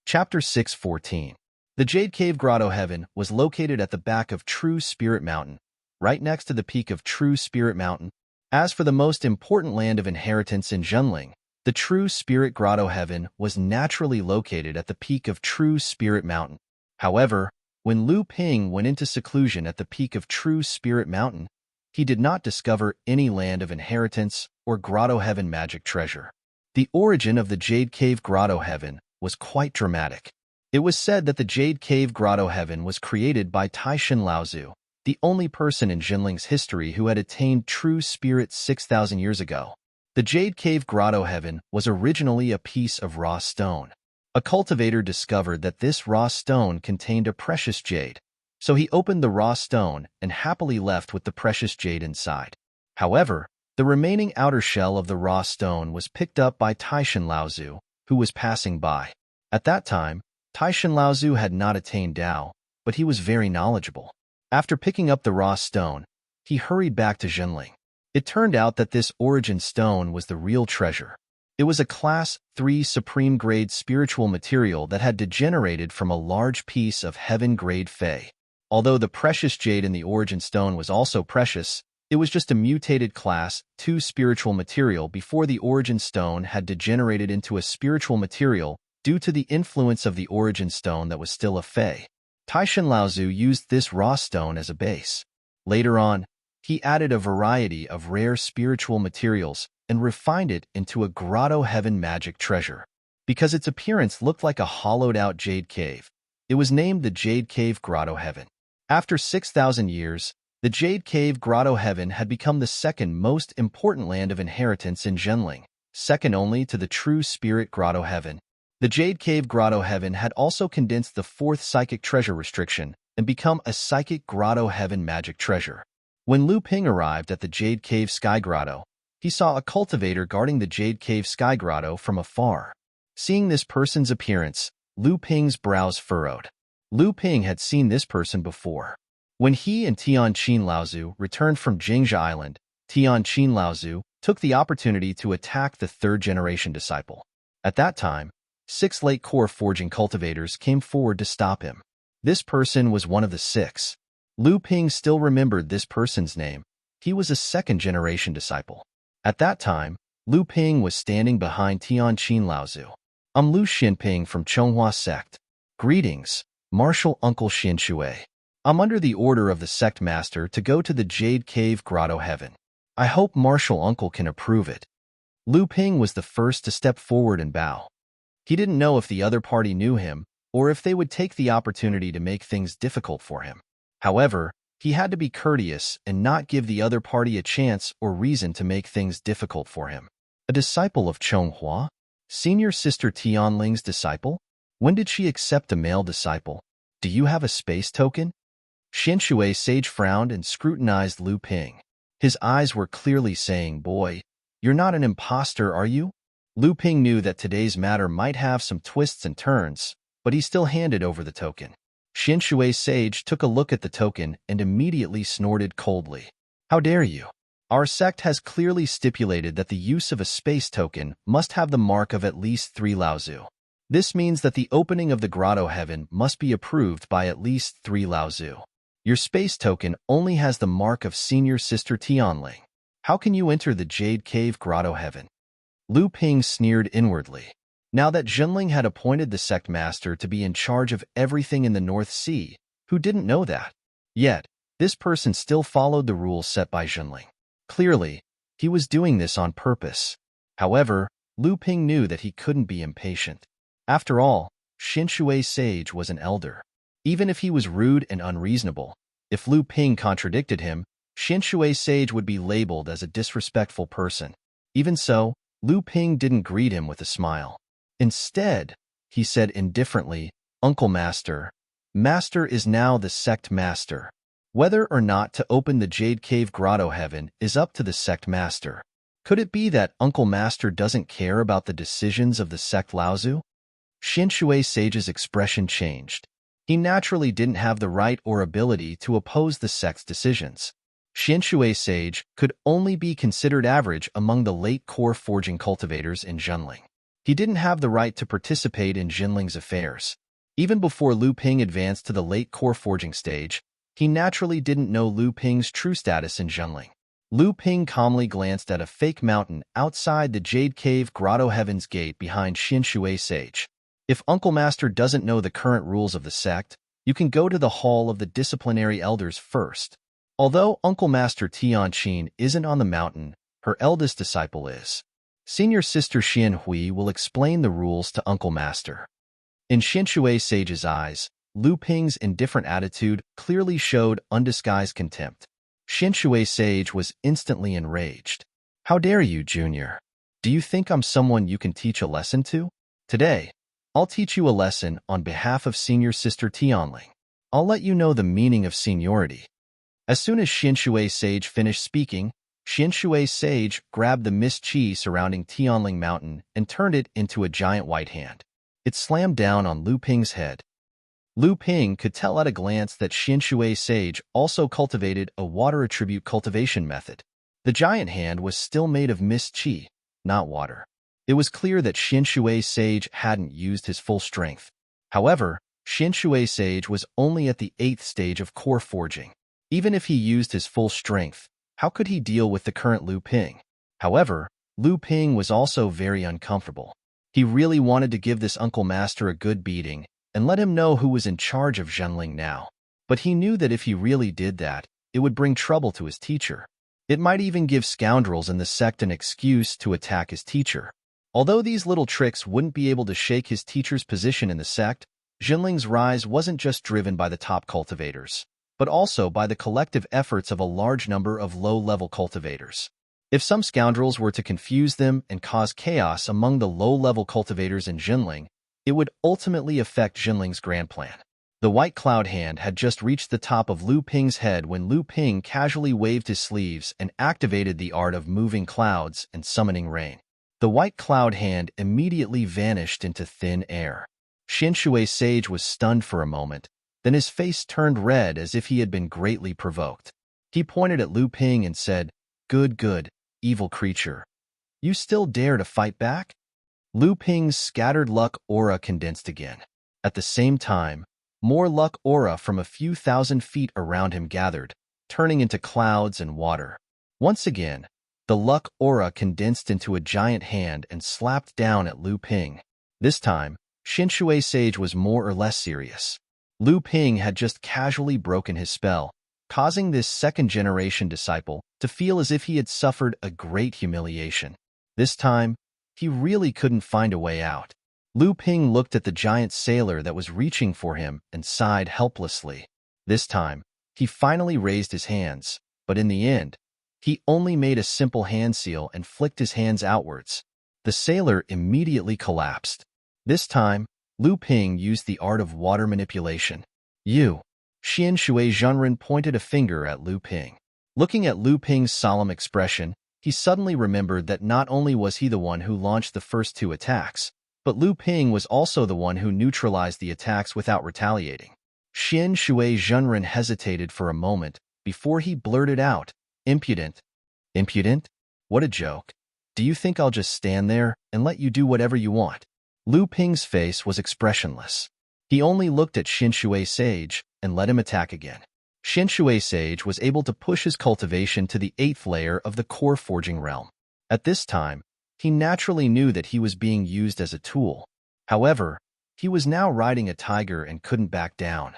Chapter 6:14. The Jade Cave Grotto Heaven was located at the back of True Spirit Mountain, right next to the peak of True Spirit Mountain. As for the most important land of inheritance in Zhenling, the True Spirit Grotto Heaven was naturally located at the peak of True Spirit Mountain. However, when Lu Ping went into seclusion at the peak of True Spirit Mountain, he did not discover any land of inheritance or Grotto Heaven magic treasure. The origin of the Jade Cave Grotto Heaven was quite dramatic. It was said that the Jade Cave Grotto Heaven was created by Taishan Laozu, the only person in Jinling's history who had attained true spirit 6,000 years ago. The Jade Cave Grotto Heaven was originally a piece of raw stone. A cultivator discovered that this raw stone contained a precious jade, so he opened the raw stone and happily left with the precious jade inside. However, the remaining outer shell of the raw stone was picked up by Taishan Laozu, who was passing by. At that time, Taishan Laozu had not attained Dao, but he was very knowledgeable. After picking up the raw stone, he hurried back to Jinling. It turned out that this origin stone was the real treasure. It was a Class 3 Supreme-grade spiritual material that had degenerated from a large piece of Heaven-grade Fey. Although the precious jade in the origin stone was also precious, it was just a mutated Class 2 spiritual material before the origin stone had degenerated into a spiritual material due to the influence of the origin stone that was still a Fey. Taishan Laozu used this raw stone as a base. Later on, he added a variety of rare spiritual materials and refined it into a Grotto Heaven magic treasure. Because its appearance looked like a hollowed-out jade cave, it was named the Jade Cave Grotto Heaven. After 6,000 years, the Jade Cave Grotto Heaven had become the second most important land of inheritance in Zhenling, second only to the True Spirit Grotto Heaven. The Jade Cave Grotto Heaven had also condensed the fourth psychic treasure restriction and become a Psychic Grotto Heaven magic treasure. When Lu Ping arrived at the Jade Cave Sky Grotto, he saw a cultivator guarding the Jade Cave Sky Grotto from afar. Seeing this person's appearance, Lu Ping's brows furrowed. Lu Ping had seen this person before. When he and Tian Qin Laozu returned from Jingzha Island, Tian Qin Laozu took the opportunity to attack the third-generation disciple. At that time, 6 late core forging cultivators came forward to stop him. This person was one of the 6. Lu Ping still remembered this person's name. He was a second-generation disciple. At that time, Lu Ping was standing behind Tian Qin Laozu. "I'm Lu Xinping from Chonghua Sect. Greetings, Martial Uncle Xinshui. I'm under the order of the sect master to go to the Jade Cave Grotto Heaven. I hope Martial Uncle can approve it." Lu Ping was the first to step forward and bow. He didn't know if the other party knew him, or if they would take the opportunity to make things difficult for him. However, he had to be courteous and not give the other party a chance or reason to make things difficult for him. A disciple of Chonghua? Senior sister Tianling's disciple? When did she accept a male disciple? Do you have a space token? Xinshui Sage frowned and scrutinized Lu Ping. His eyes were clearly saying, "Boy, you're not an imposter, are you?" Lu Ping knew that today's matter might have some twists and turns, but he still handed over the token. Xinshui Sage took a look at the token and immediately snorted coldly. "How dare you? Our sect has clearly stipulated that the use of a space token must have the mark of at least 3 Laozu. This means that the opening of the Grotto Heaven must be approved by at least 3 Laozu. Your space token only has the mark of Senior Sister Tianling. How can you enter the Jade Cave Grotto Heaven? Lu Ping sneered inwardly. Now that Jinling had appointed the sect master to be in charge of everything in the North Sea, who didn't know that? Yet, this person still followed the rules set by Jinling. Clearly, he was doing this on purpose. However, Lu Ping knew that he couldn't be impatient. After all, Xinshui Sage was an elder. Even if he was rude and unreasonable, if Lu Ping contradicted him, Xinshui Sage would be labeled as a disrespectful person. Even so, Lu Ping didn't greet him with a smile. Instead, he said indifferently, "Uncle Master. Master is now the sect master. Whether or not to open the Jade Cave Grotto Heaven is up to the sect master." Could it be that Uncle Master doesn't care about the decisions of the sect Laozu? Xinshui Sage's expression changed. He naturally didn't have the right or ability to oppose the sect's decisions. Xinshui Sage could only be considered average among the late core forging cultivators in Jinling. He didn't have the right to participate in Jinling's affairs. Even before Lu Ping advanced to the late core forging stage, he naturally didn't know Lu Ping's true status in Jinling. Lu Ping calmly glanced at a fake mountain outside the Jade Cave Grotto Heaven's gate behind Xinshui Sage. If Uncle Master doesn't know the current rules of the sect, you can go to the Hall of the Disciplinary Elders first. Although Uncle Master Tianqin isn't on the mountain, her eldest disciple is. Senior Sister Xian Hui will explain the rules to Uncle Master. In Xinshui Sage's eyes, Lu Ping's indifferent attitude clearly showed undisguised contempt. Xinshui Sage was instantly enraged. "How dare you, Junior? Do you think I'm someone you can teach a lesson to? Today, I'll teach you a lesson on behalf of Senior Sister Tianling. I'll let you know the meaning of seniority." As soon as Xinshui Sage finished speaking, Xinshui Sage grabbed the mist chi surrounding Tianling Mountain and turned it into a giant white hand. It slammed down on Lu Ping's head. Lu Ping could tell at a glance that Xinshui Sage also cultivated a water attribute cultivation method. The giant hand was still made of mist chi, not water. It was clear that Xinshui Sage hadn't used his full strength. However, Xinshui Sage was only at the 8th stage of core forging. Even if he used his full strength, how could he deal with the current Lu Ping? However, Lu Ping was also very uncomfortable. He really wanted to give this Uncle Master a good beating and let him know who was in charge of Jinling now. But he knew that if he really did that, it would bring trouble to his teacher. It might even give scoundrels in the sect an excuse to attack his teacher. Although these little tricks wouldn't be able to shake his teacher's position in the sect, Jinling's rise wasn't just driven by the top cultivators, but also by the collective efforts of a large number of low-level cultivators. If some scoundrels were to confuse them and cause chaos among the low-level cultivators in Jinling, it would ultimately affect Jinling's grand plan. The white cloud hand had just reached the top of Lu Ping's head when Lu Ping casually waved his sleeves and activated the art of moving clouds and summoning rain. The white cloud hand immediately vanished into thin air. Xinshui Sage was stunned for a moment, then his face turned red as if he had been greatly provoked. He pointed at Lu Ping and said, Good, evil creature. You still dare to fight back?" Lu Ping's scattered luck aura condensed again. At the same time, more luck aura from a few thousand feet around him gathered, turning into clouds and water. Once again, the luck aura condensed into a giant hand and slapped down at Lu Ping. This time, Xinshui Sage was more or less serious. Lu Ping had just casually broken his spell, causing this second-generation disciple to feel as if he had suffered a great humiliation. This time, he really couldn't find a way out. Lu Ping looked at the giant sailor that was reaching for him and sighed helplessly. This time, he finally raised his hands, but in the end, he only made a simple hand seal and flicked his hands outwards. The sailor immediately collapsed. This time, Lu Ping used the art of water manipulation. Xinshui Zhenren pointed a finger at Lu Ping. Looking at Lu Ping's solemn expression, he suddenly remembered that not only was he the one who launched the first 2 attacks, but Lu Ping was also the one who neutralized the attacks without retaliating. Xinshui Zhenren hesitated for a moment before he blurted out, Impudent? Impudent? What a joke. Do you think I'll just stand there and let you do whatever you want? Lu Ping's face was expressionless. He only looked at Xinshui Sage and let him attack again. Xinshui Sage was able to push his cultivation to the 8th layer of the core forging realm. At this time, he naturally knew that he was being used as a tool. However, he was now riding a tiger and couldn't back down.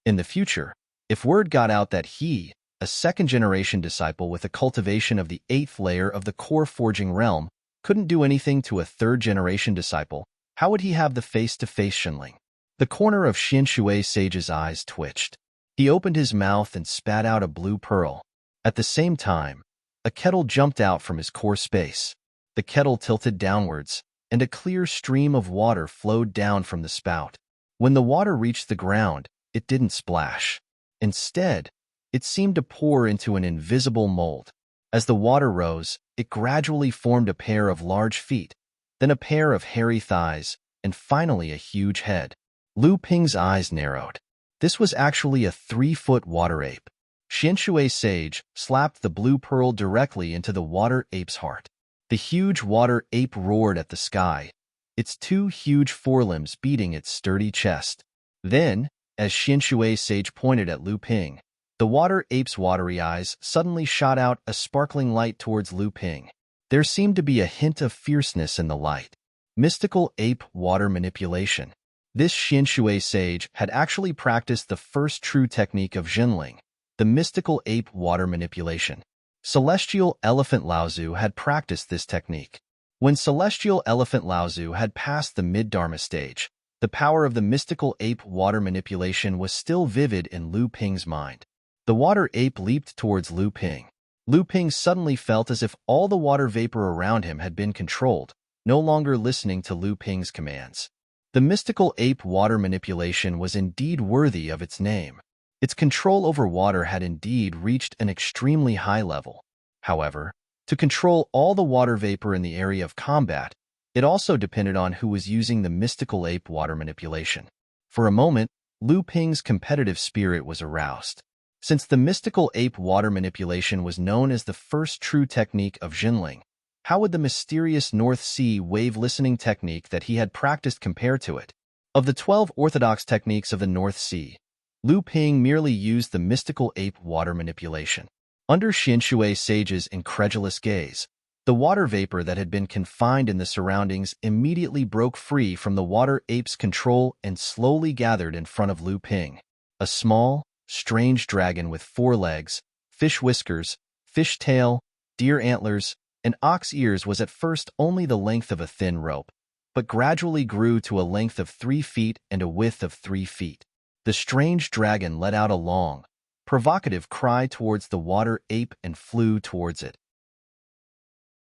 In the future, if word got out that he, a second-generation disciple with a cultivation of the 8th layer of the core forging realm, couldn't do anything to a third-generation disciple, how would he have the face-to-face Shinling? The corner of Xinshui Sage's eyes twitched. He opened his mouth and spat out a blue pearl. At the same time, a kettle jumped out from his core space. The kettle tilted downwards, and a clear stream of water flowed down from the spout. When the water reached the ground, it didn't splash. Instead, it seemed to pour into an invisible mold. As the water rose, it gradually formed a pair of large feet, then a pair of hairy thighs, and finally a huge head. Lu Ping's eyes narrowed. This was actually a 3-foot water ape. Xinshui Sage slapped the blue pearl directly into the water ape's heart. The huge water ape roared at the sky, its 2 huge forelimbs beating its sturdy chest. Then, as Xinshui Sage pointed at Lu Ping, the water ape's watery eyes suddenly shot out a sparkling light towards Lu Ping. There seemed to be a hint of fierceness in the light. Mystical ape water manipulation. This Xinshui Sage had actually practiced the first true technique of Jinling, the mystical ape water manipulation. Celestial Elephant Laozu had practiced this technique. When Celestial Elephant Laozu had passed the mid-Dharma stage, the power of the mystical ape water manipulation was still vivid in Lu Ping's mind. The water ape leaped towards Lu Ping. Lu Ping suddenly felt as if all the water vapor around him had been controlled, no longer listening to Lu Ping's commands. The mystical ape water manipulation was indeed worthy of its name. Its control over water had indeed reached an extremely high level. However, to control all the water vapor in the area of combat, it also depended on who was using the mystical ape water manipulation. For a moment, Lu Ping's competitive spirit was aroused. Since the mystical ape water manipulation was known as the first true technique of Jinling, how would the mysterious North Sea wave listening technique that he had practiced compare to it? Of the 12 orthodox techniques of the North Sea, Lu Ping merely used the mystical ape water manipulation. Under Xinshui Sage's incredulous gaze, the water vapor that had been confined in the surroundings immediately broke free from the water ape's control and slowly gathered in front of Lu Ping. A small, strange dragon with 4 legs, fish whiskers, fish tail, deer antlers, and ox ears was at first only the length of a thin rope, but gradually grew to a length of 3 feet and a width of 3 feet. The strange dragon let out a long, provocative cry towards the water ape and flew towards it.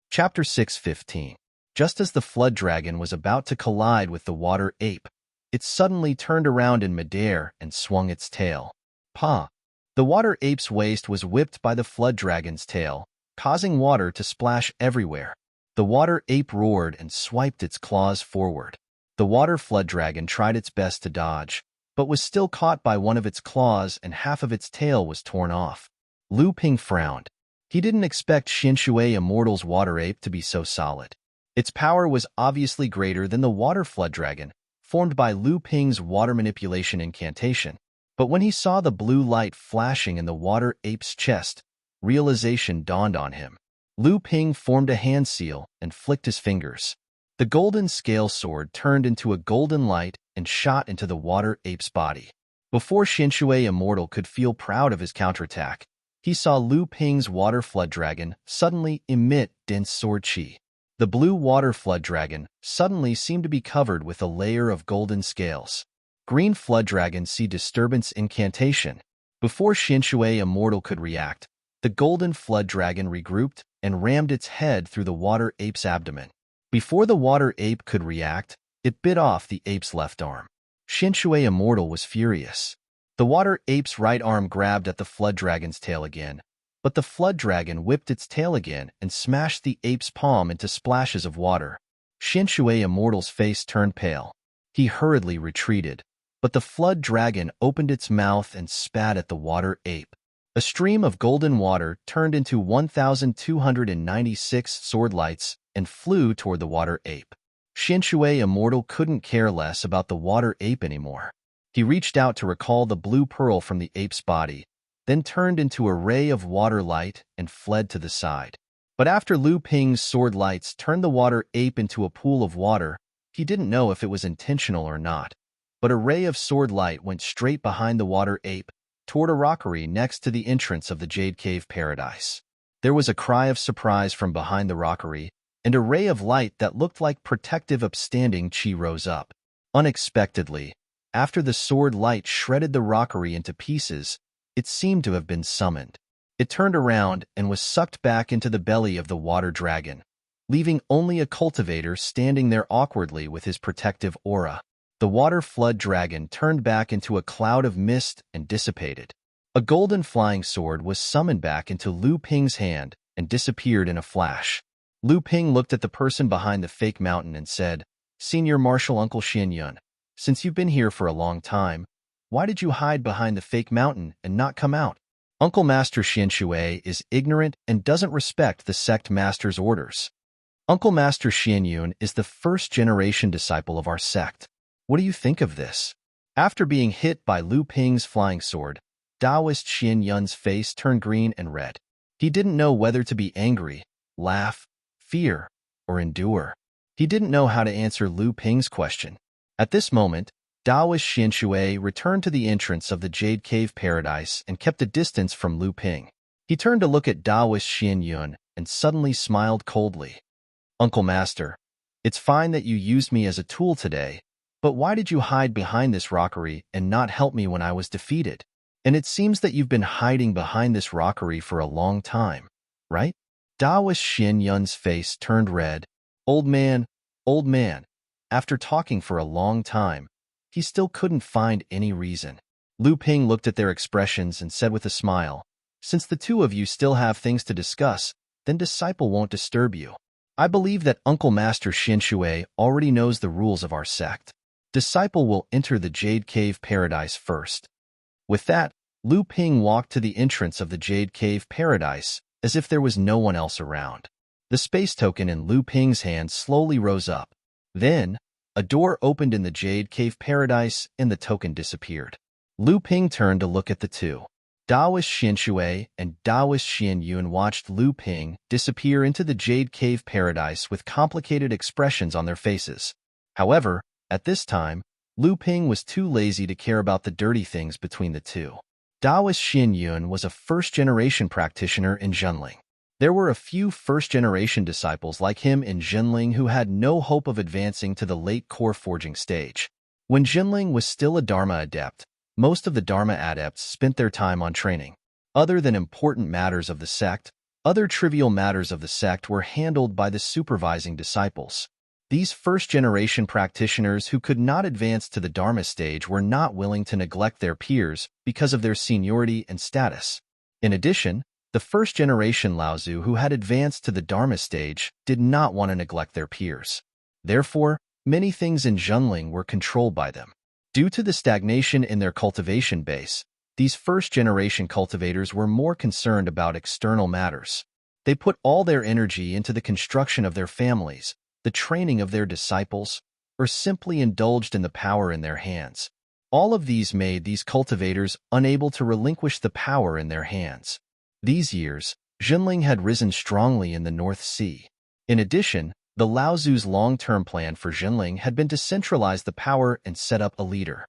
Chapter 6:15. Just as the flood dragon was about to collide with the water ape, it suddenly turned around in midair and swung its tail. Pa! The water ape's waist was whipped by the flood dragon's tail, causing water to splash everywhere. The water ape roared and swiped its claws forward. The water flood dragon tried its best to dodge, but was still caught by one of its claws and half of its tail was torn off. Lu Ping frowned. He didn't expect Xinshui Immortal's water ape to be so solid. Its power was obviously greater than the water flood dragon, formed by Lu Ping's water manipulation incantation. But when he saw the blue light flashing in the water ape's chest, realization dawned on him. Lu Ping formed a hand seal and flicked his fingers. The golden scale sword turned into a golden light and shot into the water ape's body. Before Xinshui Immortal could feel proud of his counterattack, he saw Lu Ping's water flood dragon suddenly emit dense sword chi. The blue water flood dragon suddenly seemed to be covered with a layer of golden scales. Green flood dragon see disturbance incantation. Before Xinshui Immortal could react, the golden flood dragon regrouped and rammed its head through the water ape's abdomen. Before the water ape could react, it bit off the ape's left arm. Xinshui Immortal was furious. The water ape's right arm grabbed at the flood dragon's tail again, but the flood dragon whipped its tail again and smashed the ape's palm into splashes of water. Xinshui Immortal's face turned pale. He hurriedly retreated, but the flood dragon opened its mouth and spat at the water ape. A stream of golden water turned into 1,296 sword lights and flew toward the water ape. Xinshui Immortal couldn't care less about the water ape anymore. He reached out to recall the blue pearl from the ape's body, then turned into a ray of water light and fled to the side. But after Lu Ping's sword lights turned the water ape into a pool of water, he didn't know if it was intentional or not. But a ray of sword light went straight behind the water ape, toward a rockery next to the entrance of the Jade Cave Paradise. There was a cry of surprise from behind the rockery, and a ray of light that looked like protective upstanding chi rose up. Unexpectedly, after the sword light shredded the rockery into pieces, it seemed to have been summoned. It turned around and was sucked back into the belly of the water dragon, leaving only a cultivator standing there awkwardly with his protective aura. The water flood dragon turned back into a cloud of mist and dissipated. A golden flying sword was summoned back into Lu Ping's hand and disappeared in a flash. Lu Ping looked at the person behind the fake mountain and said, "Senior Marshal Uncle Xian Yun, since you've been here for a long time, why did you hide behind the fake mountain and not come out?" Uncle Master Xian Shui is ignorant and doesn't respect the sect master's orders. Uncle Master Xian Yun is the first-generation disciple of our sect. What do you think of this? After being hit by Lu Ping's flying sword, Taoist Xian Yun's face turned green and red. He didn't know whether to be angry, laugh, fear, or endure. He didn't know how to answer Lu Ping's question. At this moment, Taoist Xian Shui returned to the entrance of the Jade Cave Paradise and kept a distance from Lu Ping. He turned to look at Taoist Xian Yun and suddenly smiled coldly. "Uncle Master, it's fine that you used me as a tool today, but why did you hide behind this rockery and not help me when I was defeated? And it seems that you've been hiding behind this rockery for a long time, right?" Taoist Xian Yun's face turned red. Old man, after talking for a long time, he still couldn't find any reason. Lu Ping looked at their expressions and said with a smile, "Since the two of you still have things to discuss, then Disciple won't disturb you. I believe that Uncle Master Xian Shui already knows the rules of our sect. Disciple will enter the Jade Cave Paradise first." With that, Lu Ping walked to the entrance of the Jade Cave Paradise as if there was no one else around. The space token in Lu Ping's hand slowly rose up. Then, a door opened in the Jade Cave Paradise and the token disappeared. Lu Ping turned to look at the two. Taoist Xian Shui and Taoist Xian Yun watched Lu Ping disappear into the Jade Cave Paradise with complicated expressions on their faces. However, at this time, Lu Ping was too lazy to care about the dirty things between the two. Taoist Xian Yun was a first-generation practitioner in Zhenling. There were a few first-generation disciples like him in Zhenling who had no hope of advancing to the late core forging stage. When Zhenling was still a Dharma adept, most of the Dharma adepts spent their time on training. Other than important matters of the sect, other trivial matters of the sect were handled by the supervising disciples. These first-generation practitioners who could not advance to the Dharma stage were not willing to neglect their peers because of their seniority and status. In addition, the first-generation Laozu who had advanced to the Dharma stage did not want to neglect their peers. Therefore, many things in Zhenling were controlled by them. Due to the stagnation in their cultivation base, these first-generation cultivators were more concerned about external matters. They put all their energy into the construction of their families, the training of their disciples, or simply indulged in the power in their hands. All of these made these cultivators unable to relinquish the power in their hands. These years, Zhenling had risen strongly in the North Sea. In addition, the Laozu's long-term plan for Zhenling had been to centralize the power and set up a leader.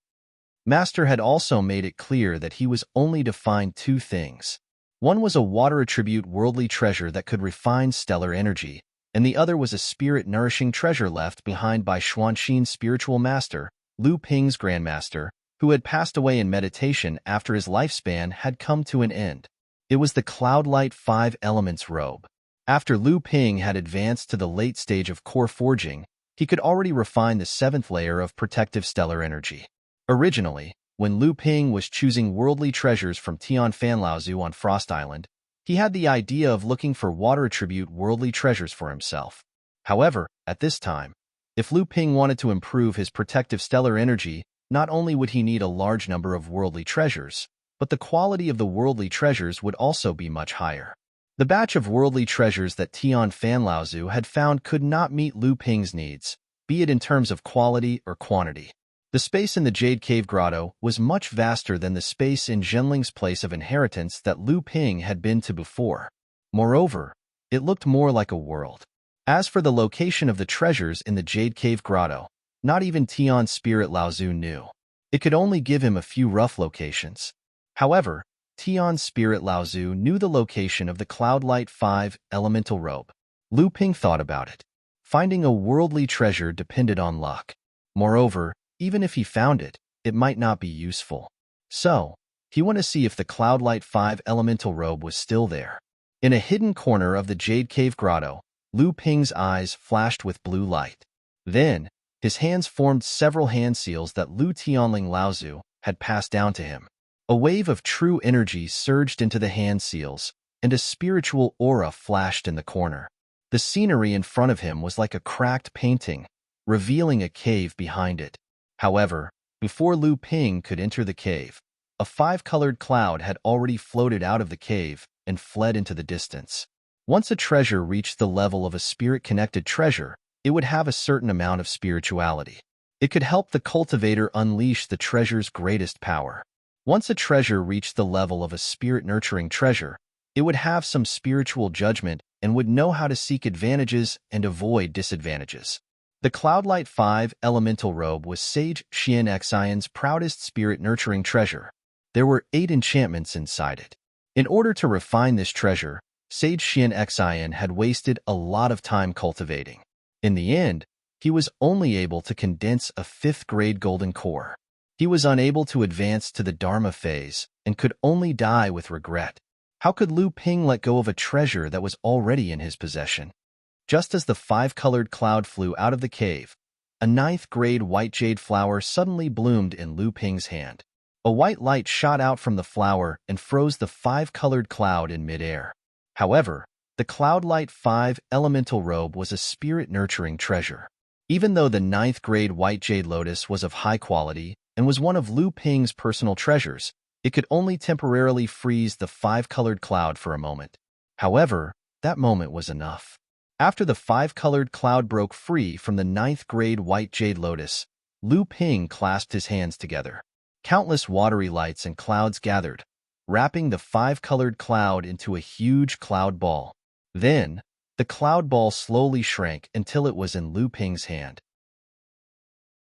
Master had also made it clear that he was only to find two things. One was a water attribute worldly treasure that could refine stellar energy, and the other was a spirit-nourishing treasure left behind by Xuanxin's spiritual master, Lu Ping's grandmaster, who had passed away in meditation after his lifespan had come to an end. It was the Cloudlight 5 Elements robe. After Lu Ping had advanced to the late stage of core forging, he could already refine the 7th layer of protective stellar energy. Originally, when Lu Ping was choosing worldly treasures from Tian Fan Laozu on Frost Island, he had the idea of looking for water attribute worldly treasures for himself. However, at this time, if Lu Ping wanted to improve his protective stellar energy, not only would he need a large number of worldly treasures, but the quality of the worldly treasures would also be much higher. The batch of worldly treasures that Tian Fan Laozu had found could not meet Lu Ping's needs, be it in terms of quality or quantity. The The space in the Jade Cave Grotto was much vaster than the space in Zhenling's place of inheritance that Lu Ping had been to before. Moreover, it looked more like a world. As for the location of the treasures in the Jade Cave Grotto, not even Tian's spirit Laozu knew. It could only give him a few rough locations. However, Tian's spirit Laozu knew the location of the Cloudlight 5 elemental robe. Lu Ping thought about it. Finding a worldly treasure depended on luck. Moreover, even if he found it, it might not be useful. So, he wanted to see if the Cloudlight 5 elemental robe was still there. In a hidden corner of the Jade Cave Grotto, Lu Ping's eyes flashed with blue light. Then, his hands formed several hand seals that Lu Tianling Laozu had passed down to him. A wave of true energy surged into the hand seals, and a spiritual aura flashed in the corner. The scenery in front of him was like a cracked painting, revealing a cave behind it. However, before Lu Ping could enter the cave, a 5-colored cloud had already floated out of the cave and fled into the distance. Once a treasure reached the level of a spirit-connected treasure, it would have a certain amount of spirituality. It could help the cultivator unleash the treasure's greatest power. Once a treasure reached the level of a spirit-nurturing treasure, it would have some spiritual judgment and would know how to seek advantages and avoid disadvantages. The Cloudlight 5 elemental robe was Sage Xian Xian's proudest spirit-nurturing treasure. There were 8 enchantments inside it. In order to refine this treasure, Sage Xian Xian had wasted a lot of time cultivating. In the end, he was only able to condense a 5th-grade golden core. He was unable to advance to the Dharma phase and could only die with regret. How could Lu Ping let go of a treasure that was already in his possession? Just as the 5-colored cloud flew out of the cave, a 9th-grade white jade flower suddenly bloomed in Lu Ping's hand. A white light shot out from the flower and froze the 5-colored cloud in midair. However, the Cloudlight 5 elemental robe was a spirit-nurturing treasure. Even though the 9th-grade white jade lotus was of high quality and was one of Lu Ping's personal treasures, it could only temporarily freeze the 5-colored cloud for a moment. However, that moment was enough. After the 5-colored cloud broke free from the 9th-grade white jade lotus, Lu Ping clasped his hands together. Countless watery lights and clouds gathered, wrapping the 5-colored cloud into a huge cloud ball. Then, the cloud ball slowly shrank until it was in Lu Ping's hand.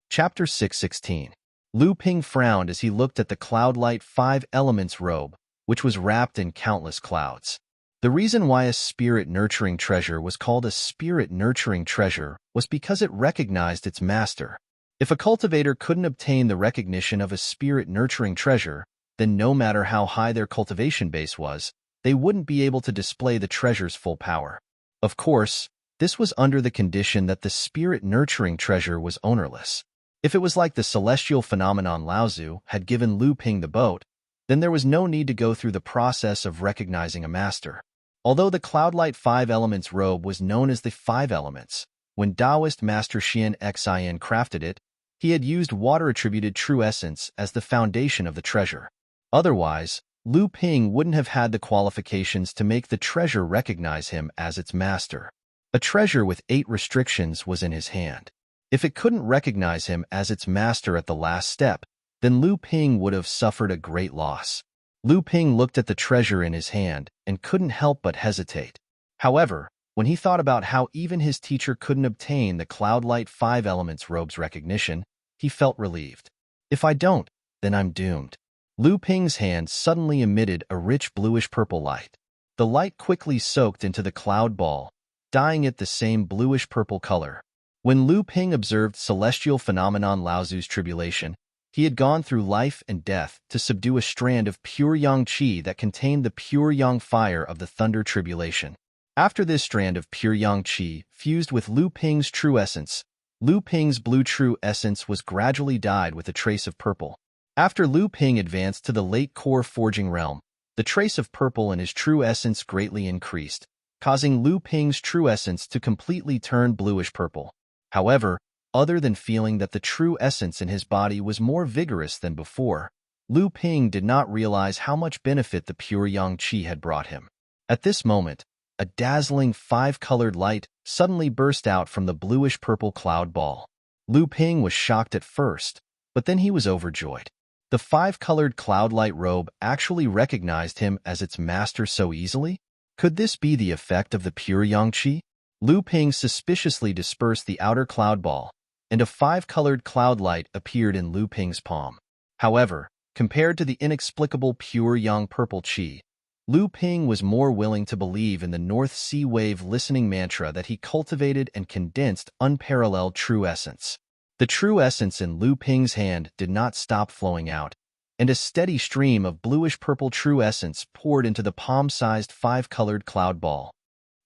Chapter 616. Lu Ping frowned as he looked at the Cloudlight 5 elements robe, which was wrapped in countless clouds. The reason why a spirit-nurturing treasure was called a spirit-nurturing treasure was because it recognized its master. If a cultivator couldn't obtain the recognition of a spirit-nurturing treasure, then no matter how high their cultivation base was, they wouldn't be able to display the treasure's full power. Of course, this was under the condition that the spirit-nurturing treasure was ownerless. If it was like the celestial phenomenon Laozu had given Lu Ping the boat, then there was no need to go through the process of recognizing a master. Although the Cloudlight 5 Elements robe was known as the 5 Elements, when Taoist Master Xian Xian crafted it, he had used water-attributed true essence as the foundation of the treasure. Otherwise, Lu Ping wouldn't have had the qualifications to make the treasure recognize him as its master. A treasure with 8 restrictions was in his hand. If it couldn't recognize him as its master at the last step, then Lu Ping would have suffered a great loss. Lu Ping looked at the treasure in his hand and couldn't help but hesitate. However, when he thought about how even his teacher couldn't obtain the Cloudlight 5 Elements robe's recognition, he felt relieved. If I don't, then I'm doomed. Lu Ping's hand suddenly emitted a rich bluish-purple light. The light quickly soaked into the cloud ball, dyeing it the same bluish-purple color. When Lu Ping observed celestial phenomenon Laozu's tribulation, he had gone through life and death to subdue a strand of pure yang qi that contained the pure yang fire of the thunder tribulation. After this strand of pure yang qi fused with Lu Ping's true essence, Lu Ping's blue true essence was gradually dyed with a trace of purple. After Lu Ping advanced to the late core forging realm, the trace of purple in his true essence greatly increased, causing Lu Ping's true essence to completely turn bluish-purple. However, other than feeling that the true essence in his body was more vigorous than before, Lu Ping did not realize how much benefit the pure yang qi had brought him. At this moment, a dazzling 5-colored light suddenly burst out from the bluish-purple cloud ball. Lu Ping was shocked at first, But then he was overjoyed. The five-colored cloudlight robe actually recognized him as its master so easily? Could this be the effect of the pure yang qi? Lu Ping suspiciously dispersed the outer cloud ball, and a five-colored cloudlight appeared in Lu Ping's palm. However, compared to the inexplicable pure yang purple qi, Lu Ping was more willing to believe in the North Sea Wave listening mantra that he cultivated and condensed unparalleled true essence. The true essence in Lu Ping's hand did not stop flowing out, and a steady stream of bluish-purple true essence poured into the palm-sized five-colored cloud ball.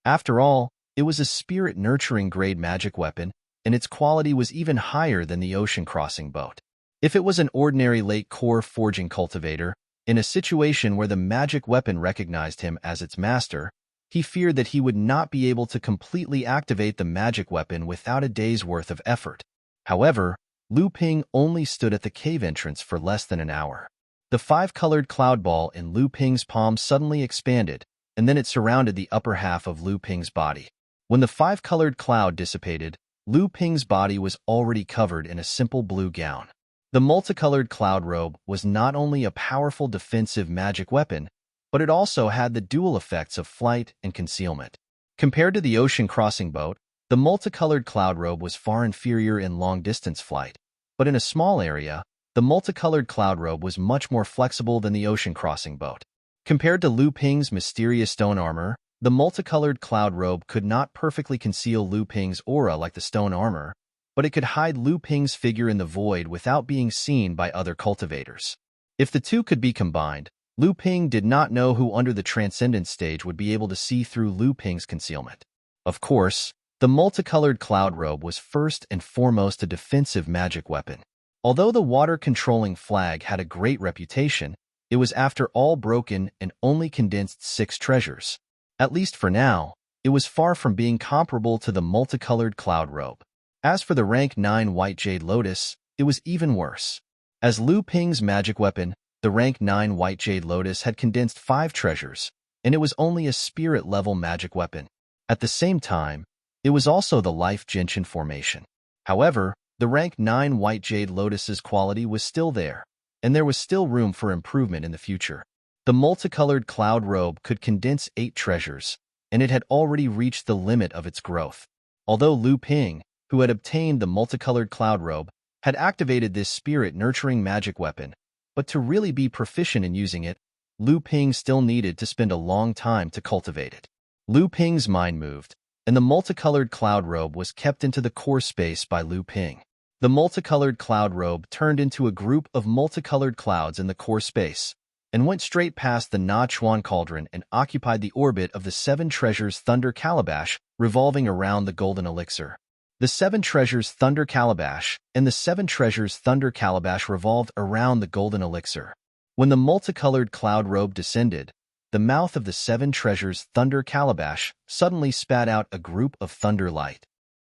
After all, it was a spirit-nurturing grade magic weapon, and its quality was even higher than the ocean-crossing boat. If it was an ordinary late-core forging cultivator, in a situation where the magic weapon recognized him as its master, he feared that he would not be able to completely activate the magic weapon without a day's worth of effort. However, Lu Ping only stood at the cave entrance for less than an hour. The five-colored cloud ball in Lu Ping's palm suddenly expanded, and then it surrounded the upper half of Lu Ping's body. When the five-colored cloud dissipated, Lu Ping's body was already covered in a simple blue gown. The multicolored cloud robe was not only a powerful defensive magic weapon, but it also had the dual effects of flight and concealment. Compared to the ocean-crossing boat, the multicolored cloud robe was far inferior in long-distance flight, but in a small area, the multicolored cloud robe was much more flexible than the ocean-crossing boat. Compared to Lu Ping's mysterious stone armor, the multicolored cloud robe could not perfectly conceal Lu Ping's aura like the stone armor, but it could hide Lu Ping's figure in the void without being seen by other cultivators. If the two could be combined, Lu Ping did not know who under the Transcendence stage would be able to see through Lu Ping's concealment. Of course, the multicolored cloud robe was first and foremost a defensive magic weapon. Although the water-controlling flag had a great reputation, it was after all broken and only condensed 6 treasures. At least for now, it was far from being comparable to the multicolored cloud robe. As for the rank 9 White Jade Lotus, it was even worse. As Lu Ping's magic weapon, the rank 9 White Jade Lotus had condensed 5 treasures, and it was only a spirit-level magic weapon. At the same time, it was also the Life Gentian formation. However, the rank 9 White Jade Lotus's quality was still there, and there was still room for improvement in the future. The multicolored cloud robe could condense 8 treasures, and it had already reached the limit of its growth. Although Lu Ping, who had obtained the multicolored cloud robe, had activated this spirit-nurturing magic weapon, but to really be proficient in using it, Lu Ping still needed to spend a long time to cultivate it. Lu Ping's mind moved, and the multicolored cloud robe was kept into the core space by Lu Ping. The multicolored cloud robe turned into a group of multicolored clouds in the core space, and went straight past the Na Chuan Cauldron and occupied the orbit of the 7 Treasures Thunder Calabash, revolving around the Golden Elixir. The 7 Treasures Thunder Calabash and the 7 Treasures Thunder Calabash revolved around the Golden Elixir. When the multicolored cloud robe descended, the mouth of the 7 Treasures Thunder Calabash suddenly spat out a group of thunder light.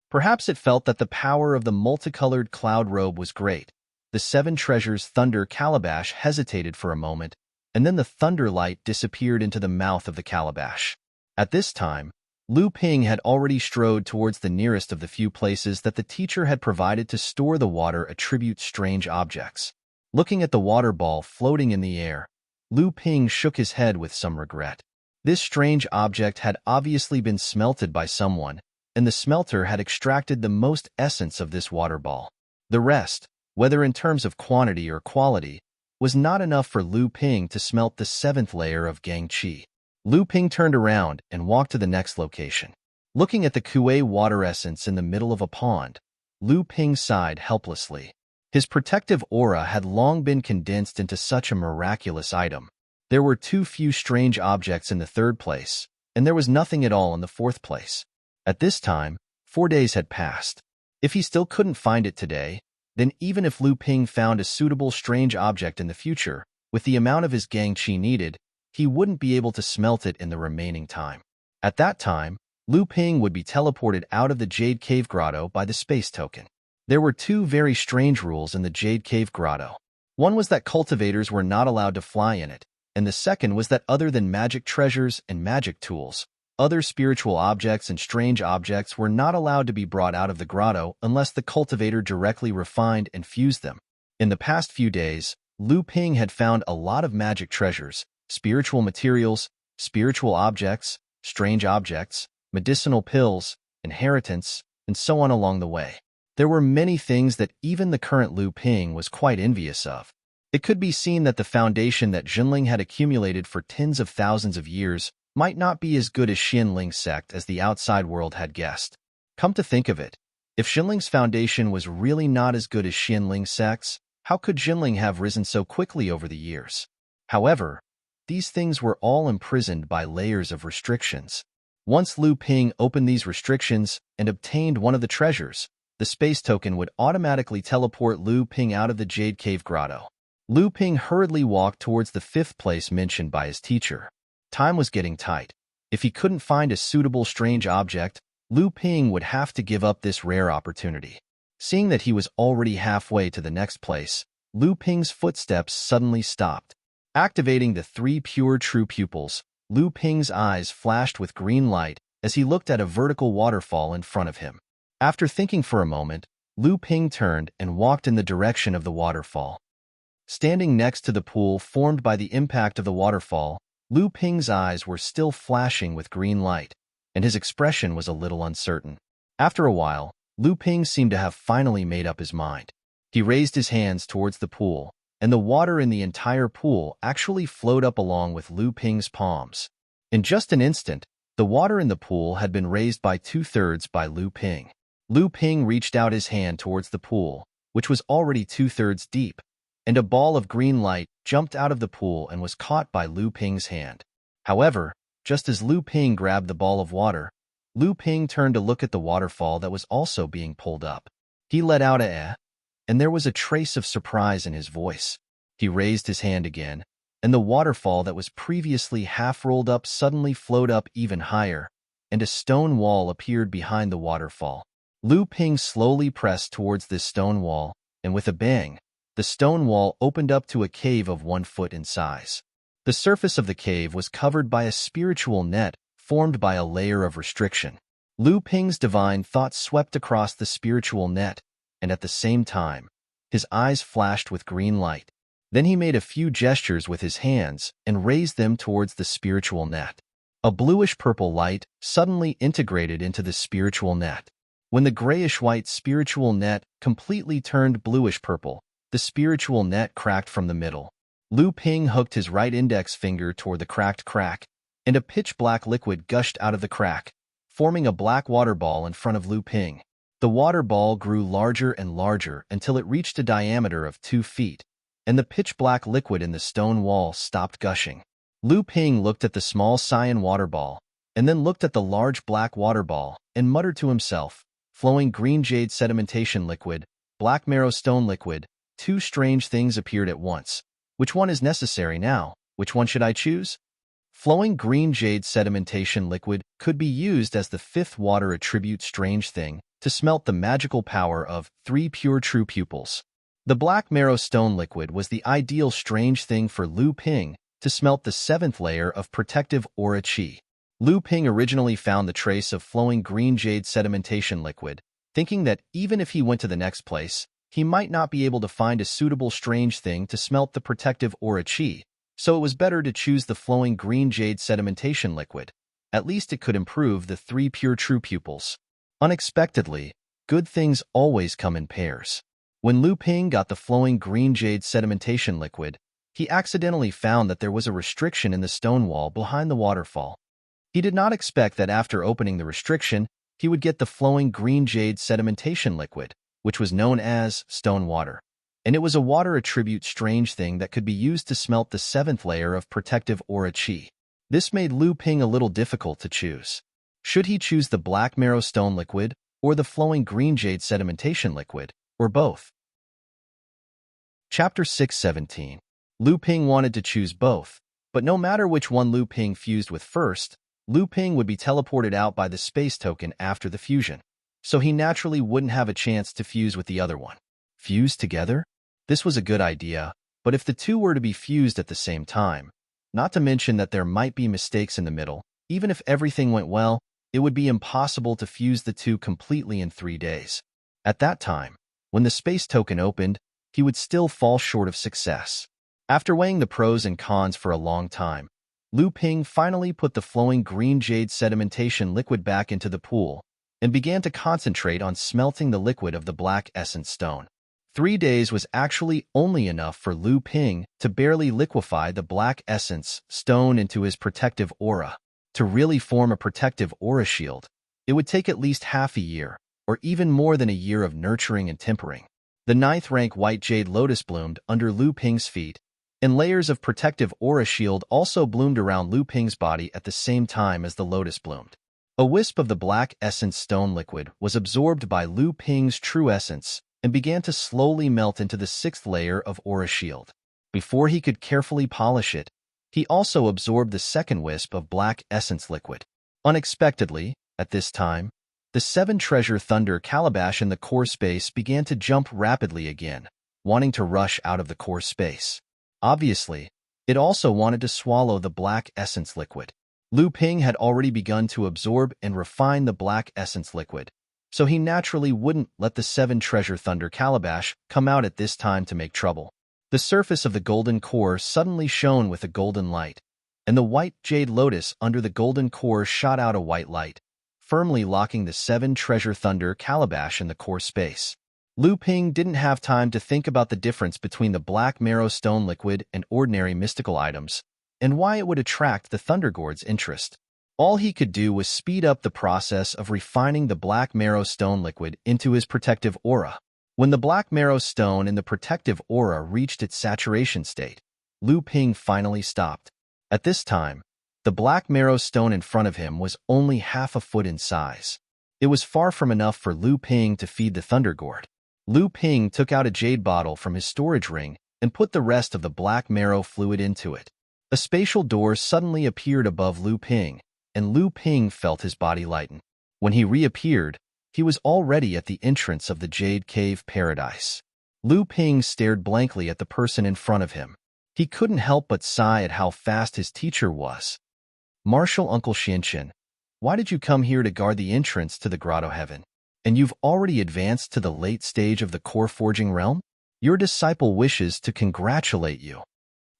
Perhaps it felt that the power of the multicolored cloud robe was great. The 7 Treasures Thunder Calabash hesitated for a moment, and then the thunder light disappeared into the mouth of the calabash. At this time, Lu Ping had already strode towards the nearest of the few places that the teacher had provided to store the water attribute strange objects. Looking at the water ball floating in the air, Lu Ping shook his head with some regret. This strange object had obviously been smelted by someone, and the smelter had extracted the most essence of this water ball. The rest, whether in terms of quantity or quality, was not enough for Lu Ping to smelt the 7th layer of Gang Qi. Lu Ping turned around and walked to the next location. Looking at the Kuei water essence in the middle of a pond, Lu Ping sighed helplessly. His protective aura had long been condensed into such a miraculous item. There were too few strange objects in the 3rd place, and there was nothing at all in the 4th place. At this time, 4 days had passed. If he still couldn't find it today, then even if Lu Ping found a suitable strange object in the future, with the amount of his Gang Qi needed, he wouldn't be able to smelt it in the remaining time. At that time, Lu Ping would be teleported out of the Jade Cave Grotto by the space token. There were 2 very strange rules in the Jade Cave Grotto. One was that cultivators were not allowed to fly in it, and the second was that other than magic treasures and magic tools, other spiritual objects and strange objects were not allowed to be brought out of the grotto unless the cultivator directly refined and fused them. In the past few days, Lu Ping had found a lot of magic treasures, spiritual materials, spiritual objects, strange objects, medicinal pills, inheritance, and so on along the way. There were many things that even the current Lu Ping was quite envious of. It could be seen that the foundation that Jinling had accumulated for tens of thousands of years might not be as good as Xianling's sect as the outside world had guessed. Come to think of it, if Jinling's foundation was really not as good as Xianling's sect's, how could Jinling have risen so quickly over the years? However, these things were all imprisoned by layers of restrictions. Once Lu Ping opened these restrictions and obtained one of the treasures, the space token would automatically teleport Lu Ping out of the Jade Cave Grotto. Lu Ping hurriedly walked towards the 5th place mentioned by his teacher. Time was getting tight. If he couldn't find a suitable strange object, Lu Ping would have to give up this rare opportunity. Seeing that he was already halfway to the next place, Lu Ping's footsteps suddenly stopped. Activating the 3 pure true pupils, Lu Ping's eyes flashed with green light as he looked at a vertical waterfall in front of him. After thinking for a moment, Lu Ping turned and walked in the direction of the waterfall. Standing next to the pool formed by the impact of the waterfall, Lu Ping's eyes were still flashing with green light, and his expression was a little uncertain. After a while, Lu Ping seemed to have finally made up his mind. He raised his hands towards the pool, and the water in the entire pool actually flowed up along with Lu Ping's palms. In just an instant, the water in the pool had been raised by 2/3 by Lu Ping. Lu Ping reached out his hand towards the pool, which was already 2/3 deep, and a ball of green light jumped out of the pool and was caught by Lu Ping's hand. However, just as Lu Ping grabbed the ball of water, Lu Ping turned to look at the waterfall that was also being pulled up. He let out a "eh," and there was a trace of surprise in his voice. He raised his hand again, and the waterfall that was previously half rolled up suddenly flowed up even higher, and a stone wall appeared behind the waterfall. Lu Ping slowly pressed towards this stone wall, and with a bang, the stone wall opened up to a cave of 1 foot in size. The surface of the cave was covered by a spiritual net formed by a layer of restriction. Lu Ping's divine thoughts swept across the spiritual net, and at the same time, his eyes flashed with green light. Then he made a few gestures with his hands and raised them towards the spiritual net. A bluish-purple light suddenly integrated into the spiritual net. When the grayish-white spiritual net completely turned bluish-purple, the spiritual net cracked from the middle. Lu Ping hooked his right index finger toward the cracked crack, and a pitch-black liquid gushed out of the crack, forming a black water ball in front of Lu Ping. The water ball grew larger and larger until it reached a diameter of 2 feet, and the pitch-black liquid in the stone wall stopped gushing. Lu Ping looked at the small cyan water ball, and then looked at the large black water ball, and muttered to himself, "Flowing green jade sedimentation liquid, black marrow stone liquid, 2 strange things appeared at once. Which one is necessary now? Which one should I choose?" Flowing green jade sedimentation liquid could be used as the 5th water attribute strange thing to smelt the magical power of 3 pure true pupils. The black marrow stone liquid was the ideal strange thing for Lu Ping to smelt the 7th layer of protective aura chi. Lu Ping originally found the trace of flowing green jade sedimentation liquid, thinking that even if he went to the next place, he might not be able to find a suitable strange thing to smelt the protective aura chi, so it was better to choose the flowing green jade sedimentation liquid. At least it could improve the 3 pure true pupils. Unexpectedly, good things always come in pairs. When Lu Ping got the flowing green jade sedimentation liquid, he accidentally found that there was a restriction in the stone wall behind the waterfall. He did not expect that after opening the restriction, he would get the flowing green jade sedimentation liquid, which was known as stone water. And it was a water attribute strange thing that could be used to smelt the 7th layer of protective aura chi. This made Lu Ping a little difficult to choose. Should he choose the black marrow stone liquid, or the flowing green jade sedimentation liquid, or both? Chapter 617. Lu Ping wanted to choose both, but no matter which one Lu Ping fused with first, Lu Ping would be teleported out by the space token after the fusion, so he naturally wouldn't have a chance to fuse with the other one. Fuse together? This was a good idea, but if the two were to be fused at the same time, not to mention that there might be mistakes in the middle, even if everything went well, it would be impossible to fuse the two completely in 3 days. At that time, when the space token opened, he would still fall short of success. After weighing the pros and cons for a long time, Lu Ping finally put the flowing green jade sedimentation liquid back into the pool and began to concentrate on smelting the liquid of the black essence stone. 3 days was actually only enough for Lu Ping to barely liquefy the black essence stone into his protective aura. To really form a protective aura shield, it would take at least half a year, or even more than a year of nurturing and tempering. The 9th rank white jade lotus bloomed under Lu Ping's feet, and layers of protective aura shield also bloomed around Lu Ping's body at the same time as the lotus bloomed. A wisp of the black essence stone liquid was absorbed by Lu Ping's true essence and began to slowly melt into the 6th layer of aura shield. Before he could carefully polish it, he also absorbed the 2nd wisp of black essence liquid. Unexpectedly, at this time, the 7 treasure thunder calabash in the core space began to jump rapidly again, wanting to rush out of the core space. Obviously, it also wanted to swallow the black essence liquid. Lu Ping had already begun to absorb and refine the black essence liquid, so he naturally wouldn't let the 7 treasure thunder calabash come out at this time to make trouble. The surface of the golden core suddenly shone with a golden light, and the white jade lotus under the golden core shot out a white light, firmly locking the 7 treasure thunder calabash in the core space. Lu Ping didn't have time to think about the difference between the black marrow stone liquid and ordinary mystical items, and why it would attract the Thundergord's interest. All he could do was speed up the process of refining the black marrow stone liquid into his protective aura. When the black marrow stone in the protective aura reached its saturation state, Lu Ping finally stopped. At this time, the black marrow stone in front of him was only half a foot in size. It was far from enough for Lu Ping to feed the Thundergord. Lu Ping took out a jade bottle from his storage ring and put the rest of the black marrow fluid into it. A spatial door suddenly appeared above Lu Ping, and Lu Ping felt his body lighten. When he reappeared, he was already at the entrance of the Jade Cave Paradise. Lu Ping stared blankly at the person in front of him. He couldn't help but sigh at how fast his teacher was. Martial Uncle Xianqin, why did you come here to guard the entrance to the Grotto Heaven? And you've already advanced to the late stage of the core forging realm? Your disciple wishes to congratulate you.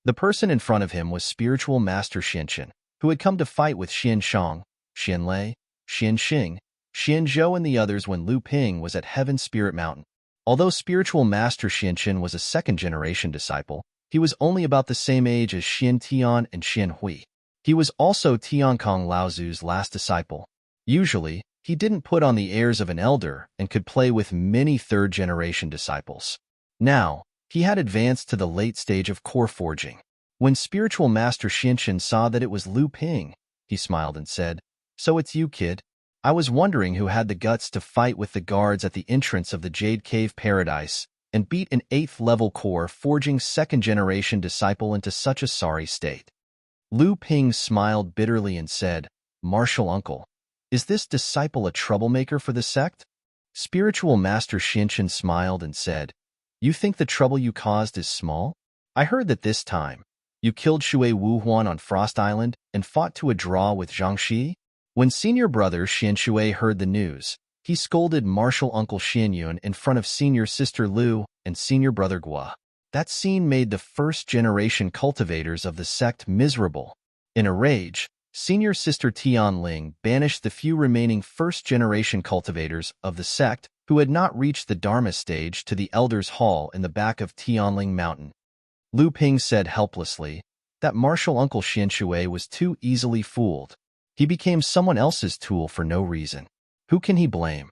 The person in front of him was Spiritual Master Xianqin, who had come to fight with Xian Shang, Xian Lei, Xian Xing, Xian Zhou and the others when Lu Ping was at Heaven Spirit Mountain. Although Spiritual Master Xianqin was a 2nd-generation disciple, he was only about the same age as Xian Tian and Xian Hui. He was also Tiankong Laozu's last disciple. Usually, he didn't put on the airs of an elder and could play with many 3rd-generation disciples. Now, he had advanced to the late stage of core forging. When Spiritual Master Xianqin saw that it was Lu Ping, he smiled and said, "So it's you, kid? I was wondering who had the guts to fight with the guards at the entrance of the Jade Cave Paradise and beat an 8th-level core forging 2nd-generation disciple into such a sorry state." Lu Ping smiled bitterly and said, "Martial Uncle, is this disciple a troublemaker for the sect?" Spiritual Master Xianqin smiled and said, "You think the trouble you caused is small? I heard that this time, you killed Shui Wuhuan on Frost Island and fought to a draw with Zhang Shi." When senior brother Xian Shui heard the news, he scolded martial uncle Xian Yun in front of senior sister Lu and senior brother Gua. That scene made the 1st-generation cultivators of the sect miserable. In a rage, senior sister Tian Ling banished the few remaining 1st-generation cultivators of the sect who had not reached the Dharma stage to the Elders' Hall in the back of Tianling Mountain. Lu Ping said helplessly that martial uncle Xian Shui was too easily fooled. He became someone else's tool for no reason. Who can he blame?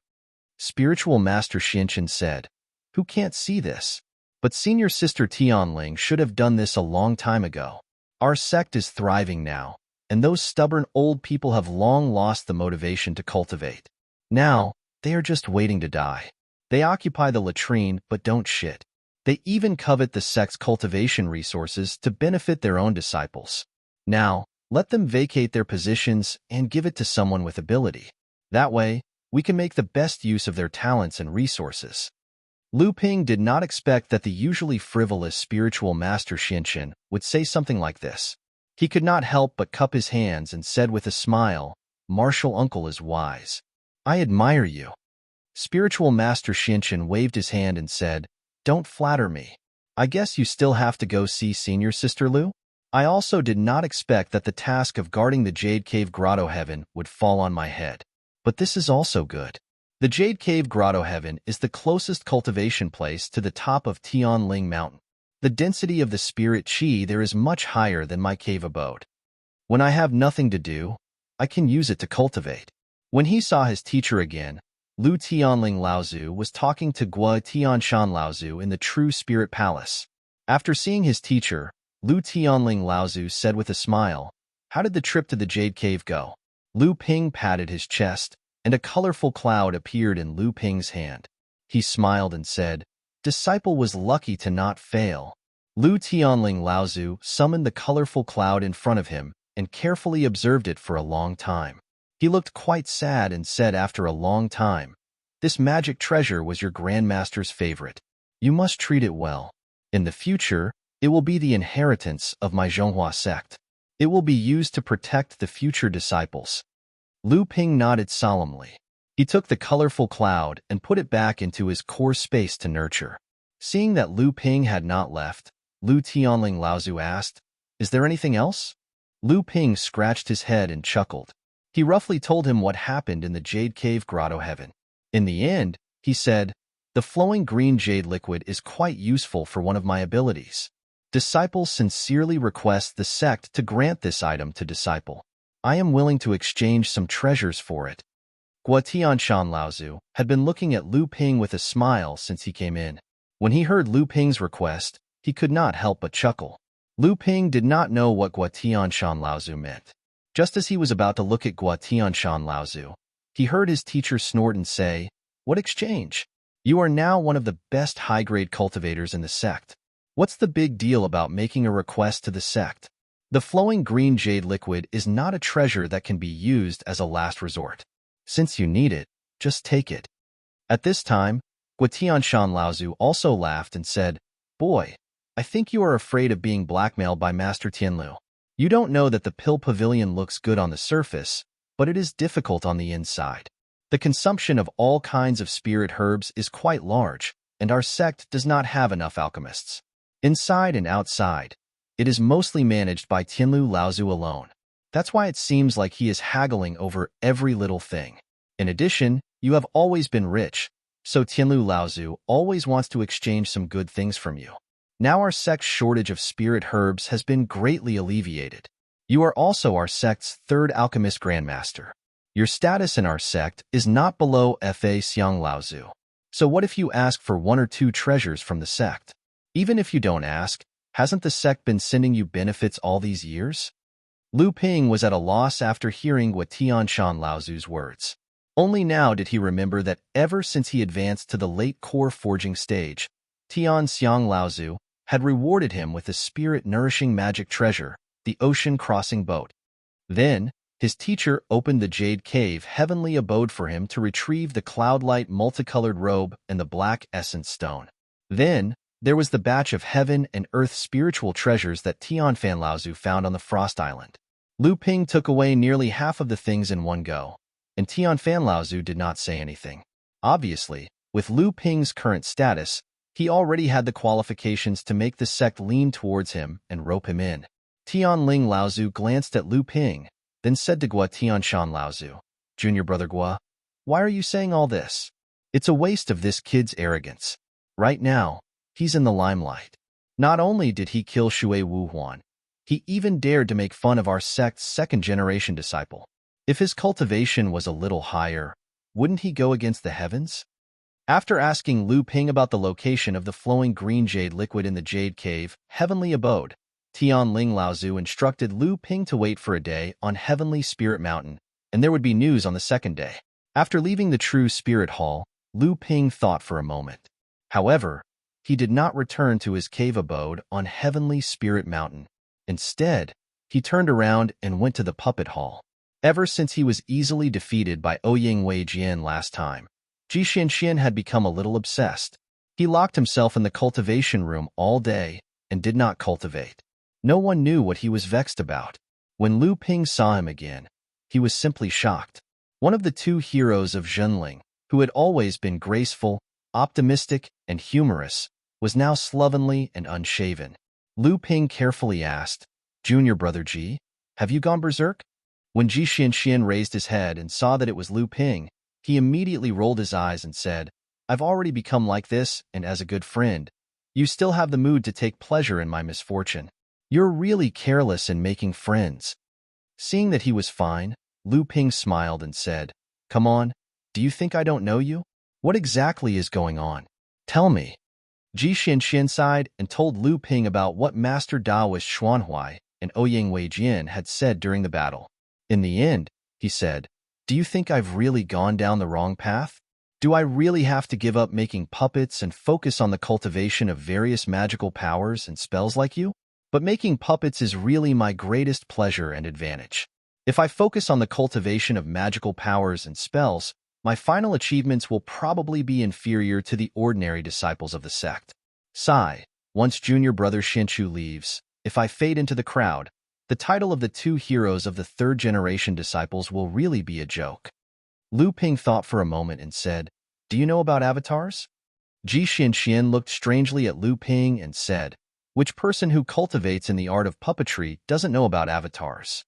Spiritual Master Xianqin said, "Who can't see this? But senior sister Tianling should have done this a long time ago. Our sect is thriving now, and those stubborn old people have long lost the motivation to cultivate. Now, they are just waiting to die. They occupy the latrine but don't shit. They even covet the sect's cultivation resources to benefit their own disciples. Now, let them vacate their positions and give it to someone with ability. That way, we can make the best use of their talents and resources." Lu Ping did not expect that the usually frivolous Spiritual Master Xianqin would say something like this. He could not help but cup his hands and said with a smile, "Martial Uncle is wise. I admire you." Spiritual Master Xianqin waved his hand and said, Don't flatter me. I guess you still have to go see Senior Sister Lu? I also did not expect that the task of guarding the Jade Cave Grotto Heaven would fall on my head. But this is also good. The Jade Cave Grotto Heaven is the closest cultivation place to the top of Tianling Mountain. The density of the spirit qi there is much higher than my cave abode. When I have nothing to do, I can use it to cultivate. When he saw his teacher again, Lu Tianling Laozu was talking to Gua Tianshan Laozu in the True Spirit Palace. After seeing his teacher, Lu Tianling Laozu said with a smile, "How did the trip to the Jade Cave go?" Lu Ping patted his chest, and a colorful cloud appeared in Lu Ping's hand. He smiled and said, "Disciple was lucky to not fail." Lu Tianling Laozu summoned the colorful cloud in front of him and carefully observed it for a long time. He looked quite sad and said after a long time, "This magic treasure was your grandmaster's favorite. You must treat it well. In the future, it will be the inheritance of my Zhonghua sect. It will be used to protect the future disciples." Lu Ping nodded solemnly. He took the colorful cloud and put it back into his core space to nurture. Seeing that Lu Ping had not left, Lu Tianling Laozu asked, "Is there anything else?" Lu Ping scratched his head and chuckled. He roughly told him what happened in the Jade Cave Grotto Heaven. In the end, he said, "The flowing green jade liquid is quite useful for one of my abilities. Disciples sincerely request the sect to grant this item to disciple. I am willing to exchange some treasures for it." Gua Tianshan Laozu had been looking at Lu Ping with a smile since he came in. When he heard Lu Ping's request, he could not help but chuckle. Lu Ping did not know what Gua Tianshan Laozu meant. Just as he was about to look at Gua Tianshan Laozu, he heard his teacher snort and say, "What exchange? You are now one of the best high-grade cultivators in the sect. What's the big deal about making a request to the sect? The flowing green jade liquid is not a treasure that can be used as a last resort. Since you need it, just take it." At this time, Gua Tianshan Laozu also laughed and said, "Boy, I think you are afraid of being blackmailed by Master Tianlu. You don't know that the pill pavilion looks good on the surface, but it is difficult on the inside. The consumption of all kinds of spirit herbs is quite large, and our sect does not have enough alchemists. Inside and outside, it is mostly managed by Tianlu Laozu alone. That's why it seems like he is haggling over every little thing. In addition, you have always been rich, so Tianlu Laozu always wants to exchange some good things from you. Now our sect's shortage of spirit herbs has been greatly alleviated. You are also our sect's third alchemist grandmaster. Your status in our sect is not below Fa Xiang Laozu. So what if you ask for one or two treasures from the sect? Even if you don't ask, hasn't the sect been sending you benefits all these years?" Lu Ping was at a loss after hearing Gua Tianshan Laozu's words. Only now did he remember that ever since he advanced to the late core forging stage, Tian Xiang Laozu had rewarded him with a spirit-nourishing magic treasure, the ocean-crossing boat. Then, his teacher opened the Jade Cave heavenly abode for him to retrieve the cloud-light multicolored robe and the black essence stone. Then, there was the batch of heaven and earth spiritual treasures that Tianfan Laozu found on the Frost Island. Lu Ping took away nearly half of the things in one go, and Tianfan Laozu did not say anything. Obviously, with Lu Ping's current status, he already had the qualifications to make the sect lean towards him and rope him in. Tianling Laozu glanced at Lu Ping, then said to Gua Tianshan Laozu, "Junior brother Gua, why are you saying all this? It's a waste of this kid's arrogance. Right now, he's in the limelight. Not only did he kill Shui Wuhuan, he even dared to make fun of our sect's second-generation disciple. If his cultivation was a little higher, wouldn't he go against the heavens?" After asking Lu Ping about the location of the flowing green jade liquid in the Jade Cave, heavenly abode, Tianling Laozu instructed Lu Ping to wait for a day on Heavenly Spirit Mountain, and there would be news on the second day. After leaving the True Spirit Hall, Lu Ping thought for a moment. However, he did not return to his cave abode on Heavenly Spirit Mountain. Instead, he turned around and went to the Puppet Hall. Ever since he was easily defeated by Ouying Wei Jian last time, Ji Xianxian had become a little obsessed. He locked himself in the cultivation room all day and did not cultivate. No one knew what he was vexed about. When Lu Ping saw him again, he was simply shocked. One of the two heroes of Zhenling, who had always been graceful, optimistic, and humorous, was now slovenly and unshaven. Lu Ping carefully asked, "Junior brother Ji, have you gone berserk?" When Ji Xianxian raised his head and saw that it was Lu Ping, he immediately rolled his eyes and said, "I've already become like this, and as a good friend, you still have the mood to take pleasure in my misfortune. You're really careless in making friends." Seeing that he was fine, Lu Ping smiled and said, "Come on, do you think I don't know you? What exactly is going on? Tell me." Ji Xianxian sighed and told Lu Ping about what Master Daoist Xuanhuai and Ouyang Weijian had said during the battle. In the end, he said, "Do you think I've really gone down the wrong path? Do I really have to give up making puppets and focus on the cultivation of various magical powers and spells like you? But making puppets is really my greatest pleasure and advantage. If I focus on the cultivation of magical powers and spells, my final achievements will probably be inferior to the ordinary disciples of the sect. Sigh, once junior brother Xianchu leaves, if I fade into the crowd, the title of the two heroes of the third-generation disciples will really be a joke." Lu Ping thought for a moment and said, "Do you know about avatars?" Ji Xianxian looked strangely at Lu Ping and said, "Which person who cultivates in the art of puppetry doesn't know about avatars?"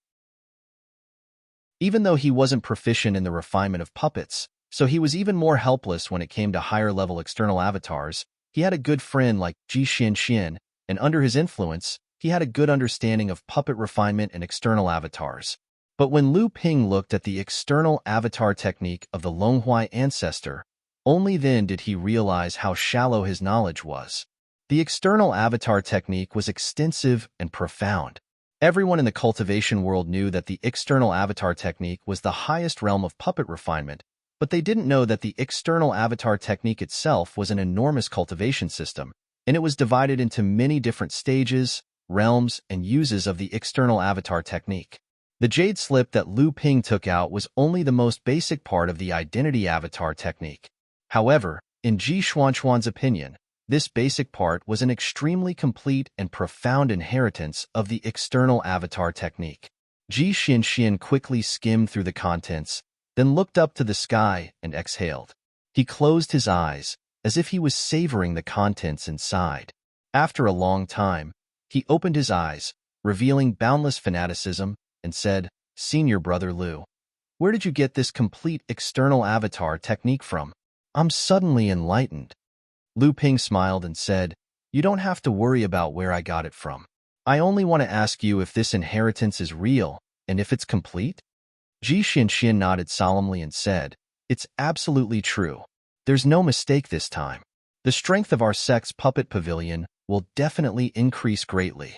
Even though he wasn't proficient in the refinement of puppets, so he was even more helpless when it came to higher-level external avatars, he had a good friend like Ji Xianxian, and under his influence, he had a good understanding of puppet refinement and external avatars. But when Lu Ping looked at the external avatar technique of the Longhuai ancestor, only then did he realize how shallow his knowledge was. The external avatar technique was extensive and profound. Everyone in the cultivation world knew that the external avatar technique was the highest realm of puppet refinement, but they didn't know that the external avatar technique itself was an enormous cultivation system, and it was divided into many different stages, realms, and uses of the external avatar technique. The jade slip that Lu Ping took out was only the most basic part of the identity avatar technique. However, in Ji Xuanchuan's opinion, this basic part was an extremely complete and profound inheritance of the external avatar technique. Ji Xianxian quickly skimmed through the contents, then looked up to the sky and exhaled. He closed his eyes, as if he was savoring the contents inside. After a long time, he opened his eyes, revealing boundless fanaticism, and said, "Senior brother Lu, where did you get this complete external avatar technique from? I'm suddenly enlightened." Lu Ping smiled and said, "You don't have to worry about where I got it from. I only want to ask you if this inheritance is real, and if it's complete." Ji Xianxian nodded solemnly and said, "It's absolutely true. There's no mistake this time. The strength of our sect's puppet pavilion will definitely increase greatly."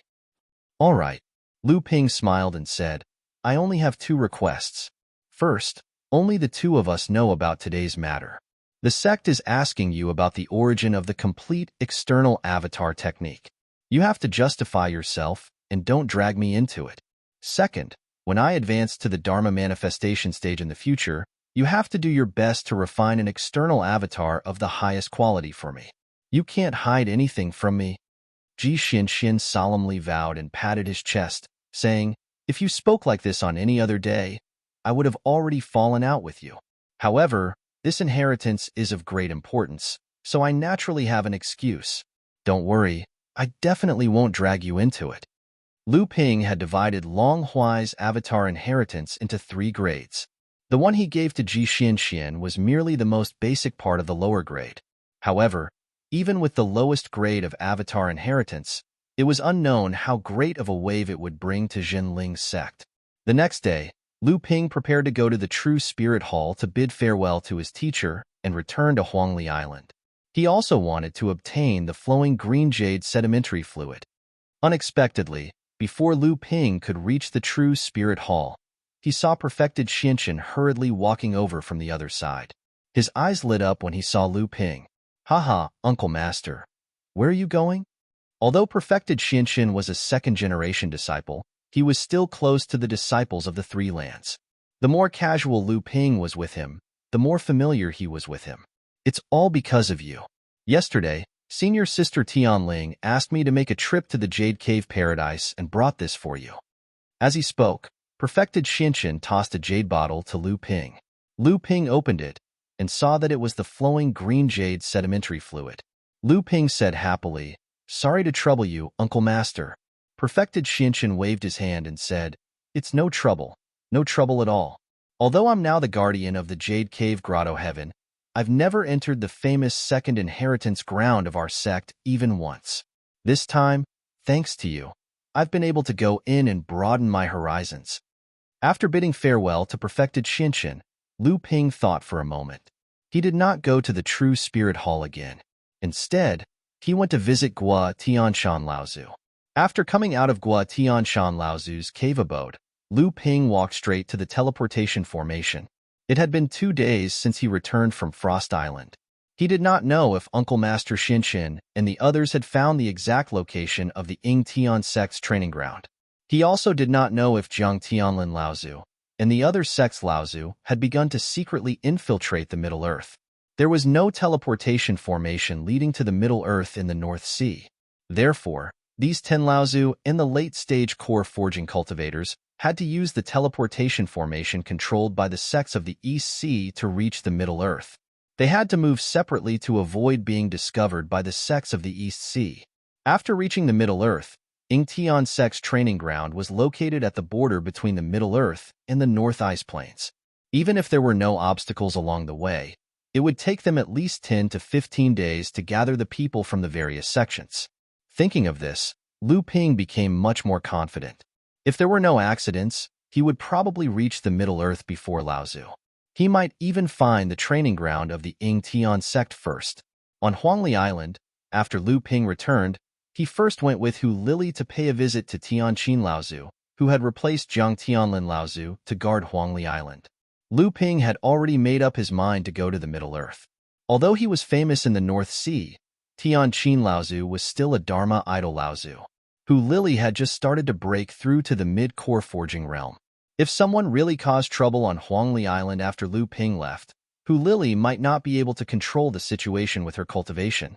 "All right." Lu Ping smiled and said, "I only have two requests. First, only the two of us know about today's matter. The sect is asking you about the origin of the complete external avatar technique. You have to justify yourself and don't drag me into it. Second, when I advance to the Dharma manifestation stage in the future, you have to do your best to refine an external avatar of the highest quality for me. You can't hide anything from me." Ji Xianxian solemnly vowed and patted his chest, saying, "If you spoke like this on any other day, I would have already fallen out with you. However, this inheritance is of great importance, so I naturally have an excuse. Don't worry, I definitely won't drag you into it." Lu Ping had divided Long Huai's avatar inheritance into 3 grades. The one he gave to Ji Xianxian was merely the most basic part of the lower grade. However, even with the lowest grade of avatar inheritance, it was unknown how great of a wave it would bring to Jinling's sect. The next day, Lu Ping prepared to go to the True Spirit Hall to bid farewell to his teacher and return to Huangli Island. He also wanted to obtain the flowing green jade sedimentary fluid. Unexpectedly, before Lu Ping could reach the True Spirit Hall, he saw perfected Xianxian hurriedly walking over from the other side. His eyes lit up when he saw Lu Ping. "Haha, Uncle Master. Where are you going?" Although perfected Xianxian was a second-generation disciple, he was still close to the disciples of the Three Lands. The more casual Lu Ping was with him, the more familiar he was with him. "It's all because of you. Yesterday, Senior Sister Tianling asked me to make a trip to the Jade Cave Paradise and brought this for you." As he spoke, perfected Xianxian tossed a jade bottle to Lu Ping. Lu Ping opened it and saw that it was the flowing green jade sedimentary fluid. Lu Ping said happily, "Sorry to trouble you, Uncle Master." Perfected Xianxian waved his hand and said, "It's no trouble at all. Although I'm now the guardian of the Jade Cave Grotto Heaven, I've never entered the famous second inheritance ground of our sect even once. This time, thanks to you, I've been able to go in and broaden my horizons." After bidding farewell to Perfected Xianxian, Lu Ping thought for a moment. He did not go to the True Spirit Hall again. Instead, he went to visit Gua Tianshan Laozu. After coming out of Gua Tianshan Laozu's cave abode, Lu Ping walked straight to the teleportation formation. It had been 2 days since he returned from Frost Island. He did not know if Uncle Master Xianxian and the others had found the exact location of the Ying Tian sect's training ground. He also did not know if Jiang Tianlin Laozu and the other sect's Laozu had begun to secretly infiltrate the Middle Earth. There was no teleportation formation leading to the Middle Earth in the North Sea. Therefore, these 10 Laozu and the late-stage core forging cultivators had to use the teleportation formation controlled by the sects of the East Sea to reach the Middle Earth. They had to move separately to avoid being discovered by the sects of the East Sea. After reaching the Middle Earth, Ying Tian sect's training ground was located at the border between the Middle Earth and the North Ice Plains. Even if there were no obstacles along the way, it would take them at least 10 to 15 days to gather the people from the various sections. Thinking of this, Lu Ping became much more confident. If there were no accidents, he would probably reach the Middle Earth before Laozu. He might even find the training ground of the Ying Tian sect first. On Huangli Island, after Lu Ping returned, he first went with Hu Lili to pay a visit to Tianqin Laozu, who had replaced Jiang Tianlin Laozu to guard Huangli Island. Lu Ping had already made up his mind to go to the Middle Earth. Although he was famous in the North Sea, Tianqin Laozu was still a Dharma idol Laozu. Hu Lili had just started to break through to the mid-core forging realm. If someone really caused trouble on Huangli Island after Lu Ping left, Hu Lili might not be able to control the situation with her cultivation.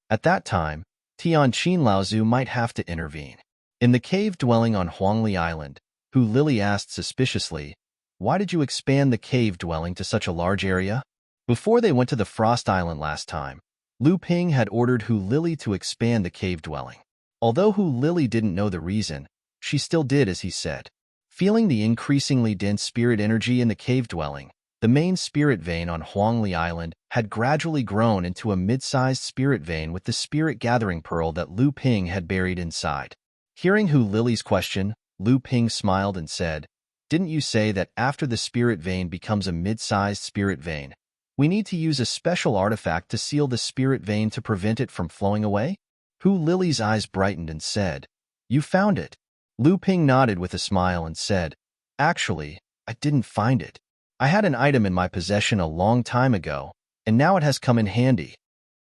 At that time, Tianqin Laozu might have to intervene. In the cave dwelling on Huangli Island, Hu Lili asked suspiciously, "Why did you expand the cave dwelling to such a large area?" Before they went to the Frost Island last time, Lu Ping had ordered Hu Lili to expand the cave dwelling. Although Hu Lili didn't know the reason, she still did as he said. Feeling the increasingly dense spirit energy in the cave dwelling, the main spirit vein on Huangli Island had gradually grown into a mid-sized spirit vein with the spirit gathering pearl that Lu Ping had buried inside. Hearing Hu Lili's question, Lu Ping smiled and said, "Didn't you say that after the spirit vein becomes a mid-sized spirit vein, we need to use a special artifact to seal the spirit vein to prevent it from flowing away?" Hu Lili's eyes brightened and said, "You found it." Lu Ping nodded with a smile and said, "Actually, I didn't find it. I had an item in my possession a long time ago, and now it has come in handy."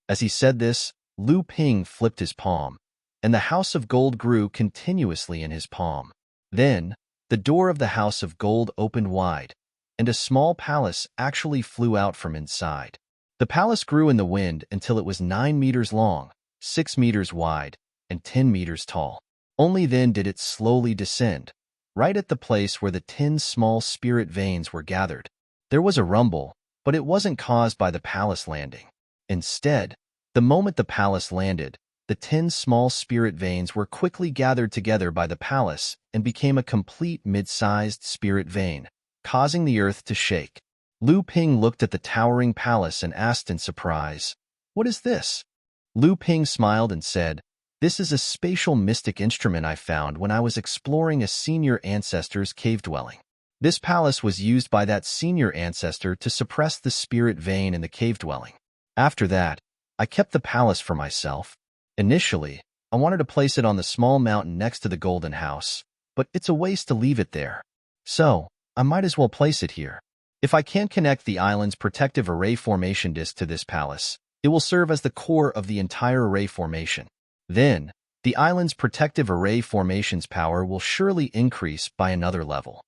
As he said this, Lu Ping flipped his palm, and the House of Gold grew continuously in his palm. Then, the door of the House of Gold opened wide, and a small palace actually flew out from inside. The palace grew in the wind until it was 9 meters long, 6 meters wide, and 10 meters tall. Only then did it slowly descend, right at the place where the 10 small spirit veins were gathered. There was a rumble, but it wasn't caused by the palace landing. Instead, the moment the palace landed, the 10 small spirit veins were quickly gathered together by the palace and became a complete mid-sized spirit vein, causing the earth to shake. Lu Ping looked at the towering palace and asked in surprise, "What is this?" Lu Ping smiled and said, "This is a spatial mystic instrument I found when I was exploring a senior ancestor's cave dwelling. This palace was used by that senior ancestor to suppress the spirit vein in the cave dwelling. After that, I kept the palace for myself. Initially, I wanted to place it on the small mountain next to the Golden House, but it's a waste to leave it there. So, I might as well place it here. If I can't connect the island's protective array formation disk to this palace, it will serve as the core of the entire array formation. Then, the island's protective array formation's power will surely increase by another level."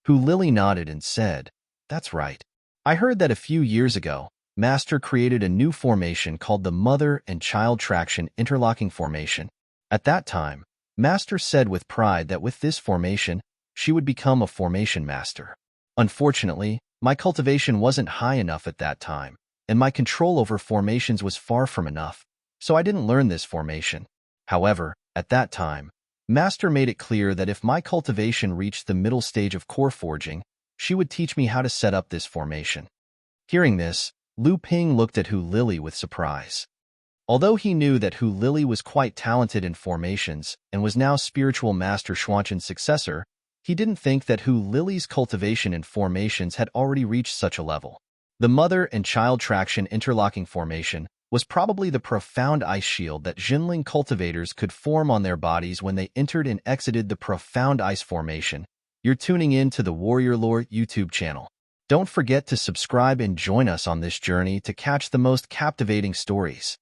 Hu Lili nodded and said, "That's right. I heard that a few years ago, Master created a new formation called the Mother and Child Traction Interlocking Formation. At that time, Master said with pride that with this formation, she would become a formation master. Unfortunately, my cultivation wasn't high enough at that time, and my control over formations was far from enough. so I didn't learn this formation. However, at that time, Master made it clear that if my cultivation reached the middle stage of core forging, she would teach me how to set up this formation. Hearing this, Lu Ping looked at Hu Lily with surprise. Although he knew that Hu Lily was quite talented in formations and was now spiritual master Xuanzhen's successor, he didn't think that Hu Lily's cultivation in formations had already reached such a level. The mother and child traction interlocking formation was probably the profound ice shield that Jinling cultivators could form on their bodies when they entered and exited the profound ice formation. You're tuning in to the Warrior Lore YouTube channel. Don't forget to subscribe and join us on this journey to catch the most captivating stories.